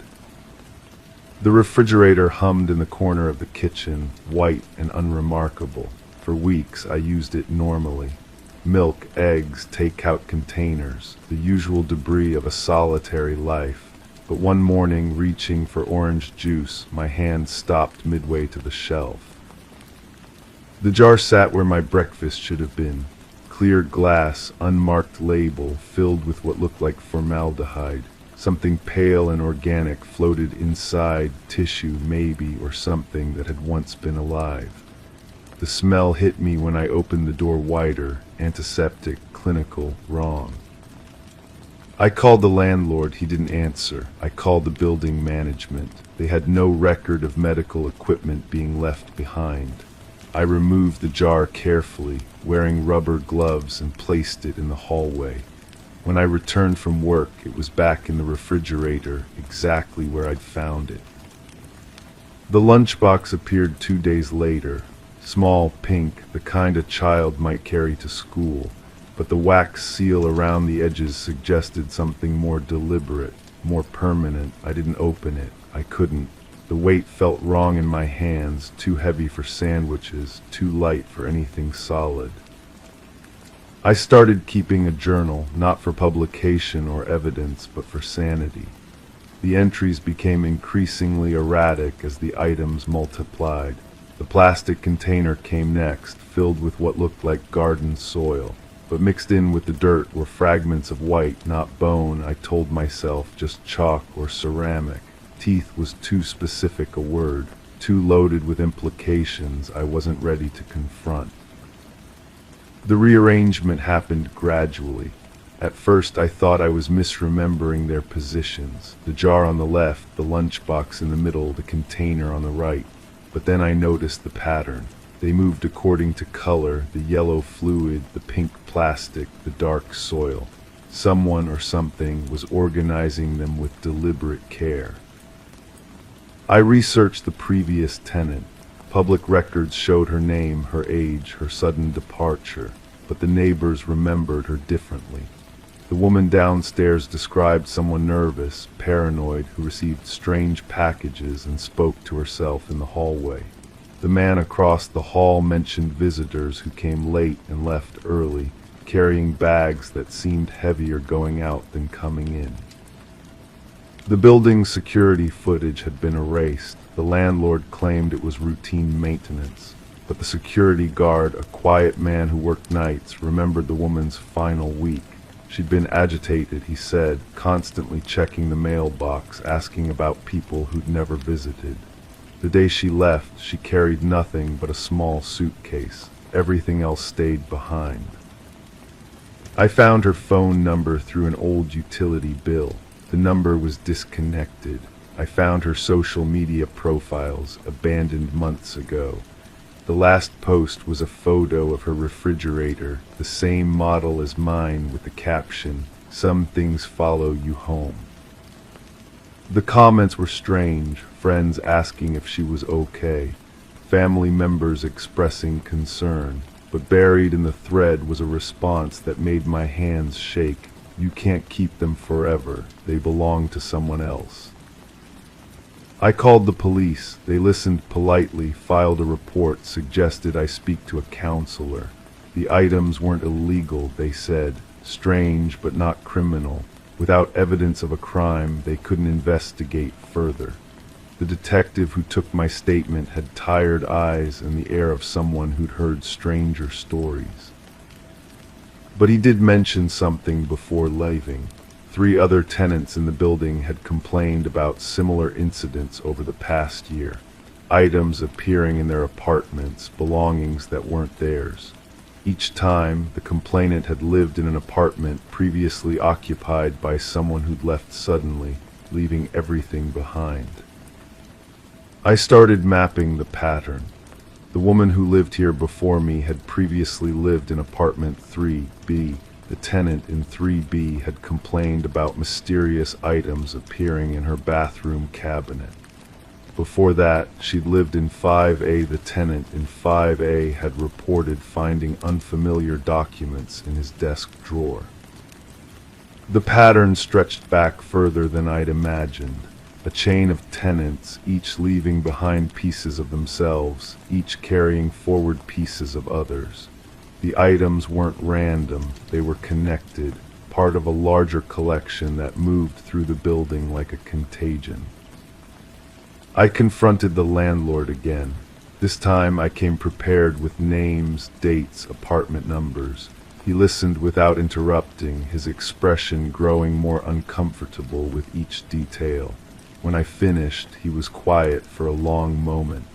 The refrigerator hummed in the corner of the kitchen, white and unremarkable. For weeks I used it normally. Milk, eggs, take-out containers, the usual debris of a solitary life. But one morning, reaching for orange juice, my hand stopped midway to the shelf. The jar sat where my breakfast should have been. Clear glass, unmarked label, filled with what looked like formaldehyde. Something pale and organic floated inside, tissue maybe, or something that had once been alive. The smell hit me when I opened the door wider, antiseptic, clinical, wrong. I called the landlord, he didn't answer. I called the building management. They had no record of medical equipment being left behind. I removed the jar carefully, wearing rubber gloves, and placed it in the hallway. When I returned from work, it was back in the refrigerator, exactly where I'd found it. The lunchbox appeared 2 days later. Small, pink, the kind a child might carry to school, but the wax seal around the edges suggested something more deliberate, more permanent. I didn't open it. I couldn't. The weight felt wrong in my hands, too heavy for sandwiches, too light for anything solid. I started keeping a journal, not for publication or evidence, but for sanity. The entries became increasingly erratic as the items multiplied. The plastic container came next, filled with what looked like garden soil. But mixed in with the dirt were fragments of white, not bone, I told myself, just chalk or ceramic. Teeth was too specific a word, too loaded with implications I wasn't ready to confront. The rearrangement happened gradually. At first I thought I was misremembering their positions, the jar on the left, the lunchbox in the middle, the container on the right. But then I noticed the pattern. They moved according to color, the yellow fluid, the pink plastic, the dark soil. Someone or something was organizing them with deliberate care. I researched the previous tenant. Public records showed her name, her age, her sudden departure, but the neighbors remembered her differently. The woman downstairs described someone nervous, paranoid, who received strange packages and spoke to herself in the hallway. The man across the hall mentioned visitors who came late and left early, carrying bags that seemed heavier going out than coming in. The building's security footage had been erased. The landlord claimed it was routine maintenance, but the security guard, a quiet man who worked nights, remembered the woman's final week. She'd been agitated, he said, constantly checking the mailbox, asking about people who'd never visited. The day she left, she carried nothing but a small suitcase. Everything else stayed behind. I found her phone number through an old utility bill. The number was disconnected. I found her social media profiles, abandoned months ago. The last post was a photo of her refrigerator, the same model as mine, with the caption, "Some things follow you home." The comments were strange, friends asking if she was okay, family members expressing concern, but buried in the thread was a response that made my hands shake. "You can't keep them forever. They belong to someone else." I called the police. They listened politely, filed a report, suggested I speak to a counselor. The items weren't illegal, they said, strange but not criminal. Without evidence of a crime, they couldn't investigate further. The detective who took my statement had tired eyes and the air of someone who'd heard stranger stories. But he did mention something before leaving. 3 other tenants in the building had complained about similar incidents over the past year. Items appearing in their apartments, belongings that weren't theirs. Each time, the complainant had lived in an apartment previously occupied by someone who'd left suddenly, leaving everything behind. I started mapping the pattern. The woman who lived here before me had previously lived in apartment 3B. The tenant in 3B had complained about mysterious items appearing in her bathroom cabinet. Before that, she'd lived in 5A. The tenant in 5A had reported finding unfamiliar documents in his desk drawer. The pattern stretched back further than I'd imagined. A chain of tenants, each leaving behind pieces of themselves, each carrying forward pieces of others. The items weren't random, they were connected, part of a larger collection that moved through the building like a contagion. I confronted the landlord again. This time I came prepared with names, dates, apartment numbers. He listened without interrupting, his expression growing more uncomfortable with each detail. When I finished, he was quiet for a long moment.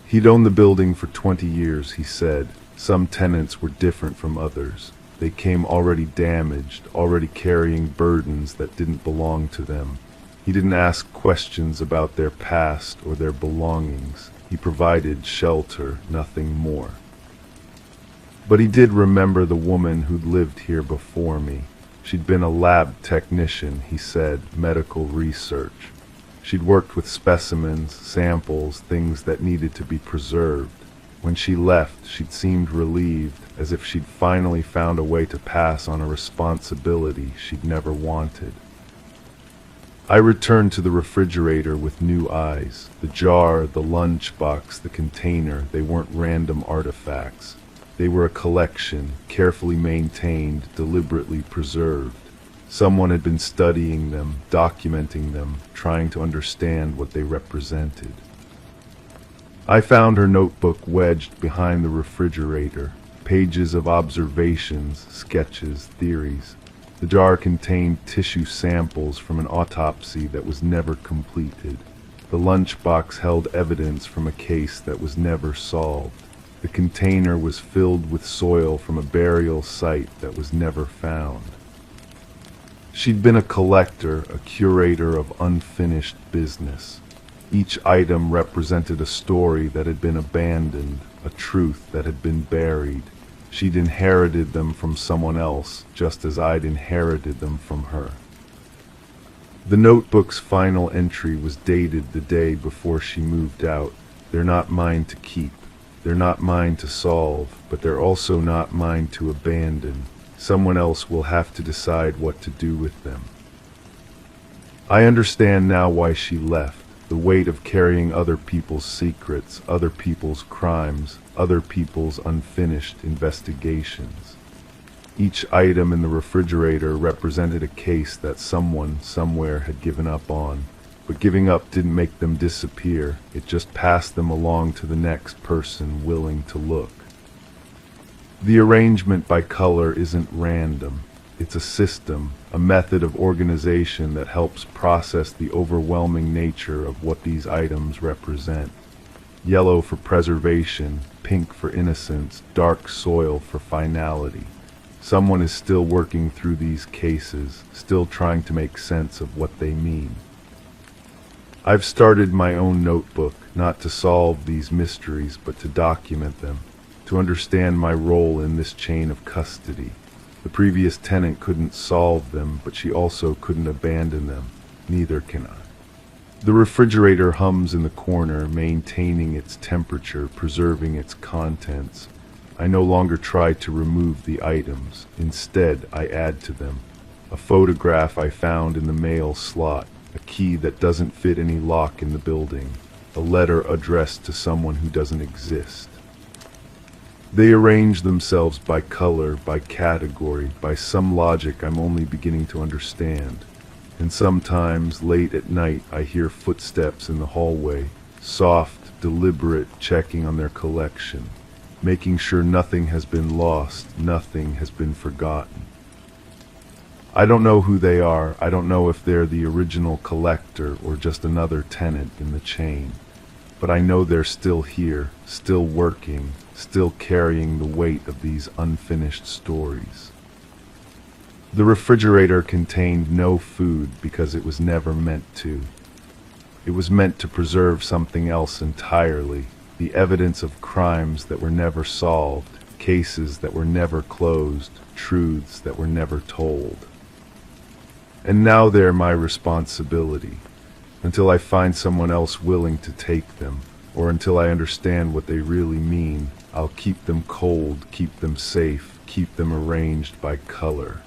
He'd owned the building for 20 years, he said. Some tenants were different from others. They came already damaged, already carrying burdens that didn't belong to them. He didn't ask questions about their past or their belongings. He provided shelter, nothing more. But he did remember the woman who'd lived here before me. She'd been a lab technician, he said, medical research. She'd worked with specimens, samples, things that needed to be preserved. When she left, she'd seemed relieved, as if she'd finally found a way to pass on a responsibility she'd never wanted. I returned to the refrigerator with new eyes. The jar, the lunchbox, the container, they weren't random artifacts. They were a collection, carefully maintained, deliberately preserved. Someone had been studying them, documenting them, trying to understand what they represented. I found her notebook wedged behind the refrigerator, pages of observations, sketches, theories. The jar contained tissue samples from an autopsy that was never completed. The lunchbox held evidence from a case that was never solved. The container was filled with soil from a burial site that was never found. She'd been a collector, a curator of unfinished business. Each item represented a story that had been abandoned, a truth that had been buried. She'd inherited them from someone else, just as I'd inherited them from her. The notebook's final entry was dated the day before she moved out. They're not mine to keep. They're not mine to solve, but they're also not mine to abandon. Someone else will have to decide what to do with them. I understand now why she left. the weight of carrying other people's secrets, other people's crimes, other people's unfinished investigations. Each item in the refrigerator represented a case that someone somewhere had given up on. But giving up didn't make them disappear, it just passed them along to the next person willing to look. The arrangement by color isn't random. It's a system, a method of organization that helps process the overwhelming nature of what these items represent. Yellow for preservation, pink for innocence, dark soil for finality. Someone is still working through these cases, still trying to make sense of what they mean. I've started my own notebook, not to solve these mysteries, but to document them, to understand my role in this chain of custody. The previous tenant couldn't solve them, but she also couldn't abandon them. Neither can I. The refrigerator hums in the corner, maintaining its temperature, preserving its contents. I no longer try to remove the items. Instead, I add to them. A photograph I found in the mail slot. A key that doesn't fit any lock in the building, a letter addressed to someone who doesn't exist. They arrange themselves by color, by category, by some logic I'm only beginning to understand. And sometimes, late at night, I hear footsteps in the hallway, soft, deliberate checking on their collection, making sure nothing has been lost, nothing has been forgotten. I don't know who they are. I don't know if they're the original collector or just another tenant in the chain. But I know they're still here, still working, still carrying the weight of these unfinished stories. The refrigerator contained no food because it was never meant to. It was meant to preserve something else entirely, the evidence of crimes that were never solved, cases that were never closed, truths that were never told. And now they're my responsibility, until I find someone else willing to take them, or until I understand what they really mean. I'll keep them cold, keep them safe, keep them arranged by color.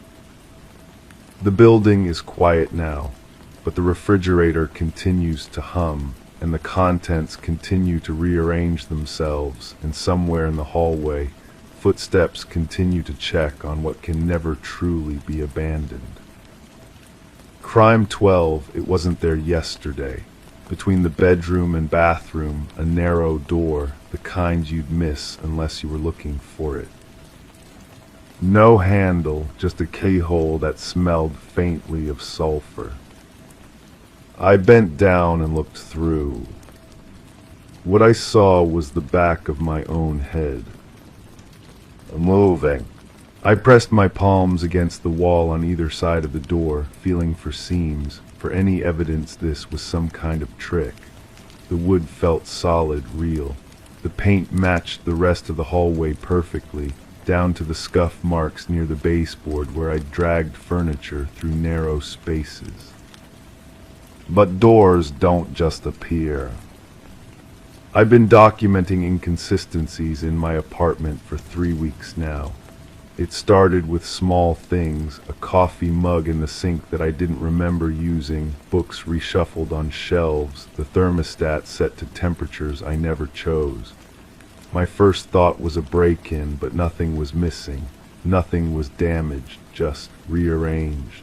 The building is quiet now, but the refrigerator continues to hum, and the contents continue to rearrange themselves, and somewhere in the hallway, footsteps continue to check on what can never truly be abandoned. Crime 12, it wasn't there yesterday. Between the bedroom and bathroom, a narrow door, the kind you'd miss unless you were looking for it. No handle, just a keyhole that smelled faintly of sulfur. I bent down and looked through. What I saw was the back of my own head. Moving. I pressed my palms against the wall on either side of the door, feeling for seams, for any evidence this was some kind of trick. The wood felt solid, real. The paint matched the rest of the hallway perfectly, down to the scuff marks near the baseboard where I dragged furniture through narrow spaces. But doors don't just appear. I've been documenting inconsistencies in my apartment for 3 weeks now. It started with small things, a coffee mug in the sink that I didn't remember using, books reshuffled on shelves, the thermostat set to temperatures I never chose. My first thought was a break-in, but nothing was missing. Nothing was damaged, just rearranged.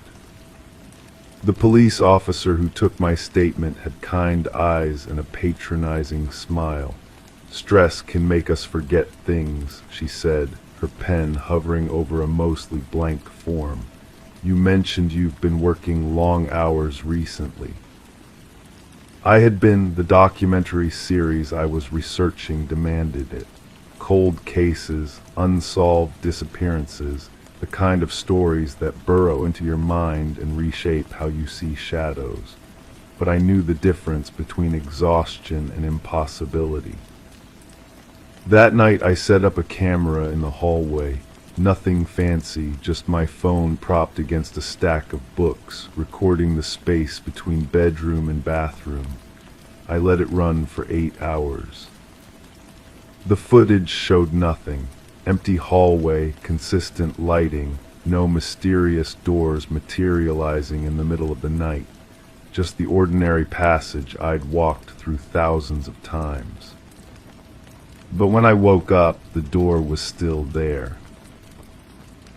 The police officer who took my statement had kind eyes and a patronizing smile. "Stress can make us forget things," she said, her pen hovering over a mostly blank form. "You mentioned you've been working long hours recently." I had been. The documentary series I was researching demanded it. Cold cases, unsolved disappearances, the kind of stories that burrow into your mind and reshape how you see shadows. But I knew the difference between exhaustion and impossibility. That night I set up a camera in the hallway. Nothing fancy, just my phone propped against a stack of books, recording the space between bedroom and bathroom. I let it run for 8 hours. The footage showed nothing. Empty hallway, consistent lighting, no mysterious doors materializing in the middle of the night. just the ordinary passage I'd walked through thousands of times. But when I woke up, the door was still there.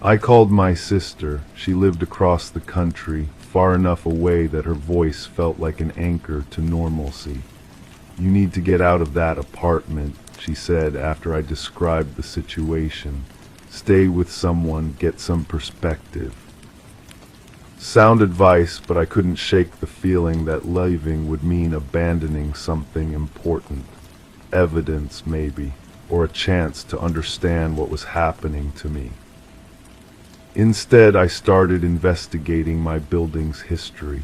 I called my sister. She lived across the country, far enough away that her voice felt like an anchor to normalcy. "You need to get out of that apartment," she said after I described the situation. "Stay with someone, get some perspective." Sound advice, but I couldn't shake the feeling that leaving would mean abandoning something important. Evidence, maybe, or a chance to understand what was happening to me. Instead, I started investigating my building's history.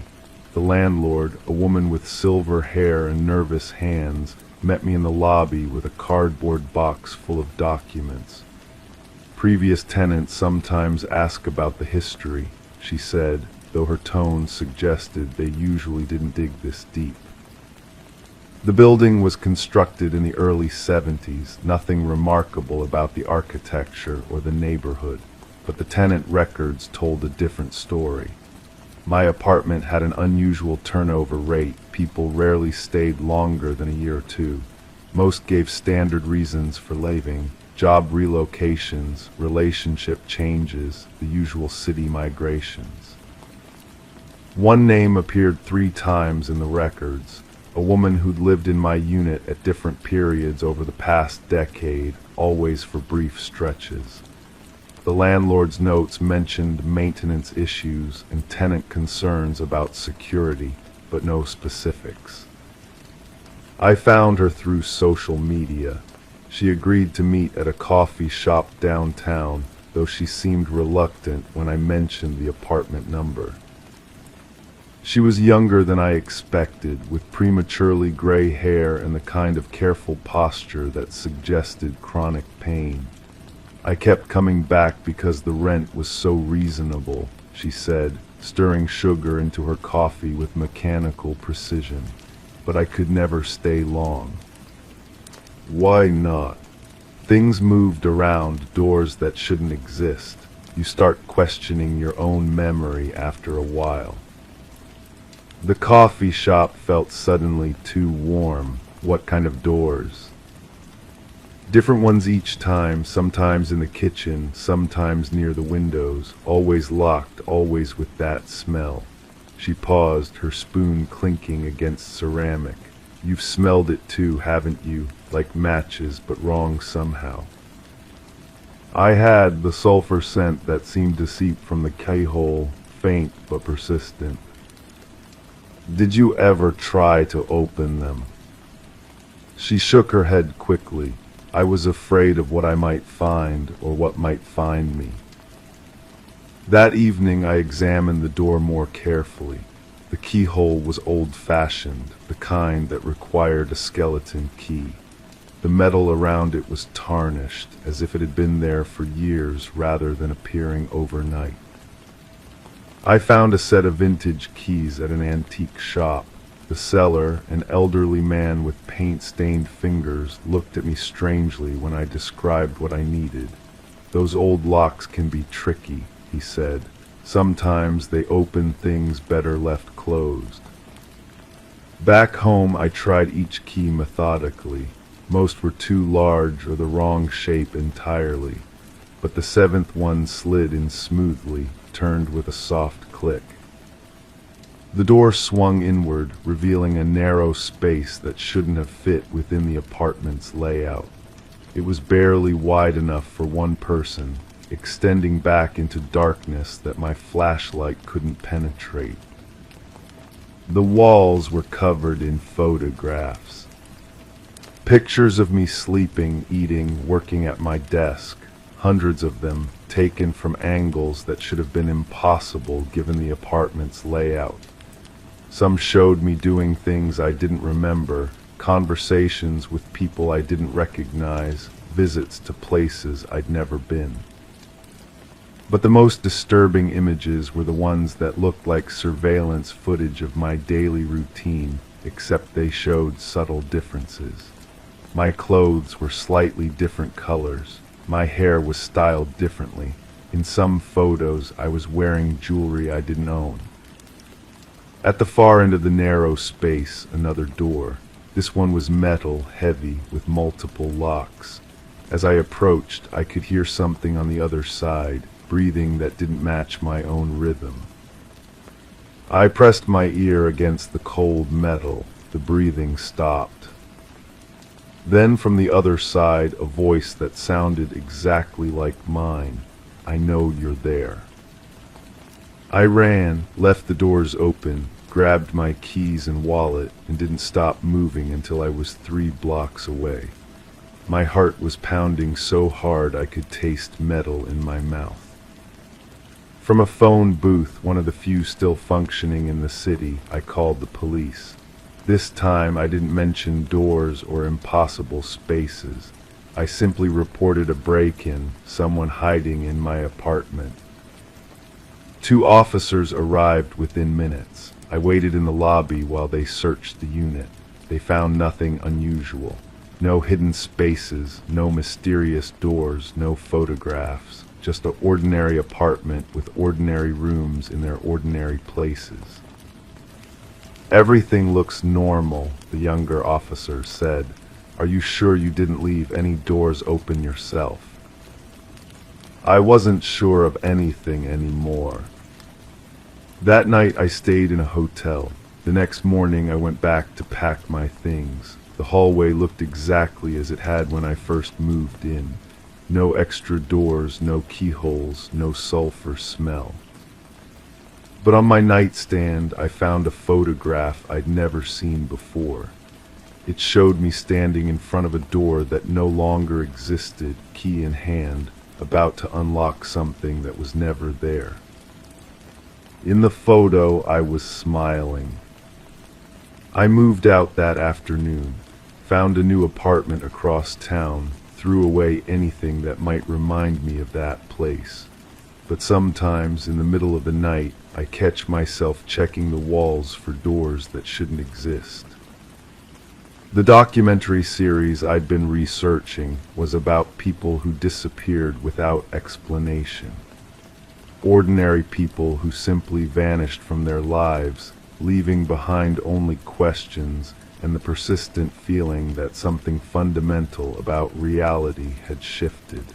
The landlord, a woman with silver hair and nervous hands, met me in the lobby with a cardboard box full of documents. "Previous tenants sometimes ask about the history," she said, though her tone suggested they usually didn't dig this deep. The building was constructed in the early 70s, nothing remarkable about the architecture or the neighborhood, but the tenant records told a different story. My apartment had an unusual turnover rate. People rarely stayed longer than a year or two. Most gave standard reasons for leaving: job relocations, relationship changes, the usual city migrations. One name appeared 3 times in the records, a woman who'd lived in my unit at different periods over the past decade, always for brief stretches. The landlord's notes mentioned maintenance issues and tenant concerns about security, but no specifics. I found her through social media. She agreed to meet at a coffee shop downtown, though she seemed reluctant when I mentioned the apartment number. She was younger than I expected, with prematurely gray hair and the kind of careful posture that suggested chronic pain. "I kept coming back because the rent was so reasonable," she said, stirring sugar into her coffee with mechanical precision. "But I could never stay long." Why not? Things moved around, doors that shouldn't exist. You start questioning your own memory after a while. The coffee shop felt suddenly too warm. What kind of doors? Different ones each time, sometimes in the kitchen, sometimes near the windows, always locked, always with that smell. She paused, her spoon clinking against ceramic. "You've smelled it too, haven't you? Like matches, but wrong somehow." I had the sulfur scent that seemed to seep from the keyhole, faint but persistent. "Did you ever try to open them?" She shook her head quickly. I was afraid of what I might find, or what might find me. That evening I examined the door more carefully. The keyhole was old-fashioned, the kind that required a skeleton key. The metal around it was tarnished, as if it had been there for years rather than appearing overnight. I found a set of vintage keys at an antique shop. The seller, an elderly man with paint-stained fingers, looked at me strangely when I described what I needed. "Those old locks can be tricky," he said. "Sometimes they open things better left closed." Back home, I tried each key methodically. Most were too large or the wrong shape entirely, but the 7th one slid in smoothly, turned with a soft click. The door swung inward, revealing a narrow space that shouldn't have fit within the apartment's layout. It was barely wide enough for one person, extending back into darkness that my flashlight couldn't penetrate. The walls were covered in photographs. Pictures of me sleeping, eating, working at my desk, hundreds of them, taken from angles that should have been impossible given the apartment's layout. Some showed me doing things I didn't remember, conversations with people I didn't recognize, visits to places I'd never been. But the most disturbing images were the ones that looked like surveillance footage of my daily routine, except they showed subtle differences. My clothes were slightly different colors. My hair was styled differently. In some photos, I was wearing jewelry I didn't own. At the far end of the narrow space, another door. This one was metal, heavy, with multiple locks. As I approached, I could hear something on the other side, breathing that didn't match my own rhythm. I pressed my ear against the cold metal. The breathing stopped. Then from the other side, a voice that sounded exactly like mine. "I know you're there." I ran, left the doors open, grabbed my keys and wallet, and didn't stop moving until I was 3 blocks away. My heart was pounding so hard I could taste metal in my mouth. From a phone booth, one of the few still functioning in the city, I called the police. This time I didn't mention doors or impossible spaces. I simply reported a break-in, someone hiding in my apartment. 2 officers arrived within minutes. I waited in the lobby while they searched the unit. They found nothing unusual. No hidden spaces, no mysterious doors, no photographs. Just an ordinary apartment with ordinary rooms in their ordinary places. "Everything looks normal," the younger officer said. "Are you sure you didn't leave any doors open yourself?" I wasn't sure of anything anymore. That night I stayed in a hotel. The next morning I went back to pack my things. The hallway looked exactly as it had when I first moved in. No extra doors, no keyholes, no sulfur smell. But on my nightstand I found a photograph I'd never seen before. It showed me standing in front of a door that no longer existed, key in hand, about to unlock something that was never there. In the photo I was smiling. I moved out that afternoon, found a new apartment across town, threw away anything that might remind me of that place. But sometimes, in the middle of the night, I catch myself checking the walls for doors that shouldn't exist. The documentary series I'd been researching was about people who disappeared without explanation. Ordinary people who simply vanished from their lives, leaving behind only questions and the persistent feeling that something fundamental about reality had shifted.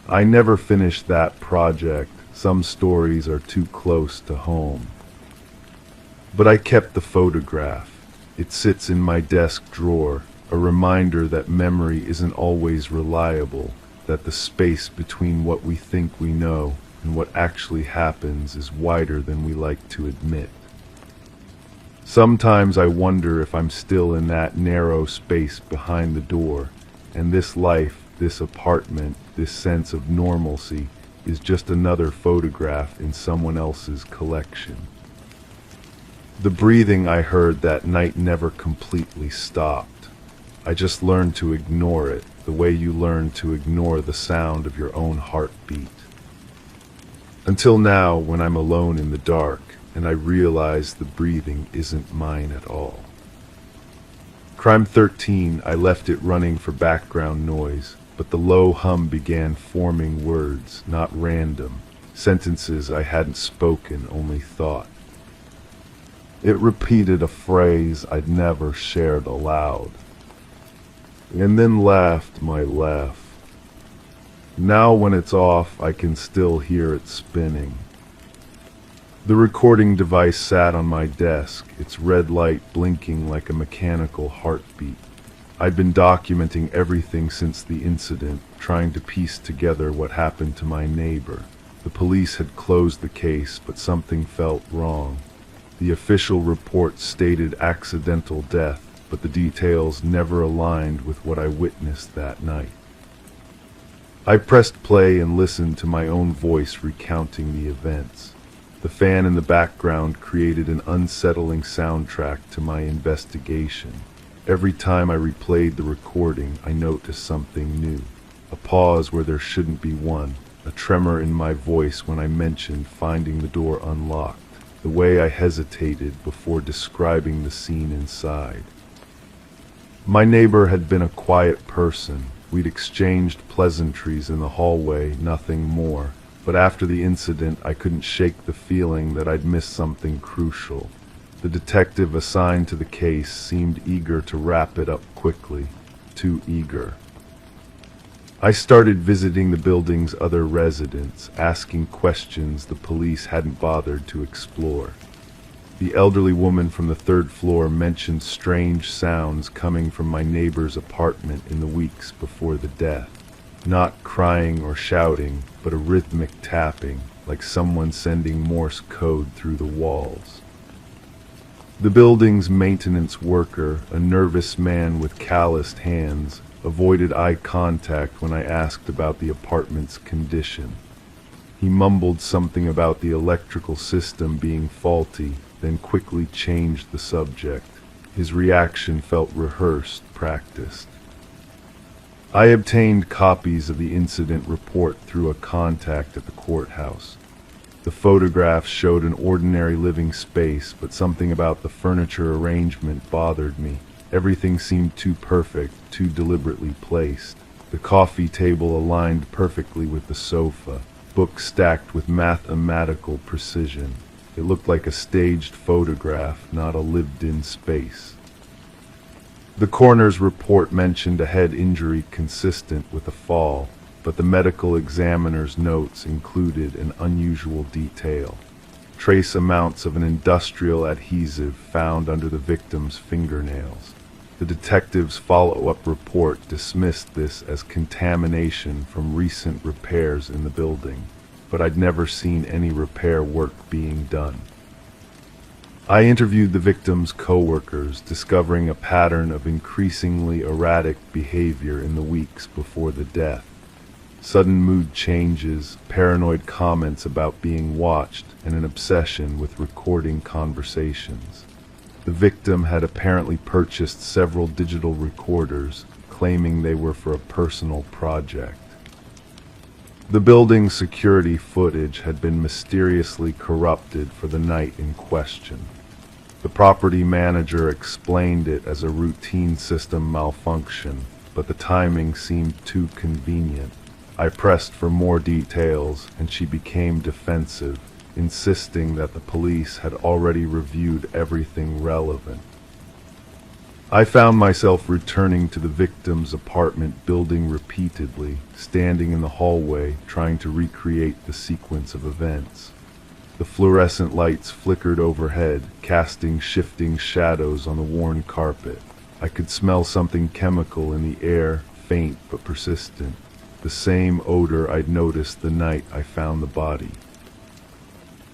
I never finished that project. Some stories are too close to home. But I kept the photograph. It sits in my desk drawer, a reminder that memory isn't always reliable, that the space between what we think we know and what actually happens is wider than we like to admit. Sometimes I wonder if I'm still in that narrow space behind the door, and this life, this apartment, this sense of normalcy is just another photograph in someone else's collection. The breathing I heard that night never completely stopped. I just learned to ignore it, the way you learn to ignore the sound of your own heartbeat. Until now, when I'm alone in the dark, and I realize the breathing isn't mine at all. Crime 13, I left it running for background noise, but the low hum began forming words, not random, sentences I hadn't spoken, only thought. It repeated a phrase I'd never shared aloud, and then laughed my laugh. Now when it's off, I can still hear it spinning. The recording device sat on my desk, its red light blinking like a mechanical heartbeat. I'd been documenting everything since the incident, trying to piece together what happened to my neighbor. The police had closed the case, but something felt wrong. The official report stated accidental death, but the details never aligned with what I witnessed that night. I pressed play and listened to my own voice recounting the events. The fan in the background created an unsettling soundtrack to my investigation. Every time I replayed the recording, I noticed something new. A pause where there shouldn't be one, a tremor in my voice when I mentioned finding the door unlocked, the way I hesitated before describing the scene inside. My neighbor had been a quiet person. We'd exchanged pleasantries in the hallway, nothing more. but after the incident I couldn't shake the feeling that I'd missed something crucial. The detective assigned to the case seemed eager to wrap it up quickly, too eager. I started visiting the building's other residents, asking questions the police hadn't bothered to explore. The elderly woman from the third floor mentioned strange sounds coming from my neighbor's apartment in the weeks before the death. Not crying or shouting, but a rhythmic tapping, like someone sending Morse code through the walls. The building's maintenance worker, a nervous man with calloused hands, avoided eye contact when I asked about the apartment's condition. He mumbled something about the electrical system being faulty, then quickly changed the subject. His reaction felt rehearsed, practiced. I obtained copies of the incident report through a contact at the courthouse. The photographs showed an ordinary living space, but something about the furniture arrangement bothered me. Everything seemed too perfect, too deliberately placed. The coffee table aligned perfectly with the sofa, books stacked with mathematical precision. It looked like a staged photograph, not a lived-in space. The coroner's report mentioned a head injury consistent with a fall, but the medical examiner's notes included an unusual detail. Trace amounts of an industrial adhesive found under the victim's fingernails. The detective's follow-up report dismissed this as contamination from recent repairs in the building, but I'd never seen any repair work being done. I interviewed the victim's co-workers, discovering a pattern of increasingly erratic behavior in the weeks before the death. Sudden mood changes, paranoid comments about being watched, and an obsession with recording conversations. The victim had apparently purchased several digital recorders, claiming they were for a personal project. The building's security footage had been mysteriously corrupted for the night in question. The property manager explained it as a routine system malfunction, but the timing seemed too convenient. I pressed for more details, and she became defensive, insisting that the police had already reviewed everything relevant. I found myself returning to the victim's apartment building repeatedly, standing in the hallway trying to recreate the sequence of events. The fluorescent lights flickered overhead, casting shifting shadows on the worn carpet. I could smell something chemical in the air, faint but persistent. The same odor I'd noticed the night I found the body.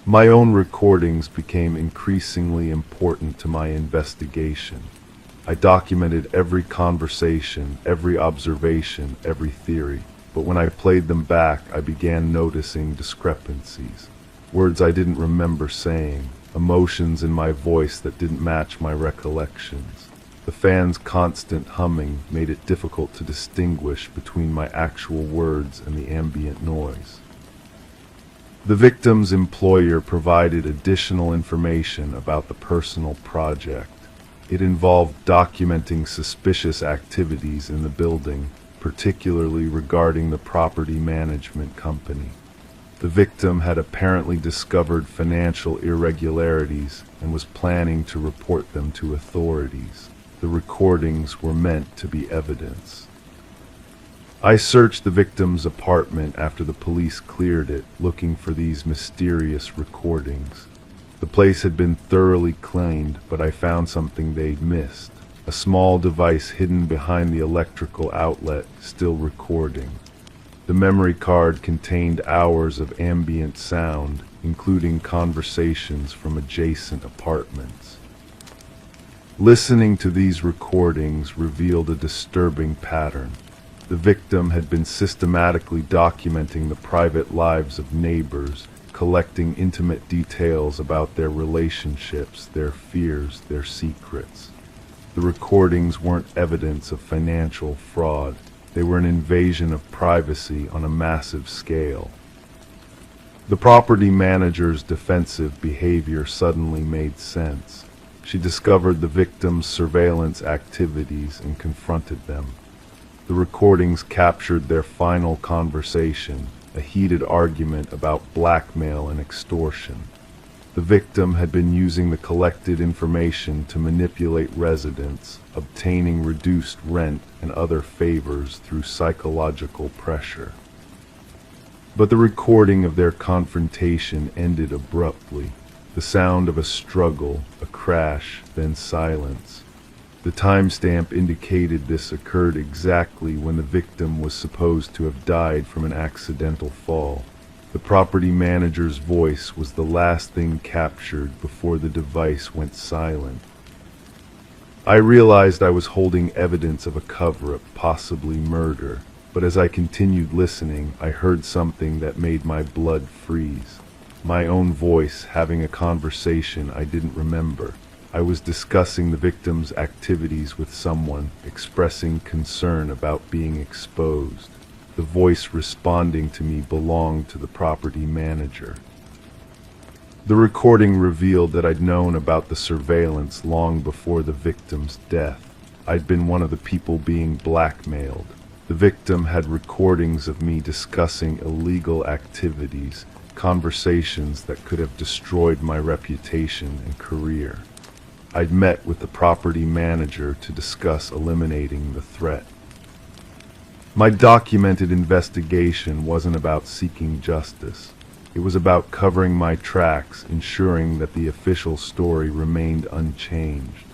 My own recordings became increasingly important to my investigation. I documented every conversation, every observation, every theory. But when I played them back, I began noticing discrepancies. Words I didn't remember saying, emotions in my voice that didn't match my recollections. The fan's constant humming made it difficult to distinguish between my actual words and the ambient noise. The victim's employer provided additional information about the personal project. It involved documenting suspicious activities in the building, particularly regarding the property management company. The victim had apparently discovered financial irregularities and was planning to report them to authorities. The recordings were meant to be evidence. I searched the victim's apartment after the police cleared it, looking for these mysterious recordings. The place had been thoroughly cleaned, but I found something they'd missed. A small device hidden behind the electrical outlet, still recording. The memory card contained hours of ambient sound, including conversations from adjacent apartments. Listening to these recordings revealed a disturbing pattern. The victim had been systematically documenting the private lives of neighbors, collecting intimate details about their relationships, their fears, their secrets. The recordings weren't evidence of financial fraud. They were an invasion of privacy on a massive scale. The property manager's defensive behavior suddenly made sense. She discovered the victim's surveillance activities and confronted them. The recordings captured their final conversation, a heated argument about blackmail and extortion. The victim had been using the collected information to manipulate residents, obtaining reduced rent and other favors through psychological pressure. But the recording of their confrontation ended abruptly. The sound of a struggle, a crash, then silence. The timestamp indicated this occurred exactly when the victim was supposed to have died from an accidental fall. The property manager's voice was the last thing captured before the device went silent. I realized I was holding evidence of a cover-up, possibly murder, but as I continued listening, I heard something that made my blood freeze. My own voice having a conversation I didn't remember. I was discussing the victim's activities with someone, expressing concern about being exposed. The voice responding to me belonged to the property manager. The recording revealed that I'd known about the surveillance long before the victim's death. I'd been one of the people being blackmailed. The victim had recordings of me discussing illegal activities, conversations that could have destroyed my reputation and career. I'd met with the property manager to discuss eliminating the threat. My documented investigation wasn't about seeking justice. It was about covering my tracks, ensuring that the official story remained unchanged.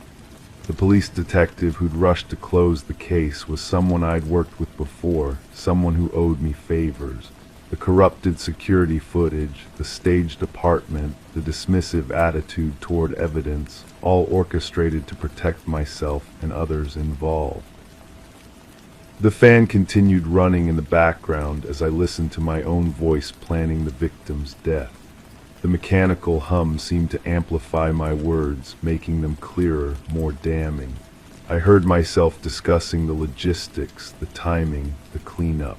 The police detective who'd rushed to close the case was someone I'd worked with before, someone who owed me favors. The corrupted security footage, the staged apartment, the dismissive attitude toward evidence, all orchestrated to protect myself and others involved. The fan continued running in the background as I listened to my own voice planning the victim's death. The mechanical hum seemed to amplify my words, making them clearer, more damning. I heard myself discussing the logistics, the timing, the cleanup.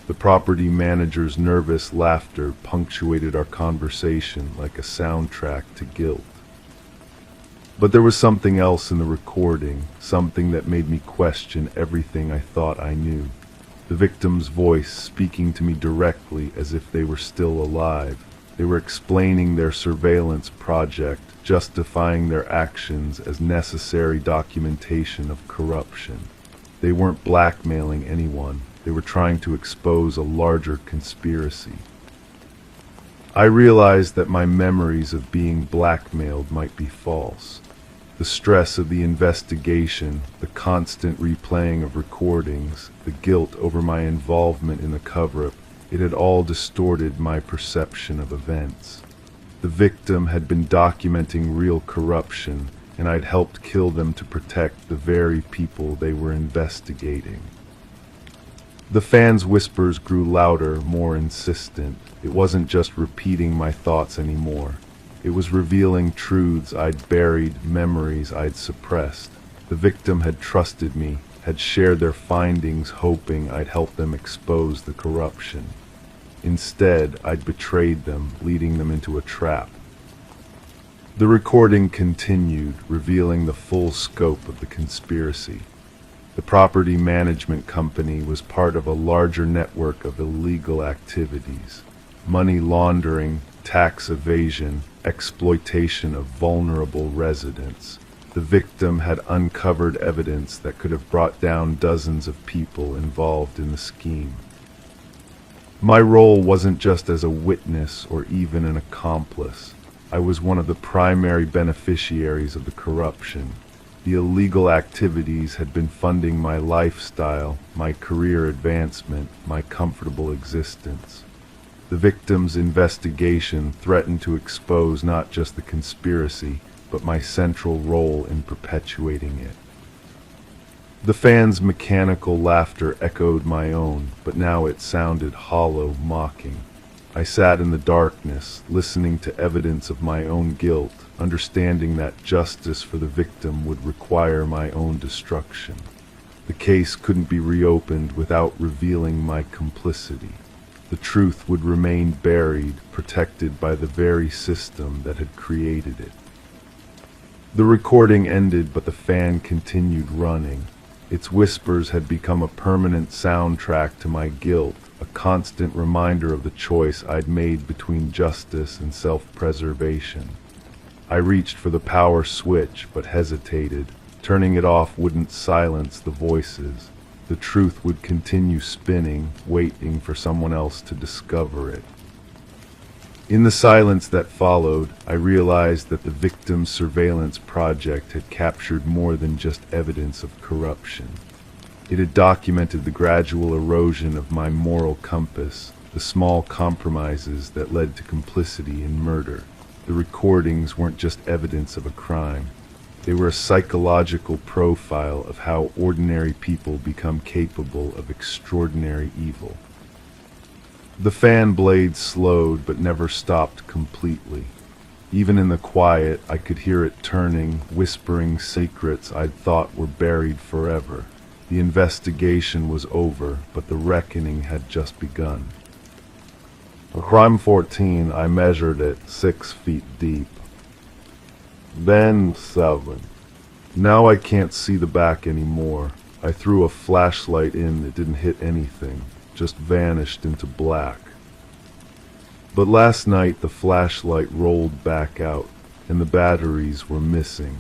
The property manager's nervous laughter punctuated our conversation like a soundtrack to guilt. But there was something else in the recording, something that made me question everything I thought I knew. The victim's voice speaking to me directly as if they were still alive. They were explaining their surveillance project, justifying their actions as necessary documentation of corruption. They weren't blackmailing anyone. They were trying to expose a larger conspiracy. I realized that my memories of being blackmailed might be false. The stress of the investigation, the constant replaying of recordings, the guilt over my involvement in the cover-up, it had all distorted my perception of events. The victim had been documenting real corruption, and I'd helped kill them to protect the very people they were investigating. The fan's whispers grew louder, more insistent. It wasn't just repeating my thoughts anymore. It was revealing truths I'd buried, memories I'd suppressed. The victim had trusted me, had shared their findings hoping I'd help them expose the corruption. Instead, I'd betrayed them, leading them into a trap. The recording continued, revealing the full scope of the conspiracy. The property management company was part of a larger network of illegal activities. Money laundering, tax evasion, exploitation of vulnerable residents. The victim had uncovered evidence that could have brought down dozens of people involved in the scheme. My role wasn't just as a witness or even an accomplice. I was one of the primary beneficiaries of the corruption. The illegal activities had been funding my lifestyle, my career advancement, my comfortable existence. The victim's investigation threatened to expose not just the conspiracy, but my central role in perpetuating it. The fan's mechanical laughter echoed my own, but now it sounded hollow, mocking. I sat in the darkness, listening to evidence of my own guilt, understanding that justice for the victim would require my own destruction. The case couldn't be reopened without revealing my complicity. The truth would remain buried, protected by the very system that had created it. The recording ended, but the fan continued running. Its whispers had become a permanent soundtrack to my guilt, a constant reminder of the choice I'd made between justice and self-preservation. I reached for the power switch, but hesitated. Turning it off wouldn't silence the voices. The truth would continue spinning, waiting for someone else to discover it. In the silence that followed, I realized that the victim's surveillance project had captured more than just evidence of corruption. It had documented the gradual erosion of my moral compass, the small compromises that led to complicity in murder. The recordings weren't just evidence of a crime. They were a psychological profile of how ordinary people become capable of extraordinary evil. The fan blade slowed but never stopped completely. Even in the quiet, I could hear it turning, whispering secrets I'd thought were buried forever. The investigation was over, but the reckoning had just begun. For crime 14, I measured it 6 feet deep. Then 7. Now I can't see the back anymore. I threw a flashlight in that didn't hit anything, just vanished into black. But last night the flashlight rolled back out, and the batteries were missing.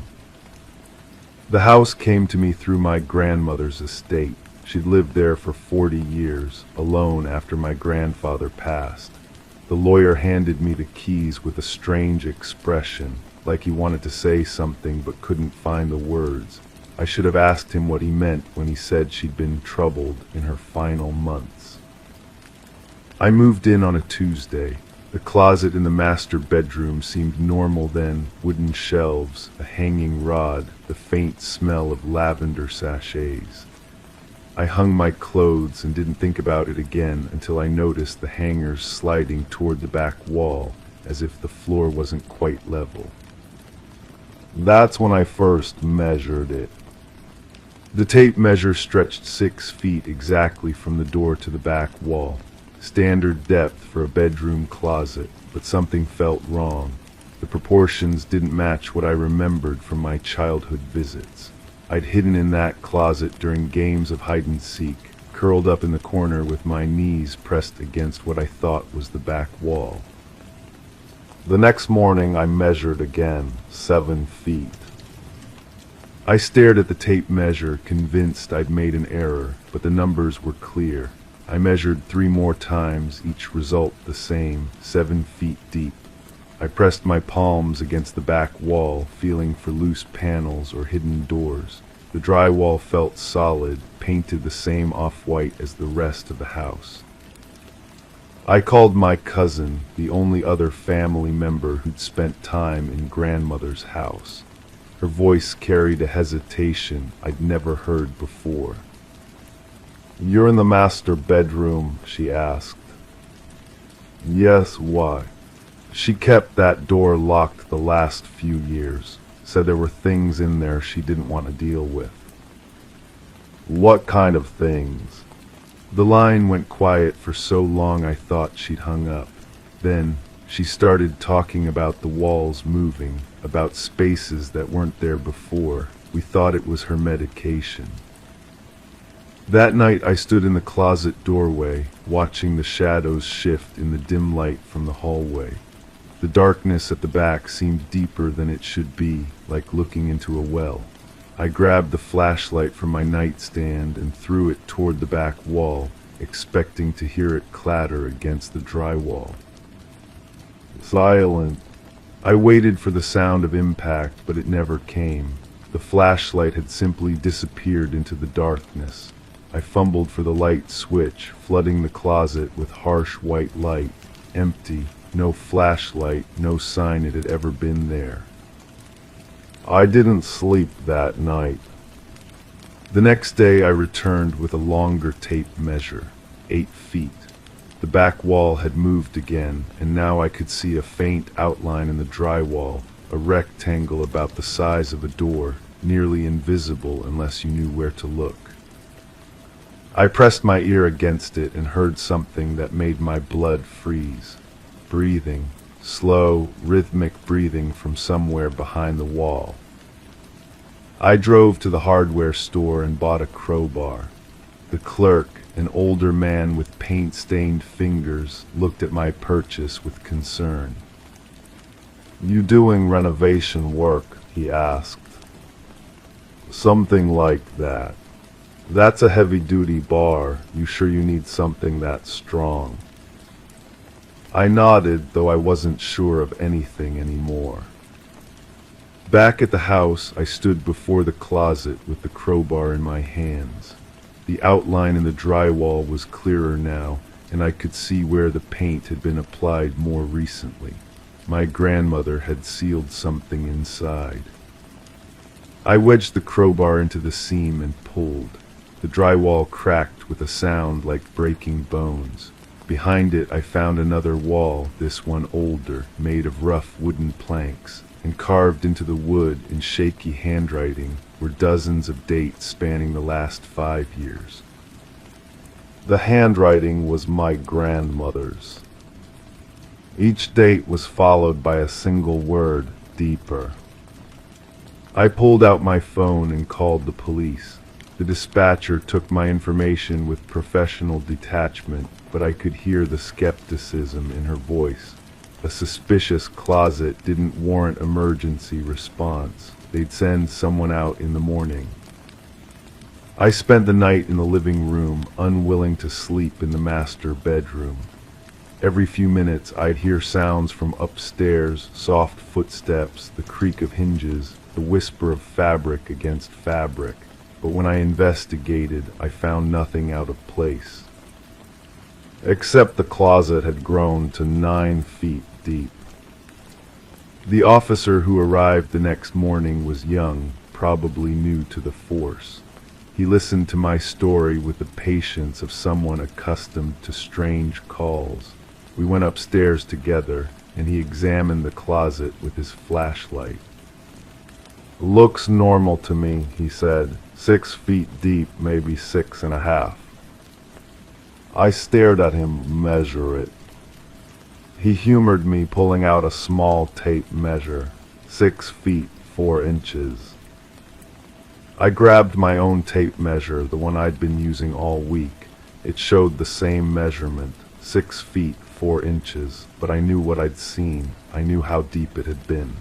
The house came to me through my grandmother's estate. She'd lived there for 40 years, alone after my grandfather passed. The lawyer handed me the keys with a strange expression, like he wanted to say something but couldn't find the words. I should have asked him what he meant when he said she'd been troubled in her final months. I moved in on a Tuesday. The closet in the master bedroom seemed normal then, wooden shelves, a hanging rod, the faint smell of lavender sachets. I hung my clothes and didn't think about it again until I noticed the hangers sliding toward the back wall, as if the floor wasn't quite level. That's when I first measured it. The tape measure stretched 6 feet exactly from the door to the back wall. Standard depth for a bedroom closet, but something felt wrong. The proportions didn't match what I remembered from my childhood visits. I'd hidden in that closet during games of hide-and-seek, curled up in the corner with my knees pressed against what I thought was the back wall. The next morning I measured again, 7 feet. I stared at the tape measure, convinced I'd made an error, but the numbers were clear. I measured 3 more times, each result the same, 7 feet deep. I pressed my palms against the back wall, feeling for loose panels or hidden doors. The drywall felt solid, painted the same off-white as the rest of the house. I called my cousin, the only other family member who'd spent time in grandmother's house. Her voice carried a hesitation I'd never heard before. "You're in the master bedroom?" she asked. "Yes, why?" She kept that door locked the last few years, said there were things in there she didn't want to deal with. "What kind of things?" The line went quiet for so long I thought she'd hung up. Then she started talking about the walls moving, about spaces that weren't there before. We thought it was her medication. That night I stood in the closet doorway, watching the shadows shift in the dim light from the hallway. The darkness at the back seemed deeper than it should be, like looking into a well. I grabbed the flashlight from my nightstand and threw it toward the back wall, expecting to hear it clatter against the drywall. Silent. I waited for the sound of impact, but it never came. The flashlight had simply disappeared into the darkness. I fumbled for the light switch, flooding the closet with harsh white light. Empty, no flashlight, no sign it had ever been there. I didn't sleep that night. The next day I returned with a longer tape measure, 8 feet. The back wall had moved again, and now I could see a faint outline in the drywall, a rectangle about the size of a door, nearly invisible unless you knew where to look. I pressed my ear against it and heard something that made my blood freeze. Breathing, slow, rhythmic breathing from somewhere behind the wall. I drove to the hardware store and bought a crowbar. The clerk, an older man with paint-stained fingers, looked at my purchase with concern. "You doing renovation work?" he asked. "Something like that. That's a heavy-duty bar. You sure you need something that strong?" I nodded, though I wasn't sure of anything anymore. Back at the house, I stood before the closet with the crowbar in my hands. The outline in the drywall was clearer now, and I could see where the paint had been applied more recently. My grandmother had sealed something inside. I wedged the crowbar into the seam and pulled. The drywall cracked with a sound like breaking bones. Behind it I found another wall, this one older, made of rough wooden planks, and carved into the wood in shaky handwriting were dozens of dates spanning the last 5 years. The handwriting was my grandmother's. Each date was followed by a single word, deeper. I pulled out my phone and called the police. The dispatcher took my information with professional detachment, but I could hear the skepticism in her voice. A suspicious closet didn't warrant emergency response. They'd send someone out in the morning. I spent the night in the living room, unwilling to sleep in the master bedroom. Every few minutes I'd hear sounds from upstairs, soft footsteps, the creak of hinges, the whisper of fabric against fabric. But when I investigated, I found nothing out of place. Except the closet had grown to 9 feet deep. The officer who arrived the next morning was young, probably new to the force. He listened to my story with the patience of someone accustomed to strange calls. We went upstairs together, and he examined the closet with his flashlight. "Looks normal to me," he said. 6 feet deep, maybe 6.5. I stared at him, measure it. He humored me, pulling out a small tape measure. 6 feet, 4 inches. I grabbed my own tape measure, the one I'd been using all week. It showed the same measurement, 6 feet, 4 inches, but I knew what I'd seen. I knew how deep it had been.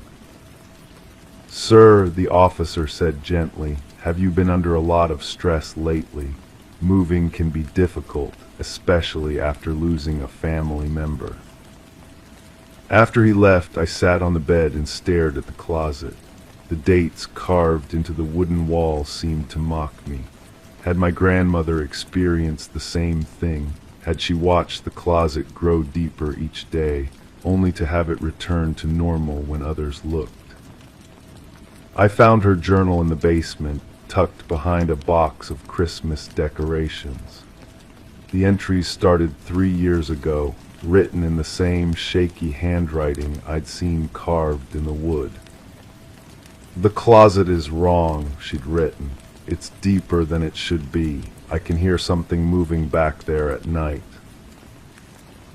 "Sir," the officer said gently, "have you been under a lot of stress lately? Moving can be difficult, especially after losing a family member." After he left, I sat on the bed and stared at the closet. The dates carved into the wooden wall seemed to mock me. Had my grandmother experienced the same thing? Had she watched the closet grow deeper each day, only to have it return to normal when others looked? I found her journal in the basement, tucked behind a box of Christmas decorations. The entries started 3 years ago, written in the same shaky handwriting I'd seen carved in the wood. "The closet is wrong," she'd written. "It's deeper than it should be. I can hear something moving back there at night."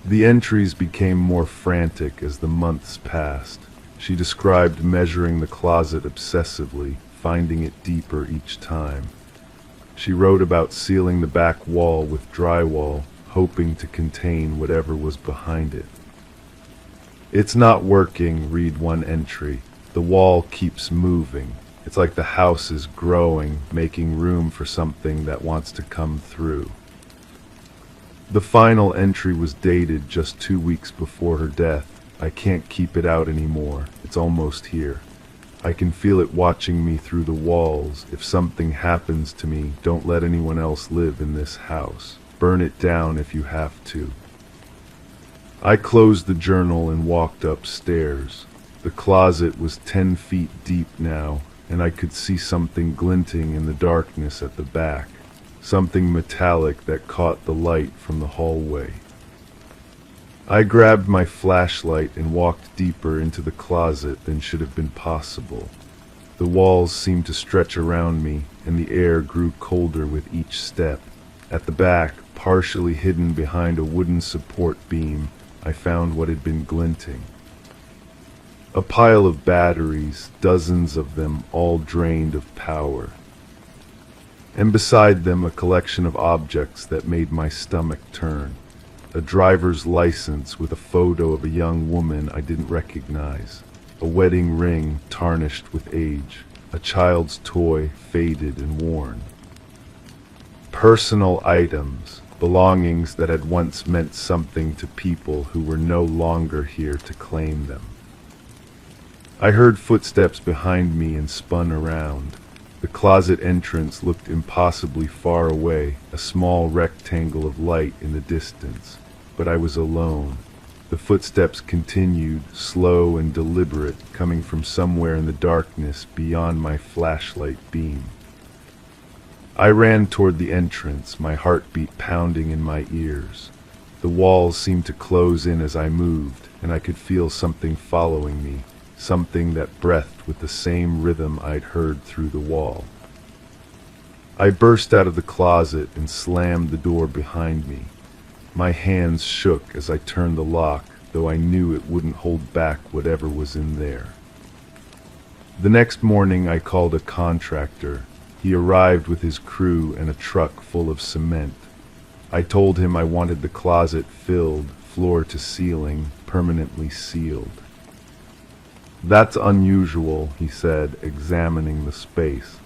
The entries became more frantic as the months passed. She described measuring the closet obsessively, finding it deeper each time. She wrote about sealing the back wall with drywall, hoping to contain whatever was behind it. "It's not working," read one entry. "The wall keeps moving. It's like the house is growing, making room for something that wants to come through." The final entry was dated just 2 weeks before her death. "I can't keep it out anymore. It's almost here. I can feel it watching me through the walls. If something happens to me, don't let anyone else live in this house. Burn it down if you have to." I closed the journal and walked upstairs. The closet was 10 feet deep now, and I could see something glinting in the darkness at the back, something metallic that caught the light from the hallway. I grabbed my flashlight and walked deeper into the closet than should have been possible. The walls seemed to stretch around me, and the air grew colder with each step. At the back, partially hidden behind a wooden support beam, I found what had been glinting. A pile of batteries, dozens of them, all drained of power. and beside them a collection of objects that made my stomach turn. A driver's license with a photo of a young woman I didn't recognize, a wedding ring tarnished with age, a child's toy faded and worn. Personal items, belongings that had once meant something to people who were no longer here to claim them. I heard footsteps behind me and spun around. The closet entrance looked impossibly far away, a small rectangle of light in the distance, but I was alone. The footsteps continued, slow and deliberate, coming from somewhere in the darkness beyond my flashlight beam. I ran toward the entrance, my heartbeat pounding in my ears. The walls seemed to close in as I moved, and I could feel something following me, something that breathed with the same rhythm I'd heard through the wall. I burst out of the closet and slammed the door behind me. My hands shook as I turned the lock, though I knew it wouldn't hold back whatever was in there. The next morning I called a contractor. He arrived with his crew and a truck full of cement. I told him I wanted the closet filled, floor to ceiling, permanently sealed. "That's unusual," he said, examining the space.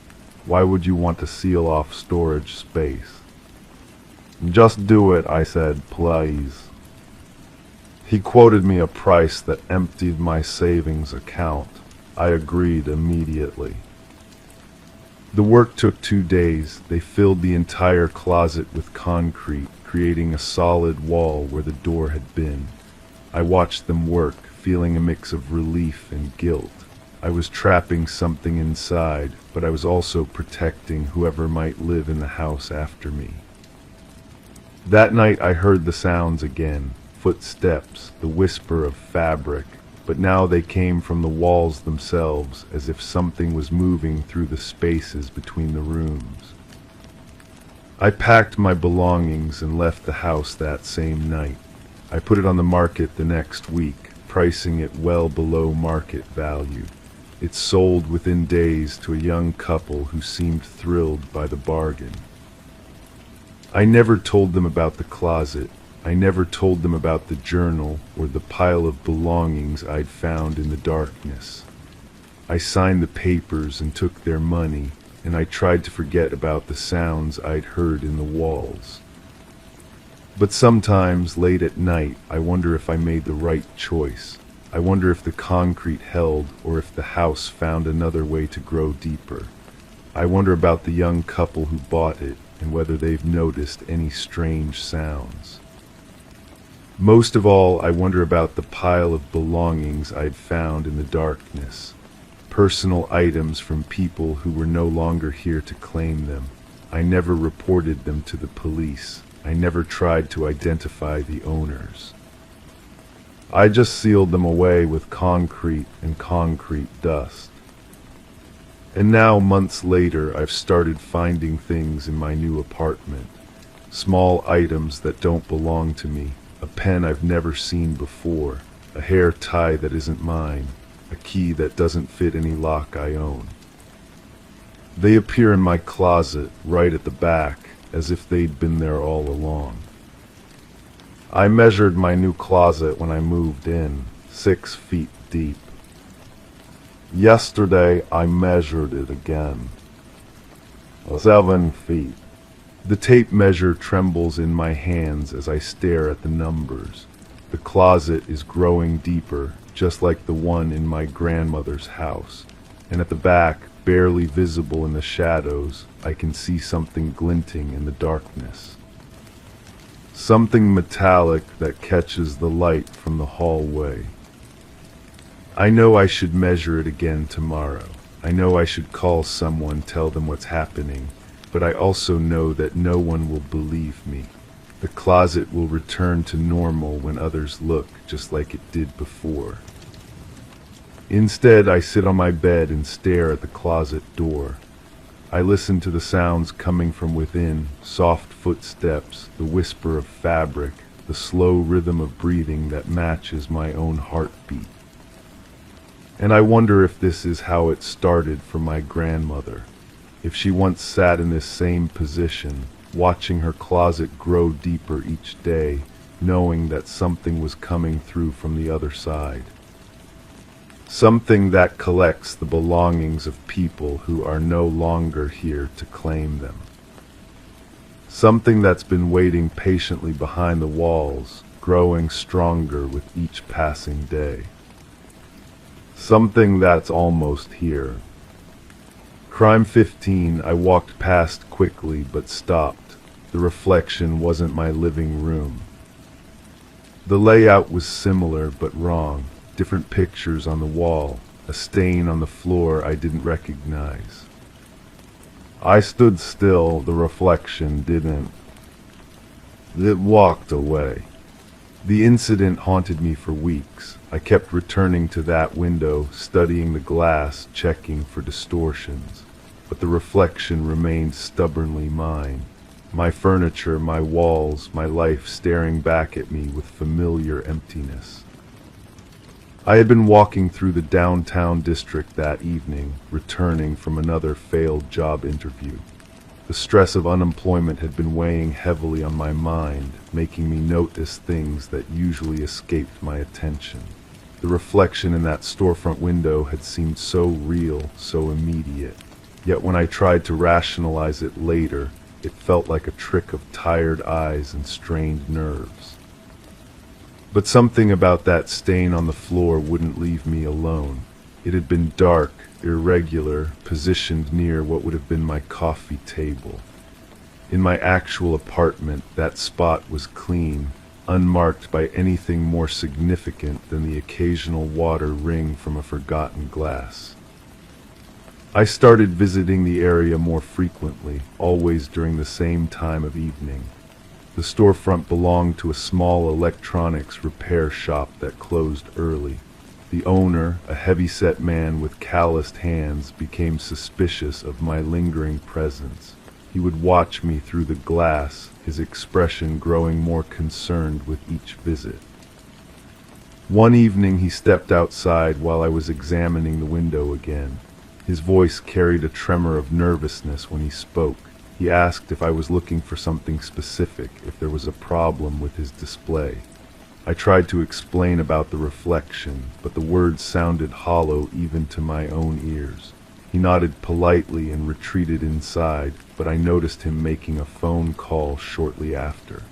"Why would you want to seal off storage space?" "Just do it," I said, "please." He quoted me a price that emptied my savings account. I agreed immediately. The work took 2 days. They filled the entire closet with concrete, creating a solid wall where the door had been. I watched them work, feeling a mix of relief and guilt. I was trapping something inside, but I was also protecting whoever might live in the house after me. That night I heard the sounds again, footsteps, the whisper of fabric, but now they came from the walls themselves, as if something was moving through the spaces between the rooms. I packed my belongings and left the house that same night. I put it on the market the next week, pricing it well below market value. It sold within days to a young couple who seemed thrilled by the bargain. I never told them about the closet. I never told them about the journal or the pile of belongings I'd found in the darkness. I signed the papers and took their money, and I tried to forget about the sounds I'd heard in the walls. But sometimes, late at night, I wonder if I made the right choice. I wonder if the concrete held, or if the house found another way to grow deeper. I wonder about the young couple who bought it, and whether they've noticed any strange sounds. Most of all, I wonder about the pile of belongings I'd found in the darkness. Personal items from people who were no longer here to claim them. I never reported them to the police. I never tried to identify the owners. I just sealed them away with concrete and concrete dust. And now, months later, I've started finding things in my new apartment. Small items that don't belong to me. A pen I've never seen before. A hair tie that isn't mine. A key that doesn't fit any lock I own. They appear in my closet, right at the back, as if they'd been there all along. I measured my new closet when I moved in, 6 feet deep. Yesterday I measured it again. 7 feet. The tape measure trembles in my hands as I stare at the numbers. The closet is growing deeper, just like the one in my grandmother's house. And at the back, barely visible in the shadows, I can see something glinting in the darkness. Something metallic that catches the light from the hallway. I know I should measure it again tomorrow. I know I should call someone, tell them what's happening. But I also know that no one will believe me. The closet will return to normal when others look, just like it did before. Instead, I sit on my bed and stare at the closet door. I listen to the sounds coming from within, soft footsteps, the whisper of fabric, the slow rhythm of breathing that matches my own heartbeat. And I wonder if this is how it started for my grandmother. If she once sat in this same position, watching her closet grow deeper each day, knowing that something was coming through from the other side. Something that collects the belongings of people who are no longer here to claim them. Something that's been waiting patiently behind the walls, growing stronger with each passing day. Something that's almost here. Crime 15, I walked past quickly but stopped. The reflection wasn't my living room. The layout was similar but wrong. Different pictures on the wall, a stain on the floor I didn't recognize. I stood still, the reflection didn't. It walked away. The incident haunted me for weeks. I kept returning to that window, studying the glass, checking for distortions. But the reflection remained stubbornly mine. My furniture, my walls, my life staring back at me with familiar emptiness. I had been walking through the downtown district that evening, returning from another failed job interview. The stress of unemployment had been weighing heavily on my mind, making me notice things that usually escaped my attention. The reflection in that storefront window had seemed so real, so immediate. Yet when I tried to rationalize it later, it felt like a trick of tired eyes and strained nerves. But something about that stain on the floor wouldn't leave me alone. It had been dark, irregular, positioned near what would have been my coffee table. In my actual apartment, that spot was clean, unmarked by anything more significant than the occasional water ring from a forgotten glass. I started visiting the area more frequently, always during the same time of evening. The storefront belonged to a small electronics repair shop that closed early. The owner, a heavy-set man with calloused hands, became suspicious of my lingering presence. He would watch me through the glass, his expression growing more concerned with each visit. One evening he stepped outside while I was examining the window again. His voice carried a tremor of nervousness when he spoke. He asked if I was looking for something specific, if there was a problem with his display. I tried to explain about the reflection, but the words sounded hollow even to my own ears. He nodded politely and retreated inside, but I noticed him making a phone call shortly after.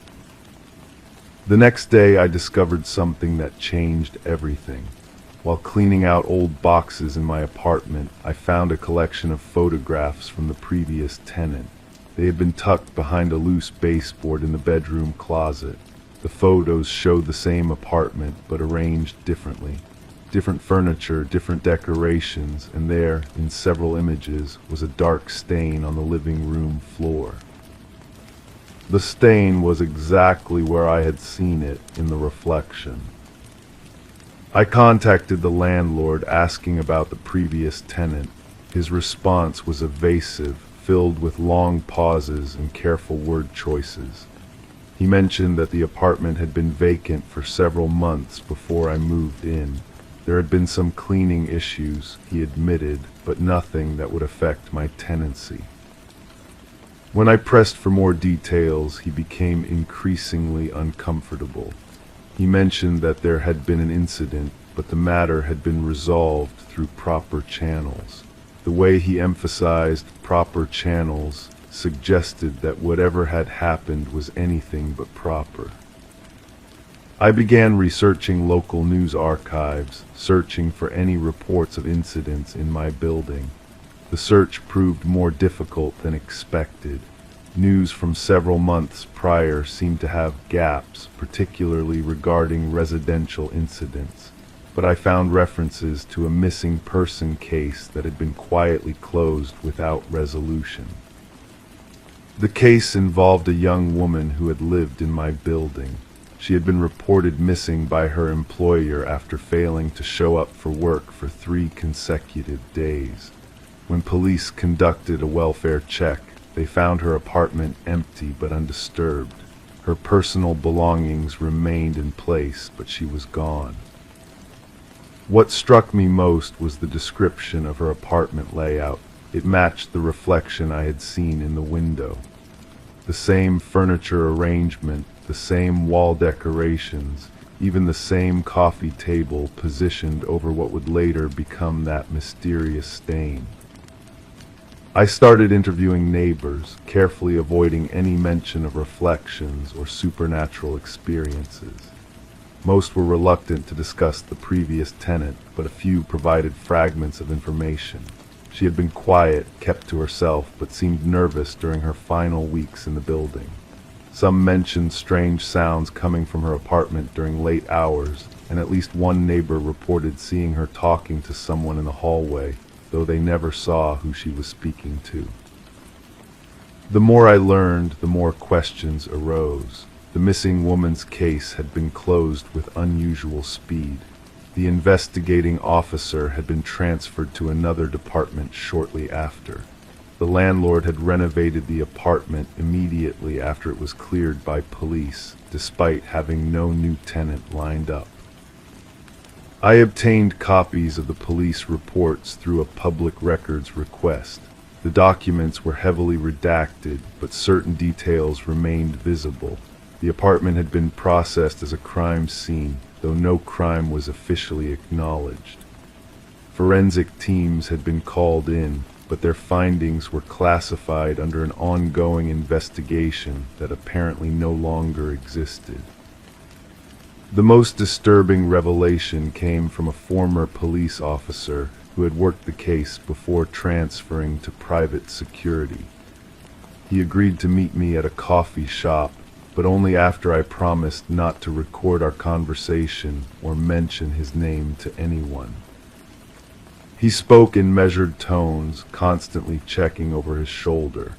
The next day I discovered something that changed everything. While cleaning out old boxes in my apartment, I found a collection of photographs from the previous tenant. They had been tucked behind a loose baseboard in the bedroom closet. The photos showed the same apartment, but arranged differently. Different furniture, different decorations, and there, in several images, was a dark stain on the living room floor. The stain was exactly where I had seen it in the reflection. I contacted the landlord asking about the previous tenant. His response was evasive, filled with long pauses and careful word choices. He mentioned that the apartment had been vacant for several months before I moved in. There had been some cleaning issues, he admitted, but nothing that would affect my tenancy. When I pressed for more details, he became increasingly uncomfortable. He mentioned that there had been an incident, but the matter had been resolved through proper channels. The way he emphasized proper channels suggested that whatever had happened was anything but proper. I began researching local news archives, searching for any reports of incidents in my building. The search proved more difficult than expected. News from several months prior seemed to have gaps, particularly regarding residential incidents. But I found references to a missing person case that had been quietly closed without resolution. The case involved a young woman who had lived in my building. She had been reported missing by her employer after failing to show up for work for 3 consecutive days. When police conducted a welfare check, they found her apartment empty but undisturbed. Her personal belongings remained in place, but she was gone. What struck me most was the description of her apartment layout. It matched the reflection I had seen in the window. The same furniture arrangement, the same wall decorations, even the same coffee table positioned over what would later become that mysterious stain. I started interviewing neighbors, carefully avoiding any mention of reflections or supernatural experiences. Most were reluctant to discuss the previous tenant, but a few provided fragments of information. She had been quiet, kept to herself, but seemed nervous during her final weeks in the building. Some mentioned strange sounds coming from her apartment during late hours, and at least one neighbor reported seeing her talking to someone in the hallway, though they never saw who she was speaking to. The more I learned, the more questions arose. The missing woman's case had been closed with unusual speed. The investigating officer had been transferred to another department shortly after. The landlord had renovated the apartment immediately after it was cleared by police, despite having no new tenant lined up. I obtained copies of the police reports through a public records request. The documents were heavily redacted, but certain details remained visible. The apartment had been processed as a crime scene, though no crime was officially acknowledged. Forensic teams had been called in, but their findings were classified under an ongoing investigation that apparently no longer existed. The most disturbing revelation came from a former police officer who had worked the case before transferring to private security. He agreed to meet me at a coffee shop, but only after I promised not to record our conversation or mention his name to anyone. He spoke in measured tones, constantly checking over his shoulder.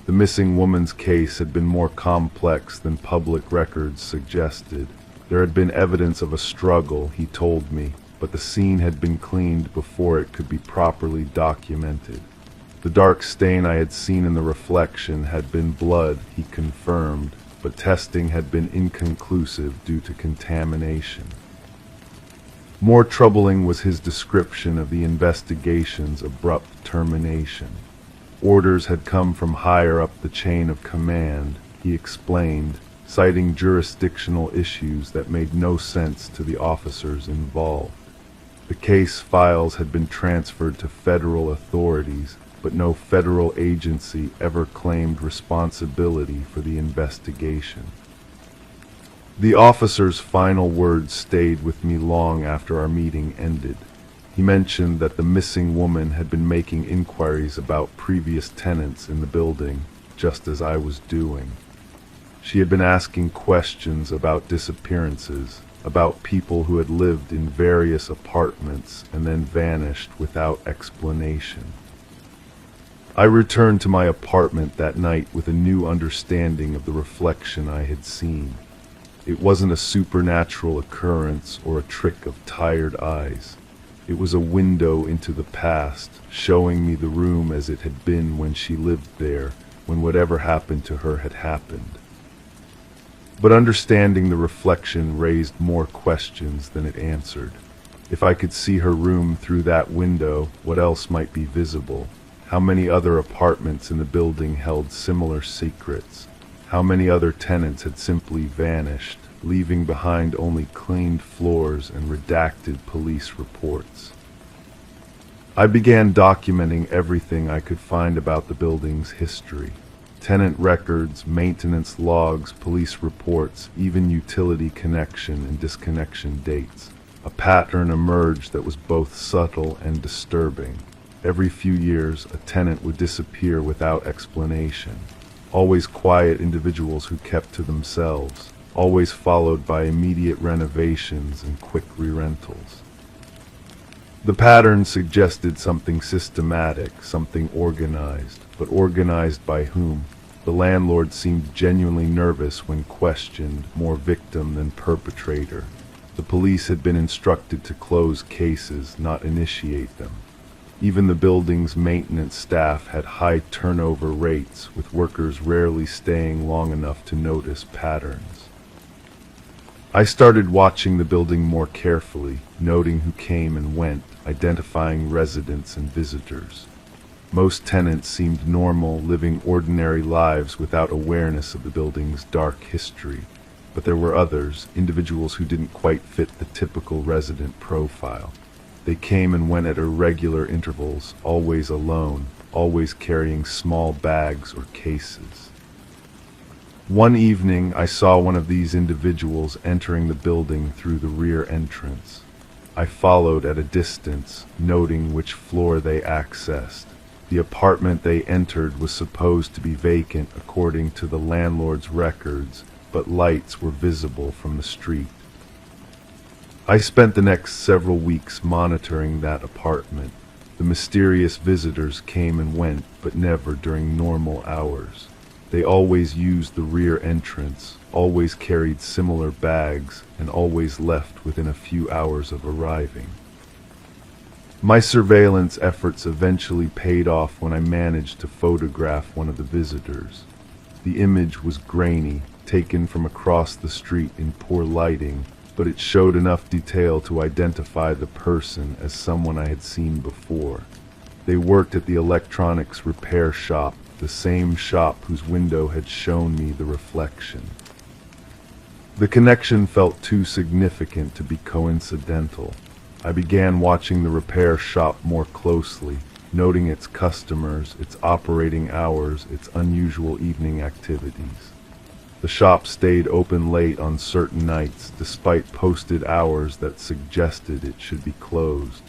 The missing woman's case had been more complex than public records suggested. There had been evidence of a struggle, he told me, but the scene had been cleaned before it could be properly documented. The dark stain I had seen in the reflection had been blood, he confirmed, but testing had been inconclusive due to contamination. More troubling was his description of the investigation's abrupt termination. Orders had come from higher up the chain of command, he explained, citing jurisdictional issues that made no sense to the officers involved. The case files had been transferred to federal authorities, but no federal agency ever claimed responsibility for the investigation. The officer's final words stayed with me long after our meeting ended. He mentioned that the missing woman had been making inquiries about previous tenants in the building, just as I was doing. She had been asking questions about disappearances, about people who had lived in various apartments and then vanished without explanation. I returned to my apartment that night with a new understanding of the reflection I had seen. It wasn't a supernatural occurrence or a trick of tired eyes. It was a window into the past, showing me the room as it had been when she lived there, when whatever happened to her had happened. But understanding the reflection raised more questions than it answered. If I could see her room through that window, what else might be visible? How many other apartments in the building held similar secrets? How many other tenants had simply vanished, leaving behind only cleaned floors and redacted police reports? I began documenting everything I could find about the building's history. Tenant records, maintenance logs, police reports, even utility connection and disconnection dates. A pattern emerged that was both subtle and disturbing. Every few years, a tenant would disappear without explanation. Always quiet individuals who kept to themselves, always followed by immediate renovations and quick re-rentals. The pattern suggested something systematic, something organized, but organized by whom? The landlord seemed genuinely nervous when questioned, more victim than perpetrator. The police had been instructed to close cases, not initiate them. Even the building's maintenance staff had high turnover rates, with workers rarely staying long enough to notice patterns. I started watching the building more carefully, noting who came and went, identifying residents and visitors. Most tenants seemed normal, living ordinary lives without awareness of the building's dark history. But there were others, individuals who didn't quite fit the typical resident profile. They came and went at irregular intervals, always alone, always carrying small bags or cases. One evening, I saw one of these individuals entering the building through the rear entrance. I followed at a distance, noting which floor they accessed. The apartment they entered was supposed to be vacant according to the landlord's records, but lights were visible from the street. I spent the next several weeks monitoring that apartment. The mysterious visitors came and went, but never during normal hours. They always used the rear entrance, always carried similar bags, and always left within a few hours of arriving. My surveillance efforts eventually paid off when I managed to photograph one of the visitors. The image was grainy, taken from across the street in poor lighting, but it showed enough detail to identify the person as someone I had seen before. They worked at the electronics repair shop, the same shop whose window had shown me the reflection. The connection felt too significant to be coincidental. I began watching the repair shop more closely, noting its customers, its operating hours, its unusual evening activities. The shop stayed open late on certain nights, despite posted hours that suggested it should be closed.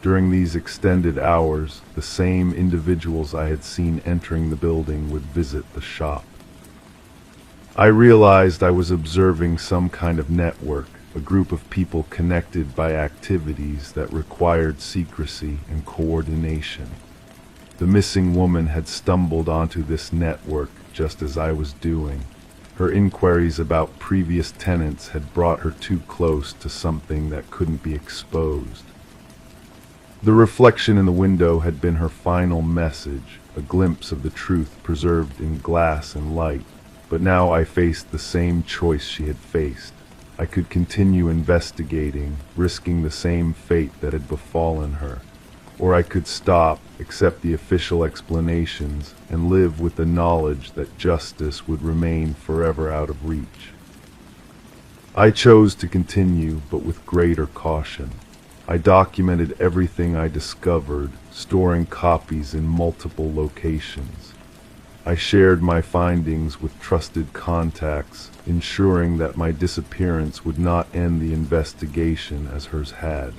During these extended hours, the same individuals I had seen entering the building would visit the shop. I realized I was observing some kind of network, a group of people connected by activities that required secrecy and coordination. The missing woman had stumbled onto this network just as I was doing. Her inquiries about previous tenants had brought her too close to something that couldn't be exposed. The reflection in the window had been her final message, a glimpse of the truth preserved in glass and light. But now I faced the same choice she had faced. I could continue investigating, risking the same fate that had befallen her. Or I could stop, accept the official explanations, and live with the knowledge that justice would remain forever out of reach. I chose to continue, but with greater caution. I documented everything I discovered, storing copies in multiple locations. I shared my findings with trusted contacts, ensuring that my disappearance would not end the investigation as hers had.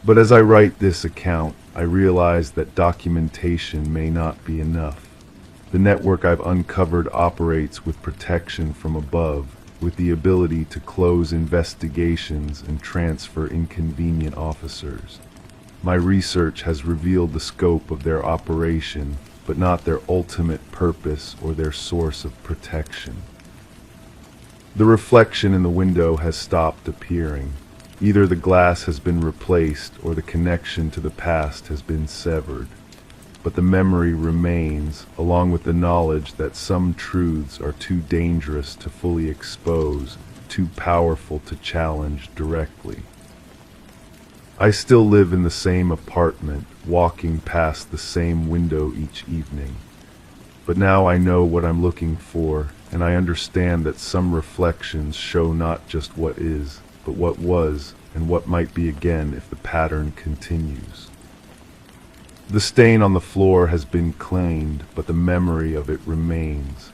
But as I write this account, I realize that documentation may not be enough. The network I've uncovered operates with protection from above, with the ability to close investigations and transfer inconvenient officers. My research has revealed the scope of their operation, but not their ultimate purpose or their source of protection. The reflection in the window has stopped appearing. Either the glass has been replaced or the connection to the past has been severed. But the memory remains, along with the knowledge that some truths are too dangerous to fully expose, too powerful to challenge directly. I still live in the same apartment, walking past the same window each evening. But now I know what I'm looking for, and I understand that some reflections show not just what is, but what was, and what might be again if the pattern continues. The stain on the floor has been cleaned, but the memory of it remains.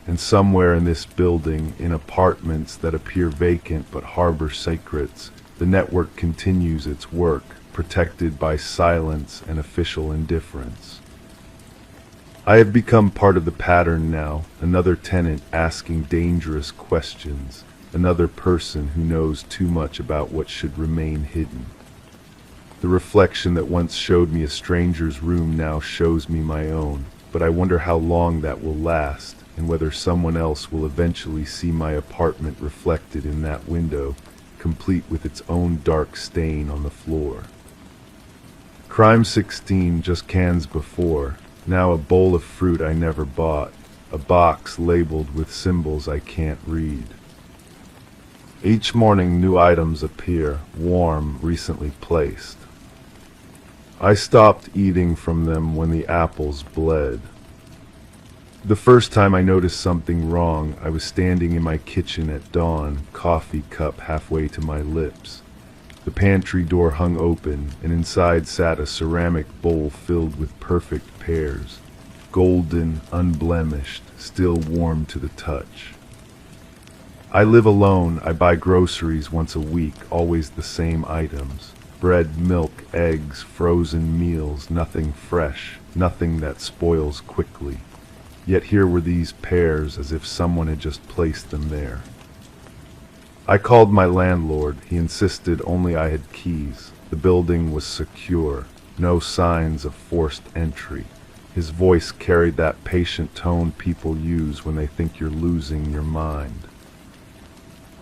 And somewhere in this building, in apartments that appear vacant but harbor secrets, the network continues its work, protected by silence and official indifference. I have become part of the pattern now, another tenant asking dangerous questions, another person who knows too much about what should remain hidden. The reflection that once showed me a stranger's room now shows me my own, but I wonder how long that will last, and whether someone else will eventually see my apartment reflected in that window, complete with its own dark stain on the floor. Crime 16 just cans before, now a bowl of fruit I never bought, a box labeled with symbols I can't read. Each morning new items appear, warm, recently placed. I stopped eating from them when the apples bled. The first time I noticed something wrong, I was standing in my kitchen at dawn, coffee cup halfway to my lips. The pantry door hung open, and inside sat a ceramic bowl filled with perfect pears, golden, unblemished, still warm to the touch. I live alone. I buy groceries once a week, always the same items. Bread, milk, eggs, frozen meals, nothing fresh, nothing that spoils quickly. Yet here were these pears, as if someone had just placed them there. I called my landlord. He insisted only I had keys. The building was secure, no signs of forced entry. His voice carried that patient tone people use when they think you're losing your mind.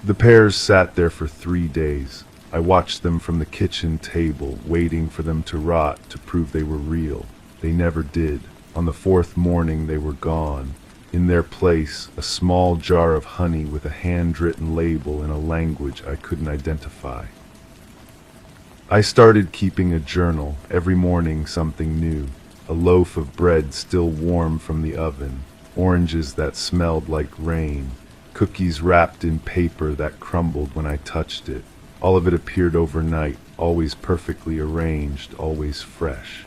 The pears sat there for 3 days. I watched them from the kitchen table, waiting for them to rot to prove they were real. They never did. On the 4th morning they were gone. In their place, a small jar of honey with a handwritten label in a language I couldn't identify. I started keeping a journal, every morning something new. A loaf of bread still warm from the oven, oranges that smelled like rain, cookies wrapped in paper that crumbled when I touched it. All of it appeared overnight, always perfectly arranged, always fresh.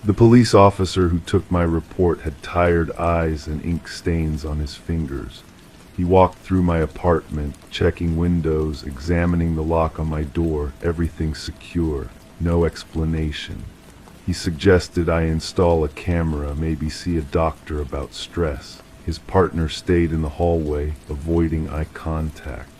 The police officer who took my report had tired eyes and ink stains on his fingers. He walked through my apartment, checking windows, examining the lock on my door, everything secure, no explanation. He suggested I install a camera, maybe see a doctor about stress. His partner stayed in the hallway, avoiding eye contact.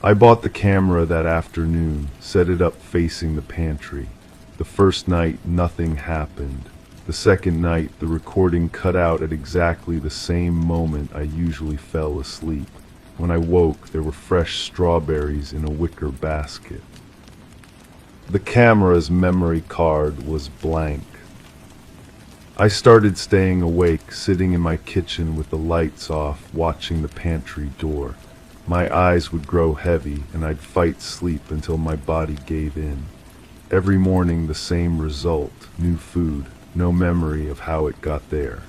I bought the camera that afternoon, set it up facing the pantry. The first night, nothing happened. The second night, the recording cut out at exactly the same moment I usually fell asleep. When I woke, there were fresh strawberries in a wicker basket. The camera's memory card was blank. I started staying awake, sitting in my kitchen with the lights off, watching the pantry door. My eyes would grow heavy, and I'd fight sleep until my body gave in. Every morning the same result, new food, no memory of how it got there.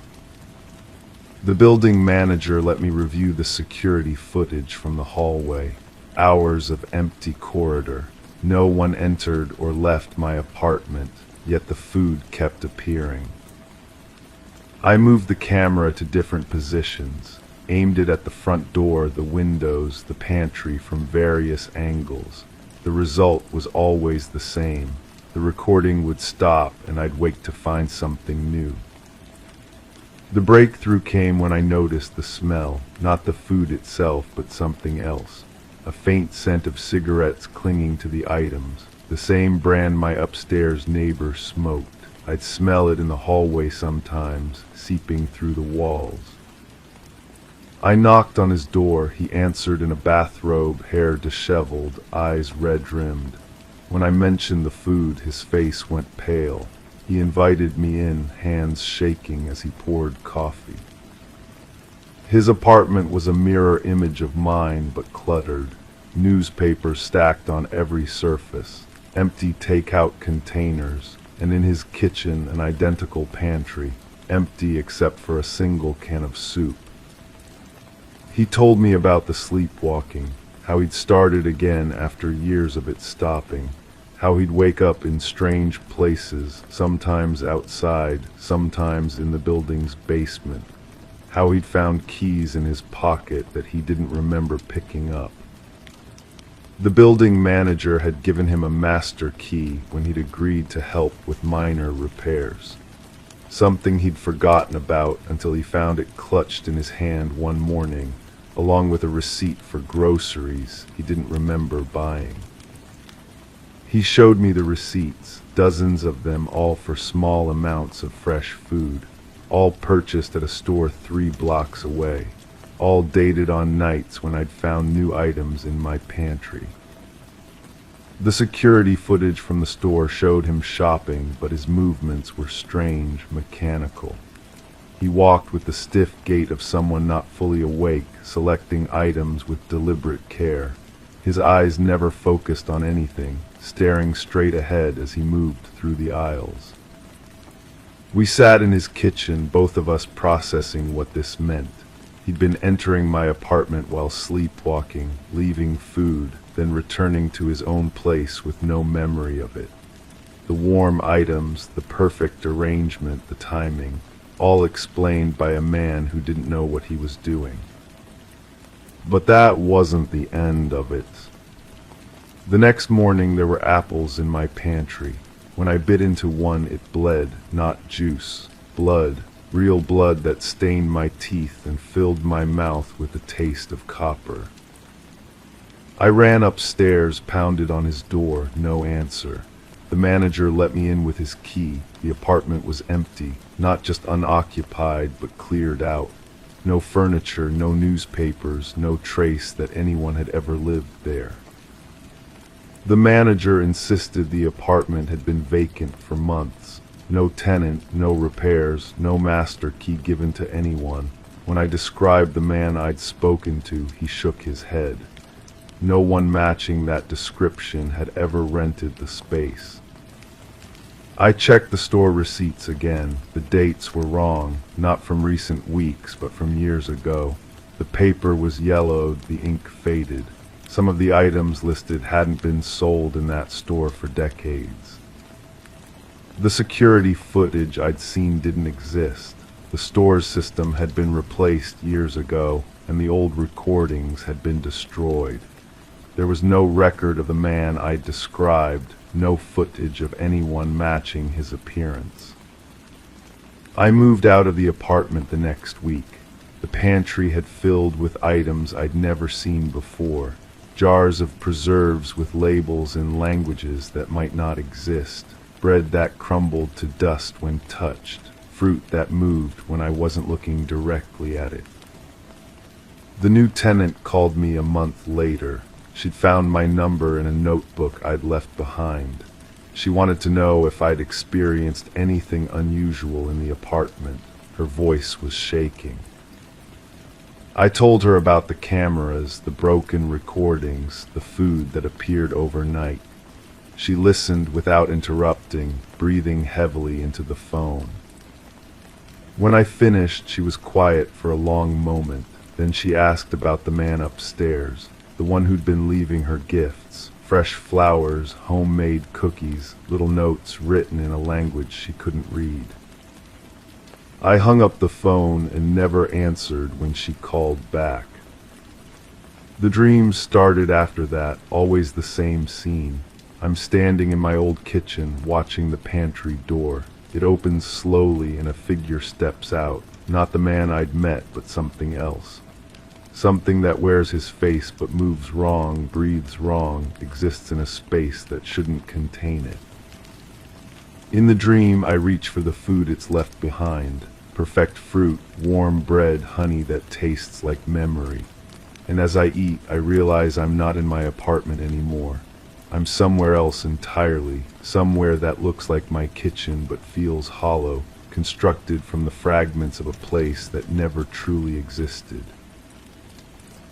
The building manager let me review the security footage from the hallway. Hours of empty corridor. No one entered or left my apartment, yet the food kept appearing. I moved the camera to different positions, aimed it at the front door, the windows, the pantry from various angles. The result was always the same. The recording would stop and I'd wait to find something new. The breakthrough came when I noticed the smell, not the food itself, but something else. A faint scent of cigarettes clinging to the items, the same brand my upstairs neighbor smoked. I'd smell it in the hallway sometimes, seeping through the walls. I knocked on his door. He answered in a bathrobe, hair disheveled, eyes red-rimmed. When I mentioned the food, his face went pale. He invited me in, hands shaking as he poured coffee. His apartment was a mirror image of mine, but cluttered. Newspapers stacked on every surface, empty takeout containers, and in his kitchen an identical pantry, empty except for a single can of soup. He told me about the sleepwalking, how he'd started again after years of it stopping, how he'd wake up in strange places, sometimes outside, sometimes in the building's basement, how he'd found keys in his pocket that he didn't remember picking up. The building manager had given him a master key when he'd agreed to help with minor repairs. Something he'd forgotten about until he found it clutched in his hand one morning, along with a receipt for groceries he didn't remember buying. He showed me the receipts, dozens of them, all for small amounts of fresh food, all purchased at a store 3 blocks away, all dated on nights when I'd found new items in my pantry. The security footage from the store showed him shopping, but his movements were strange, mechanical. He walked with the stiff gait of someone not fully awake, selecting items with deliberate care. His eyes never focused on anything, staring straight ahead as he moved through the aisles. We sat in his kitchen, both of us processing what this meant. He'd been entering my apartment while sleepwalking, leaving food, then returning to his own place with no memory of it. The warm items, the perfect arrangement, the timing, all explained by a man who didn't know what he was doing. But that wasn't the end of it. The next morning there were apples in my pantry. When I bit into one, it bled, not juice. Blood, real blood that stained my teeth and filled my mouth with the taste of copper. I ran upstairs, pounded on his door, no answer. The manager let me in with his key. The apartment was empty, not just unoccupied, but cleared out. No furniture, no newspapers, no trace that anyone had ever lived there. The manager insisted the apartment had been vacant for months. No tenant, no repairs, no master key given to anyone. When I described the man I'd spoken to, he shook his head. No one matching that description had ever rented the space. I checked the store receipts again. The dates were wrong, not from recent weeks, but from years ago. The paper was yellowed, the ink faded. Some of the items listed hadn't been sold in that store for decades. The security footage I'd seen didn't exist. The store's system had been replaced years ago, and the old recordings had been destroyed. There was no record of the man I'd described, no footage of anyone matching his appearance. I moved out of the apartment the next week. The pantry had filled with items I'd never seen before. Jars of preserves with labels in languages that might not exist. Bread that crumbled to dust when touched. Fruit that moved when I wasn't looking directly at it. The new tenant called me a month later. She'd found my number in a notebook I'd left behind. She wanted to know if I'd experienced anything unusual in the apartment. Her voice was shaking. I told her about the cameras, the broken recordings, the food that appeared overnight. She listened without interrupting, breathing heavily into the phone. When I finished, she was quiet for a long moment. Then she asked about the man upstairs, the one who'd been leaving her gifts, fresh flowers, homemade cookies, little notes written in a language she couldn't read. I hung up the phone and never answered when she called back. The dreams started after that, always the same scene. I'm standing in my old kitchen, watching the pantry door. It opens slowly and a figure steps out. Not the man I'd met, but something else. Something that wears his face but moves wrong, breathes wrong, exists in a space that shouldn't contain it. In the dream, I reach for the food it's left behind. Perfect fruit, warm bread, honey that tastes like memory. And as I eat, I realize I'm not in my apartment anymore. I'm somewhere else entirely, somewhere that looks like my kitchen but feels hollow, constructed from the fragments of a place that never truly existed.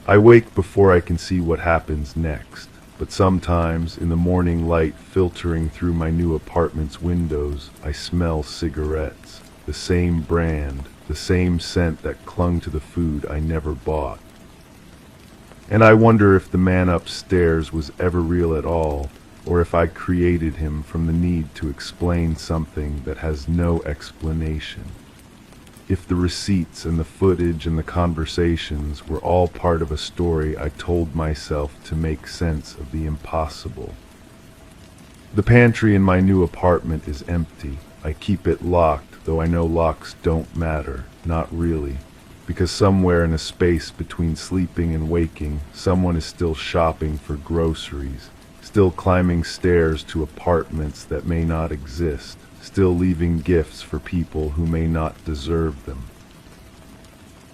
I wake before I can see what happens next, but sometimes, in the morning light filtering through my new apartment's windows, I smell cigarettes. The same brand, the same scent that clung to the food I never bought. And I wonder if the man upstairs was ever real at all, or if I created him from the need to explain something that has no explanation. If the receipts and the footage and the conversations were all part of a story I told myself to make sense of the impossible. The pantry in my new apartment is empty. I keep it locked, though I know locks don't matter, not really, because somewhere in a space between sleeping and waking, someone is still shopping for groceries, still climbing stairs to apartments that may not exist, still leaving gifts for people who may not deserve them.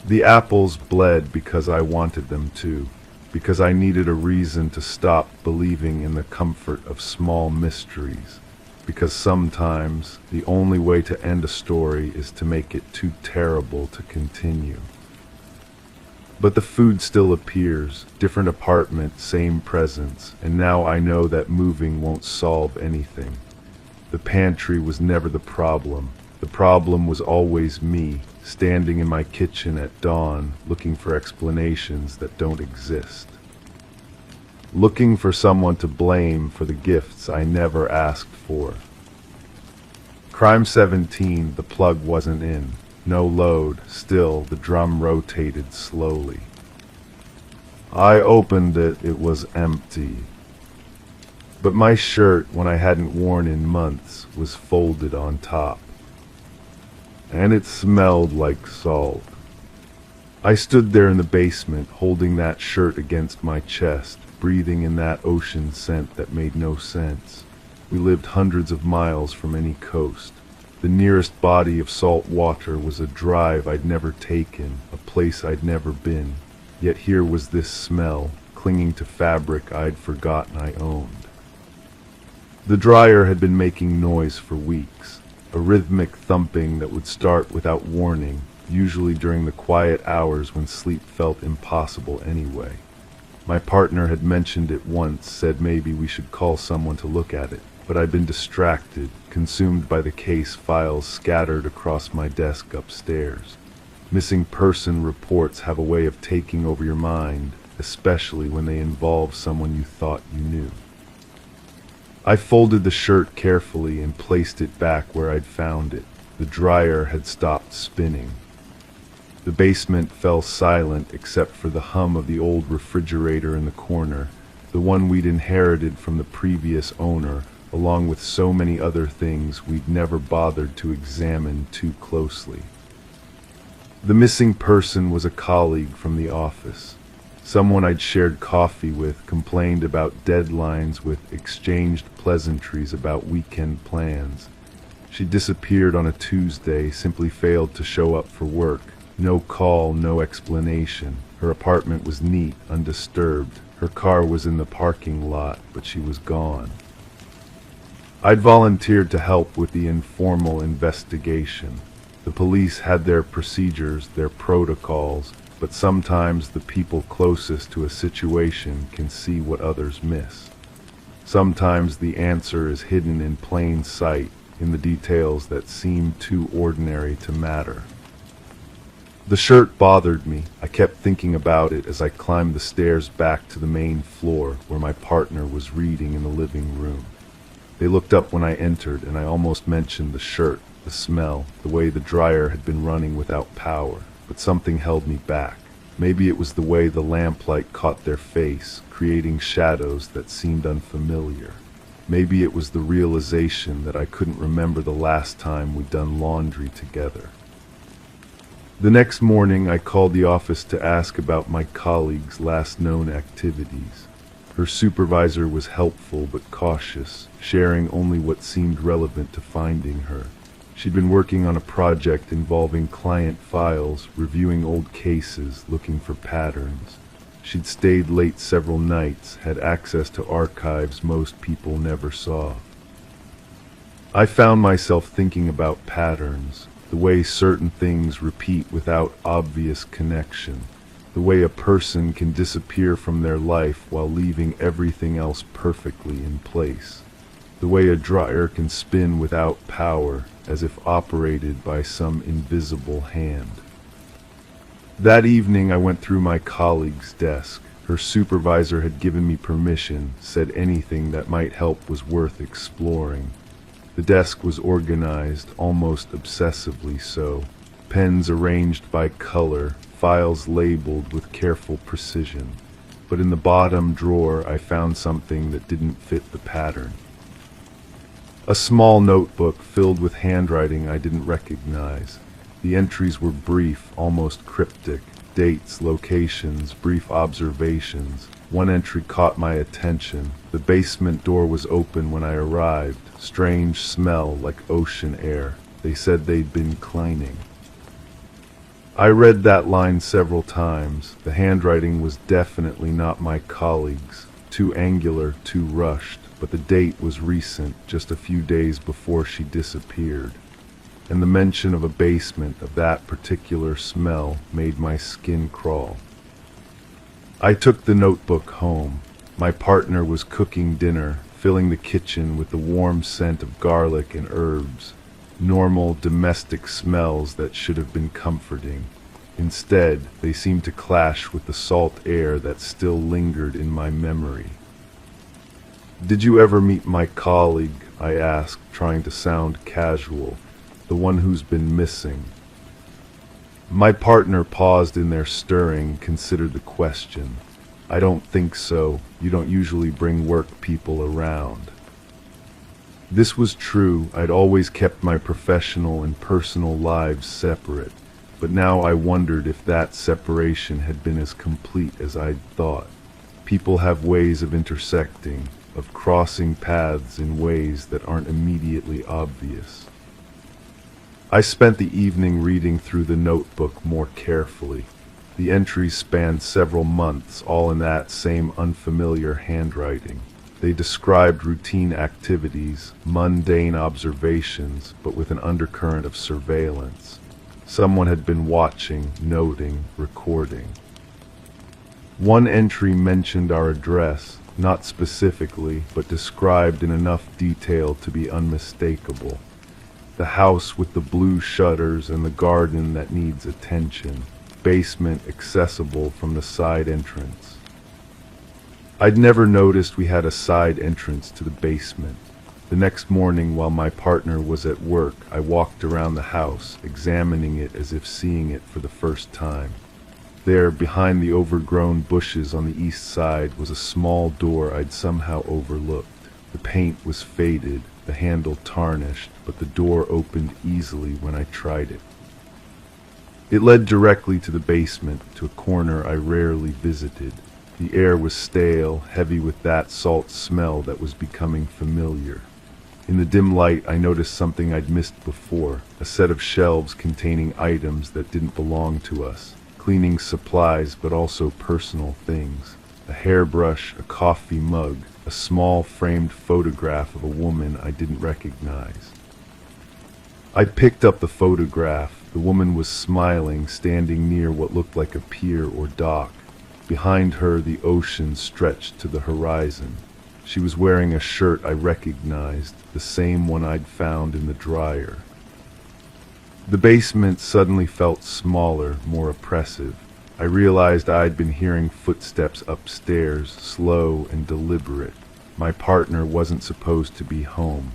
The apples bled because I wanted them to, because I needed a reason to stop believing in the comfort of small mysteries. Because sometimes the only way to end a story is to make it too terrible to continue. But the food still appears, different apartment, same presence, and now I know that moving won't solve anything. The pantry was never the problem. The problem was always me, standing in my kitchen at dawn, looking for explanations that don't exist. Looking for someone to blame for the gifts I never asked for. Crime 17, the plug wasn't in. No load, still the drum rotated slowly. I opened it, it was empty. But my shirt, when I hadn't worn in months, was folded on top. And it smelled like salt. I stood there in the basement, holding that shirt against my chest, breathing in that ocean scent that made no sense. We lived hundreds of miles from any coast. The nearest body of salt water was a drive I'd never taken, a place I'd never been. Yet here was this smell, clinging to fabric I'd forgotten I owned. The dryer had been making noise for weeks, a rhythmic thumping that would start without warning, usually during the quiet hours when sleep felt impossible anyway. My partner had mentioned it once, said maybe we should call someone to look at it, but I'd been distracted, consumed by the case files scattered across my desk upstairs. Missing person reports have a way of taking over your mind, especially when they involve someone you thought you knew. I folded the shirt carefully and placed it back where I'd found it. The dryer had stopped spinning. The basement fell silent except for the hum of the old refrigerator in the corner, the one we'd inherited from the previous owner, along with so many other things we'd never bothered to examine too closely. The missing person was a colleague from the office. Someone I'd shared coffee with, complained about deadlines with, exchanged pleasantries about weekend plans. She disappeared on a Tuesday, simply failed to show up for work. No call, no explanation. Her apartment was neat, undisturbed. Her car was in the parking lot, but she was gone. I'd volunteered to help with the informal investigation. The police had their procedures, their protocols, but sometimes the people closest to a situation can see what others miss. Sometimes the answer is hidden in plain sight, in the details that seem too ordinary to matter. The shirt bothered me. I kept thinking about it as I climbed the stairs back to the main floor where my partner was reading in the living room. They looked up when I entered, and I almost mentioned the shirt, the smell, the way the dryer had been running without power, but something held me back. Maybe it was the way the lamplight caught their face, creating shadows that seemed unfamiliar. Maybe it was the realization that I couldn't remember the last time we'd done laundry together. The next morning, I called the office to ask about my colleague's last known activities. Her supervisor was helpful but cautious, sharing only what seemed relevant to finding her. She'd been working on a project involving client files, reviewing old cases, looking for patterns. She'd stayed late several nights, had access to archives most people never saw. I found myself thinking about patterns, the way certain things repeat without obvious connection, the way a person can disappear from their life while leaving everything else perfectly in place, the way a dryer can spin without power, as if operated by some invisible hand. That evening I went through my colleague's desk. Her supervisor had given me permission, said anything that might help was worth exploring. The desk was organized, almost obsessively so, pens arranged by color, files labeled with careful precision. But in the bottom drawer I found something that didn't fit the pattern. A small notebook filled with handwriting I didn't recognize. The entries were brief, almost cryptic. Dates, locations, brief observations. One entry caught my attention. The basement door was open when I arrived. Strange smell like ocean air. They said they'd been cleaning. I read that line several times. The handwriting was definitely not my colleague's. Too angular, too rushed. But the date was recent, just a few days before she disappeared. And the mention of a basement, of that particular smell, made my skin crawl. I took the notebook home. My partner was cooking dinner, filling the kitchen with the warm scent of garlic and herbs, normal domestic smells that should have been comforting. Instead, they seemed to clash with the salt air that still lingered in my memory. "Did you ever meet my colleague?" I asked, trying to sound casual, "the one who's been missing?" My partner paused in their stirring, considered the question. "I don't think so. You don't usually bring work people around." This was true. I'd always kept my professional and personal lives separate, but now I wondered if that separation had been as complete as I'd thought. People have ways of intersecting, of crossing paths in ways that aren't immediately obvious. I spent the evening reading through the notebook more carefully. The entries spanned several months, all in that same unfamiliar handwriting. They described routine activities, mundane observations, but with an undercurrent of surveillance. Someone had been watching, noting, recording. One entry mentioned our address, not specifically, but described in enough detail to be unmistakable. The house with the blue shutters and the garden that needs attention. Basement accessible from the side entrance. I'd never noticed we had a side entrance to the basement. The next morning, while my partner was at work, I walked around the house, examining it as if seeing it for the first time. There, behind the overgrown bushes on the east side, was a small door I'd somehow overlooked. The paint was faded, the handle tarnished, but the door opened easily when I tried it. It led directly to the basement, to a corner I rarely visited. The air was stale, heavy with that salt smell that was becoming familiar. In the dim light, I noticed something I'd missed before, a set of shelves containing items that didn't belong to us. Cleaning supplies, but also personal things. A hairbrush, a coffee mug, a small framed photograph of a woman I didn't recognize. I picked up the photograph. The woman was smiling, standing near what looked like a pier or dock. Behind her, the ocean stretched to the horizon. She was wearing a shirt I recognized, the same one I'd found in the dryer. The basement suddenly felt smaller, more oppressive. I realized I'd been hearing footsteps upstairs, slow and deliberate. My partner wasn't supposed to be home.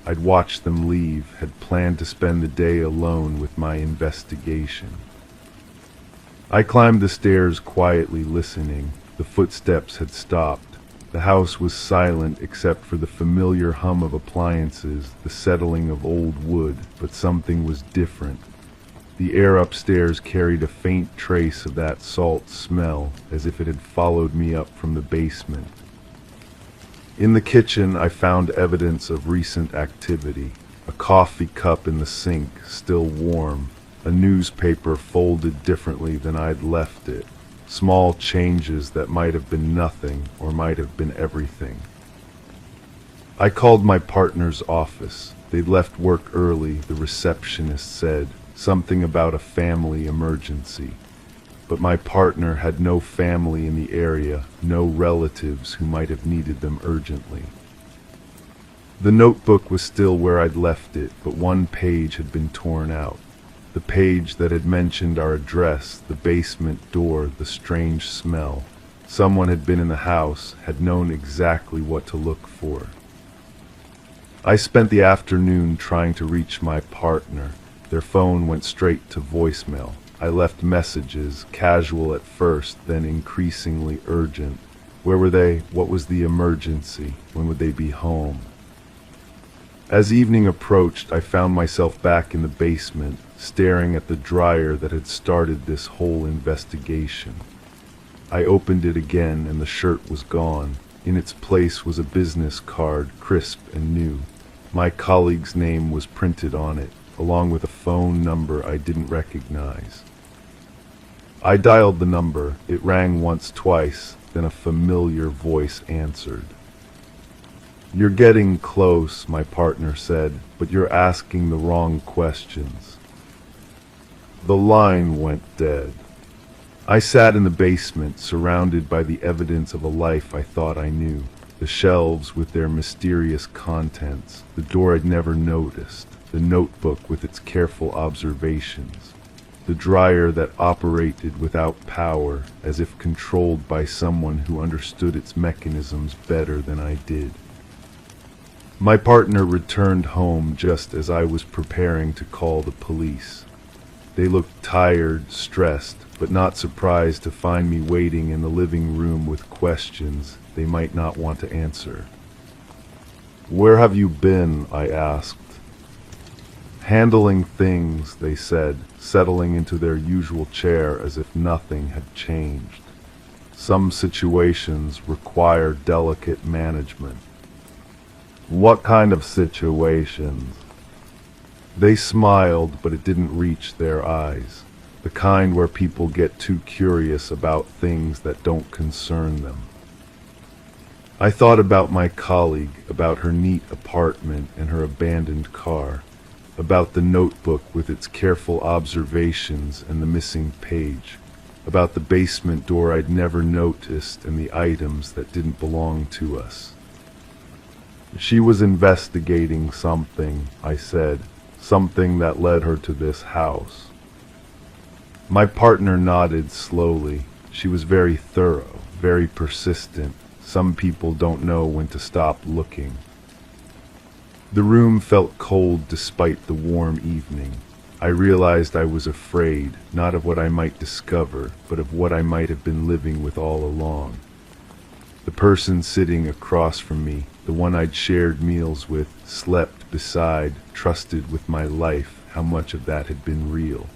I'd watched them leave, had planned to spend the day alone with my investigation. I climbed the stairs quietly, listening. The footsteps had stopped. The house was silent except for the familiar hum of appliances, the settling of old wood, but something was different. The air upstairs carried a faint trace of that salt smell, as if it had followed me up from the basement. In the kitchen, I found evidence of recent activity. A coffee cup in the sink, still warm. A newspaper folded differently than I'd left it. Small changes that might have been nothing or might have been everything. I called my partner's office. They'd left work early, the receptionist said. Something about a family emergency. But my partner had no family in the area, no relatives who might have needed them urgently. The notebook was still where I'd left it, but one page had been torn out. The page that had mentioned our address, the basement door, the strange smell. Someone had been in the house, had known exactly what to look for. I spent the afternoon trying to reach my partner. Their phone went straight to voicemail. I left messages, casual at first, then increasingly urgent. Where were they? What was the emergency? When would they be home? As evening approached, I found myself back in the basement, staring at the dryer that had started this whole investigation. I opened it again, and the shirt was gone. In its place was a business card, crisp and new. My colleague's name was printed on it, along with a phone number I didn't recognize. I dialed the number. It rang once, twice, then a familiar voice answered. "You're getting close," my partner said, "but you're asking the wrong questions." The line went dead. I sat in the basement, surrounded by the evidence of a life I thought I knew. The shelves with their mysterious contents, the door I'd never noticed, the notebook with its careful observations, the dryer that operated without power, as if controlled by someone who understood its mechanisms better than I did. My partner returned home just as I was preparing to call the police. They looked tired, stressed, but not surprised to find me waiting in the living room with questions they might not want to answer. "Where have you been?" I asked. "Handling things," they said, settling into their usual chair as if nothing had changed. "Some situations require delicate management." "What kind of situations?" They smiled, but it didn't reach their eyes. The kind where people get too curious about things that don't concern them. I thought about my colleague, about her neat apartment and her abandoned car, about the notebook with its careful observations and the missing page, about the basement door I'd never noticed and the items that didn't belong to us. "She was investigating something," I said, "something that led her to this house." My partner nodded slowly. She was very thorough, very persistent. Some people don't know when to stop looking. The room felt cold despite the warm evening. I realized I was afraid, not of what I might discover, but of what I might have been living with all along. The person sitting across from me, the one I'd shared meals with, slept beside, trusted with my life, how much of that had been real.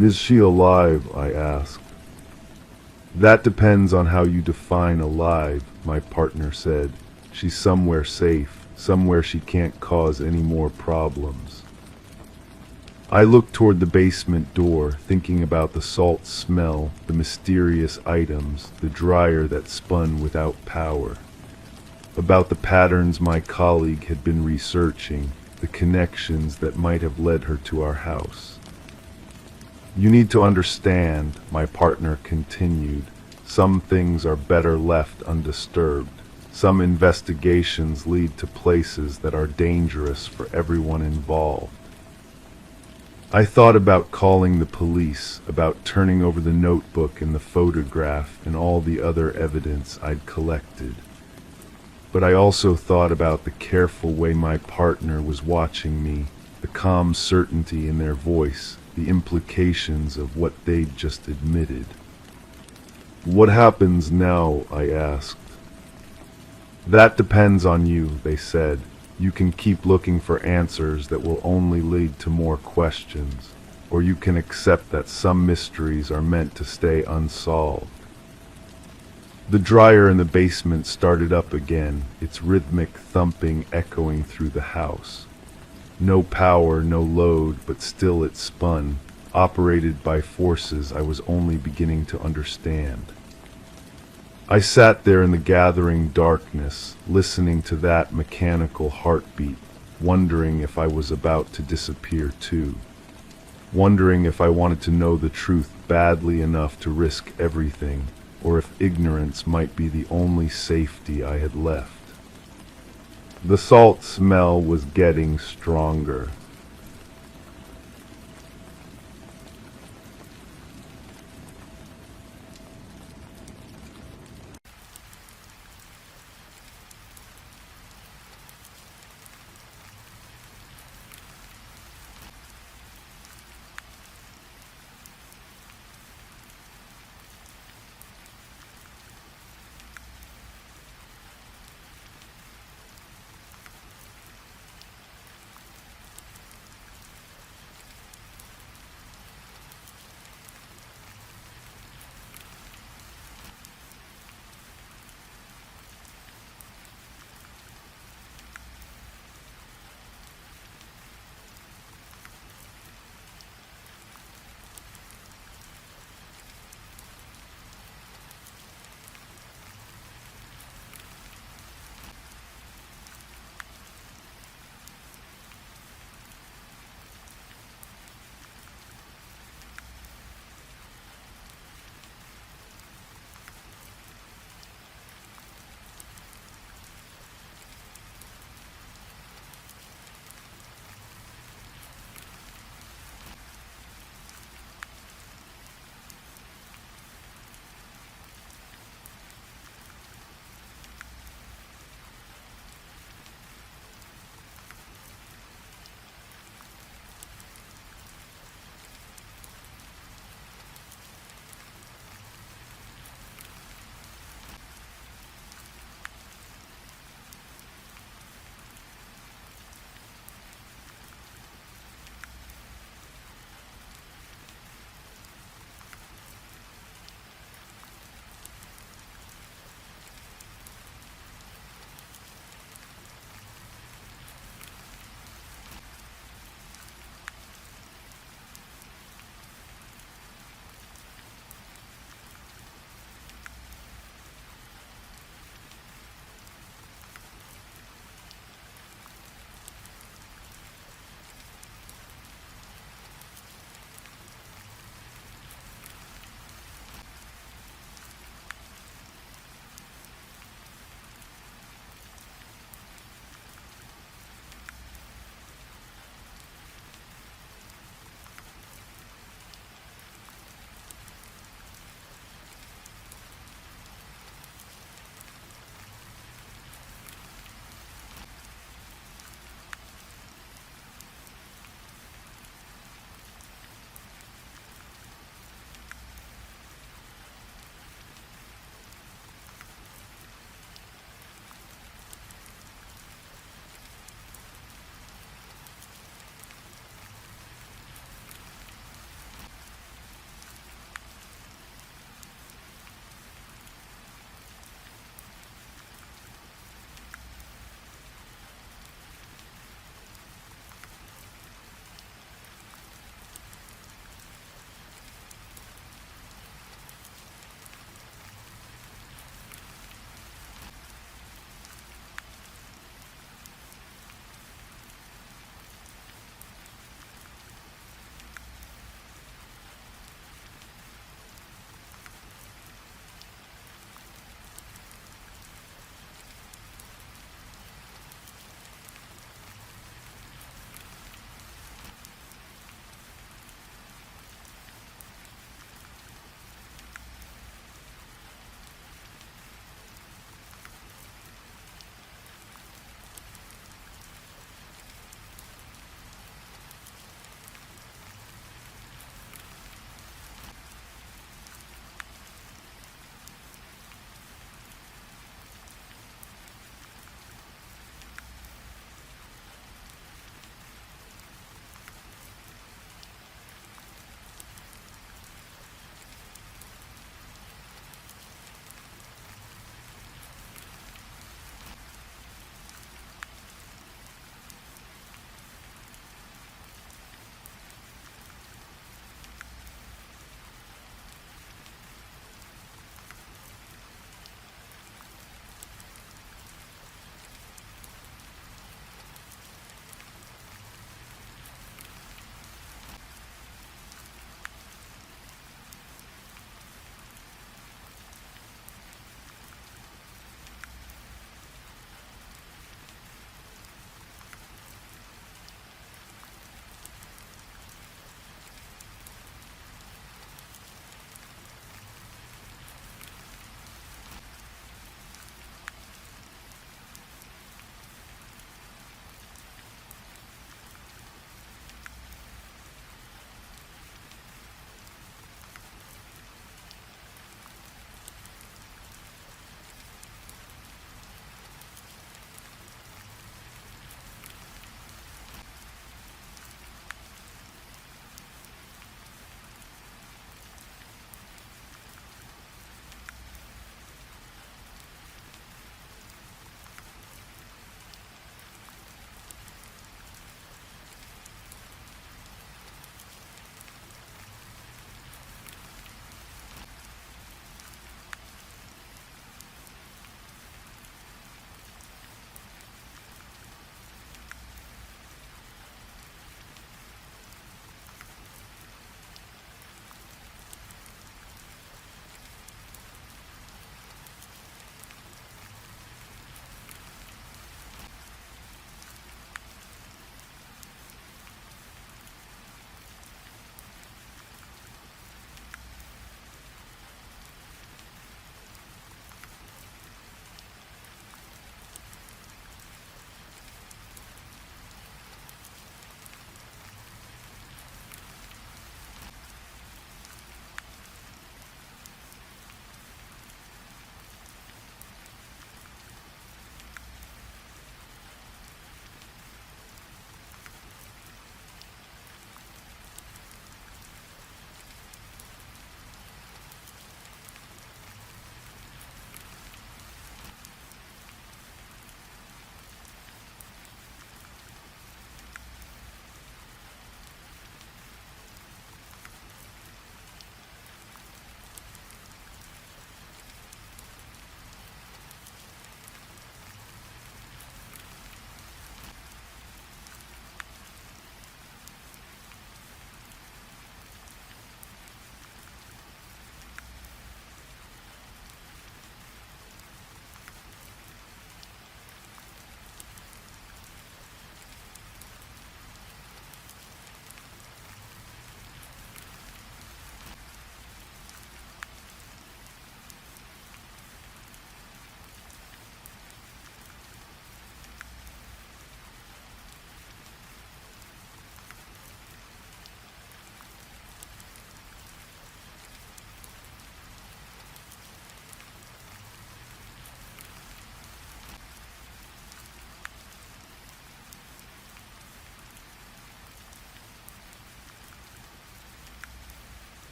"Is she alive?" I asked. "That depends on how you define alive," my partner said. "She's somewhere safe, somewhere she can't cause any more problems." I looked toward the basement door, thinking about the salt smell, the mysterious items, the dryer that spun without power, about the patterns my colleague had been researching, the connections that might have led her to our house. "You need to understand," my partner continued, "some things are better left undisturbed. Some investigations lead to places that are dangerous for everyone involved." I thought about calling the police, about turning over the notebook and the photograph and all the other evidence I'd collected. But I also thought about the careful way my partner was watching me, the calm certainty in their voice, the implications of what they'd just admitted. "What happens now?" I asked. "That depends on you," they said. "You can keep looking for answers that will only lead to more questions, or you can accept that some mysteries are meant to stay unsolved." The dryer in the basement started up again, its rhythmic thumping echoing through the house. No power, no load, but still it spun, operated by forces I was only beginning to understand. I sat there in the gathering darkness, listening to that mechanical heartbeat, wondering if I was about to disappear too, wondering if I wanted to know the truth badly enough to risk everything, or if ignorance might be the only safety I had left. The salt smell was getting stronger.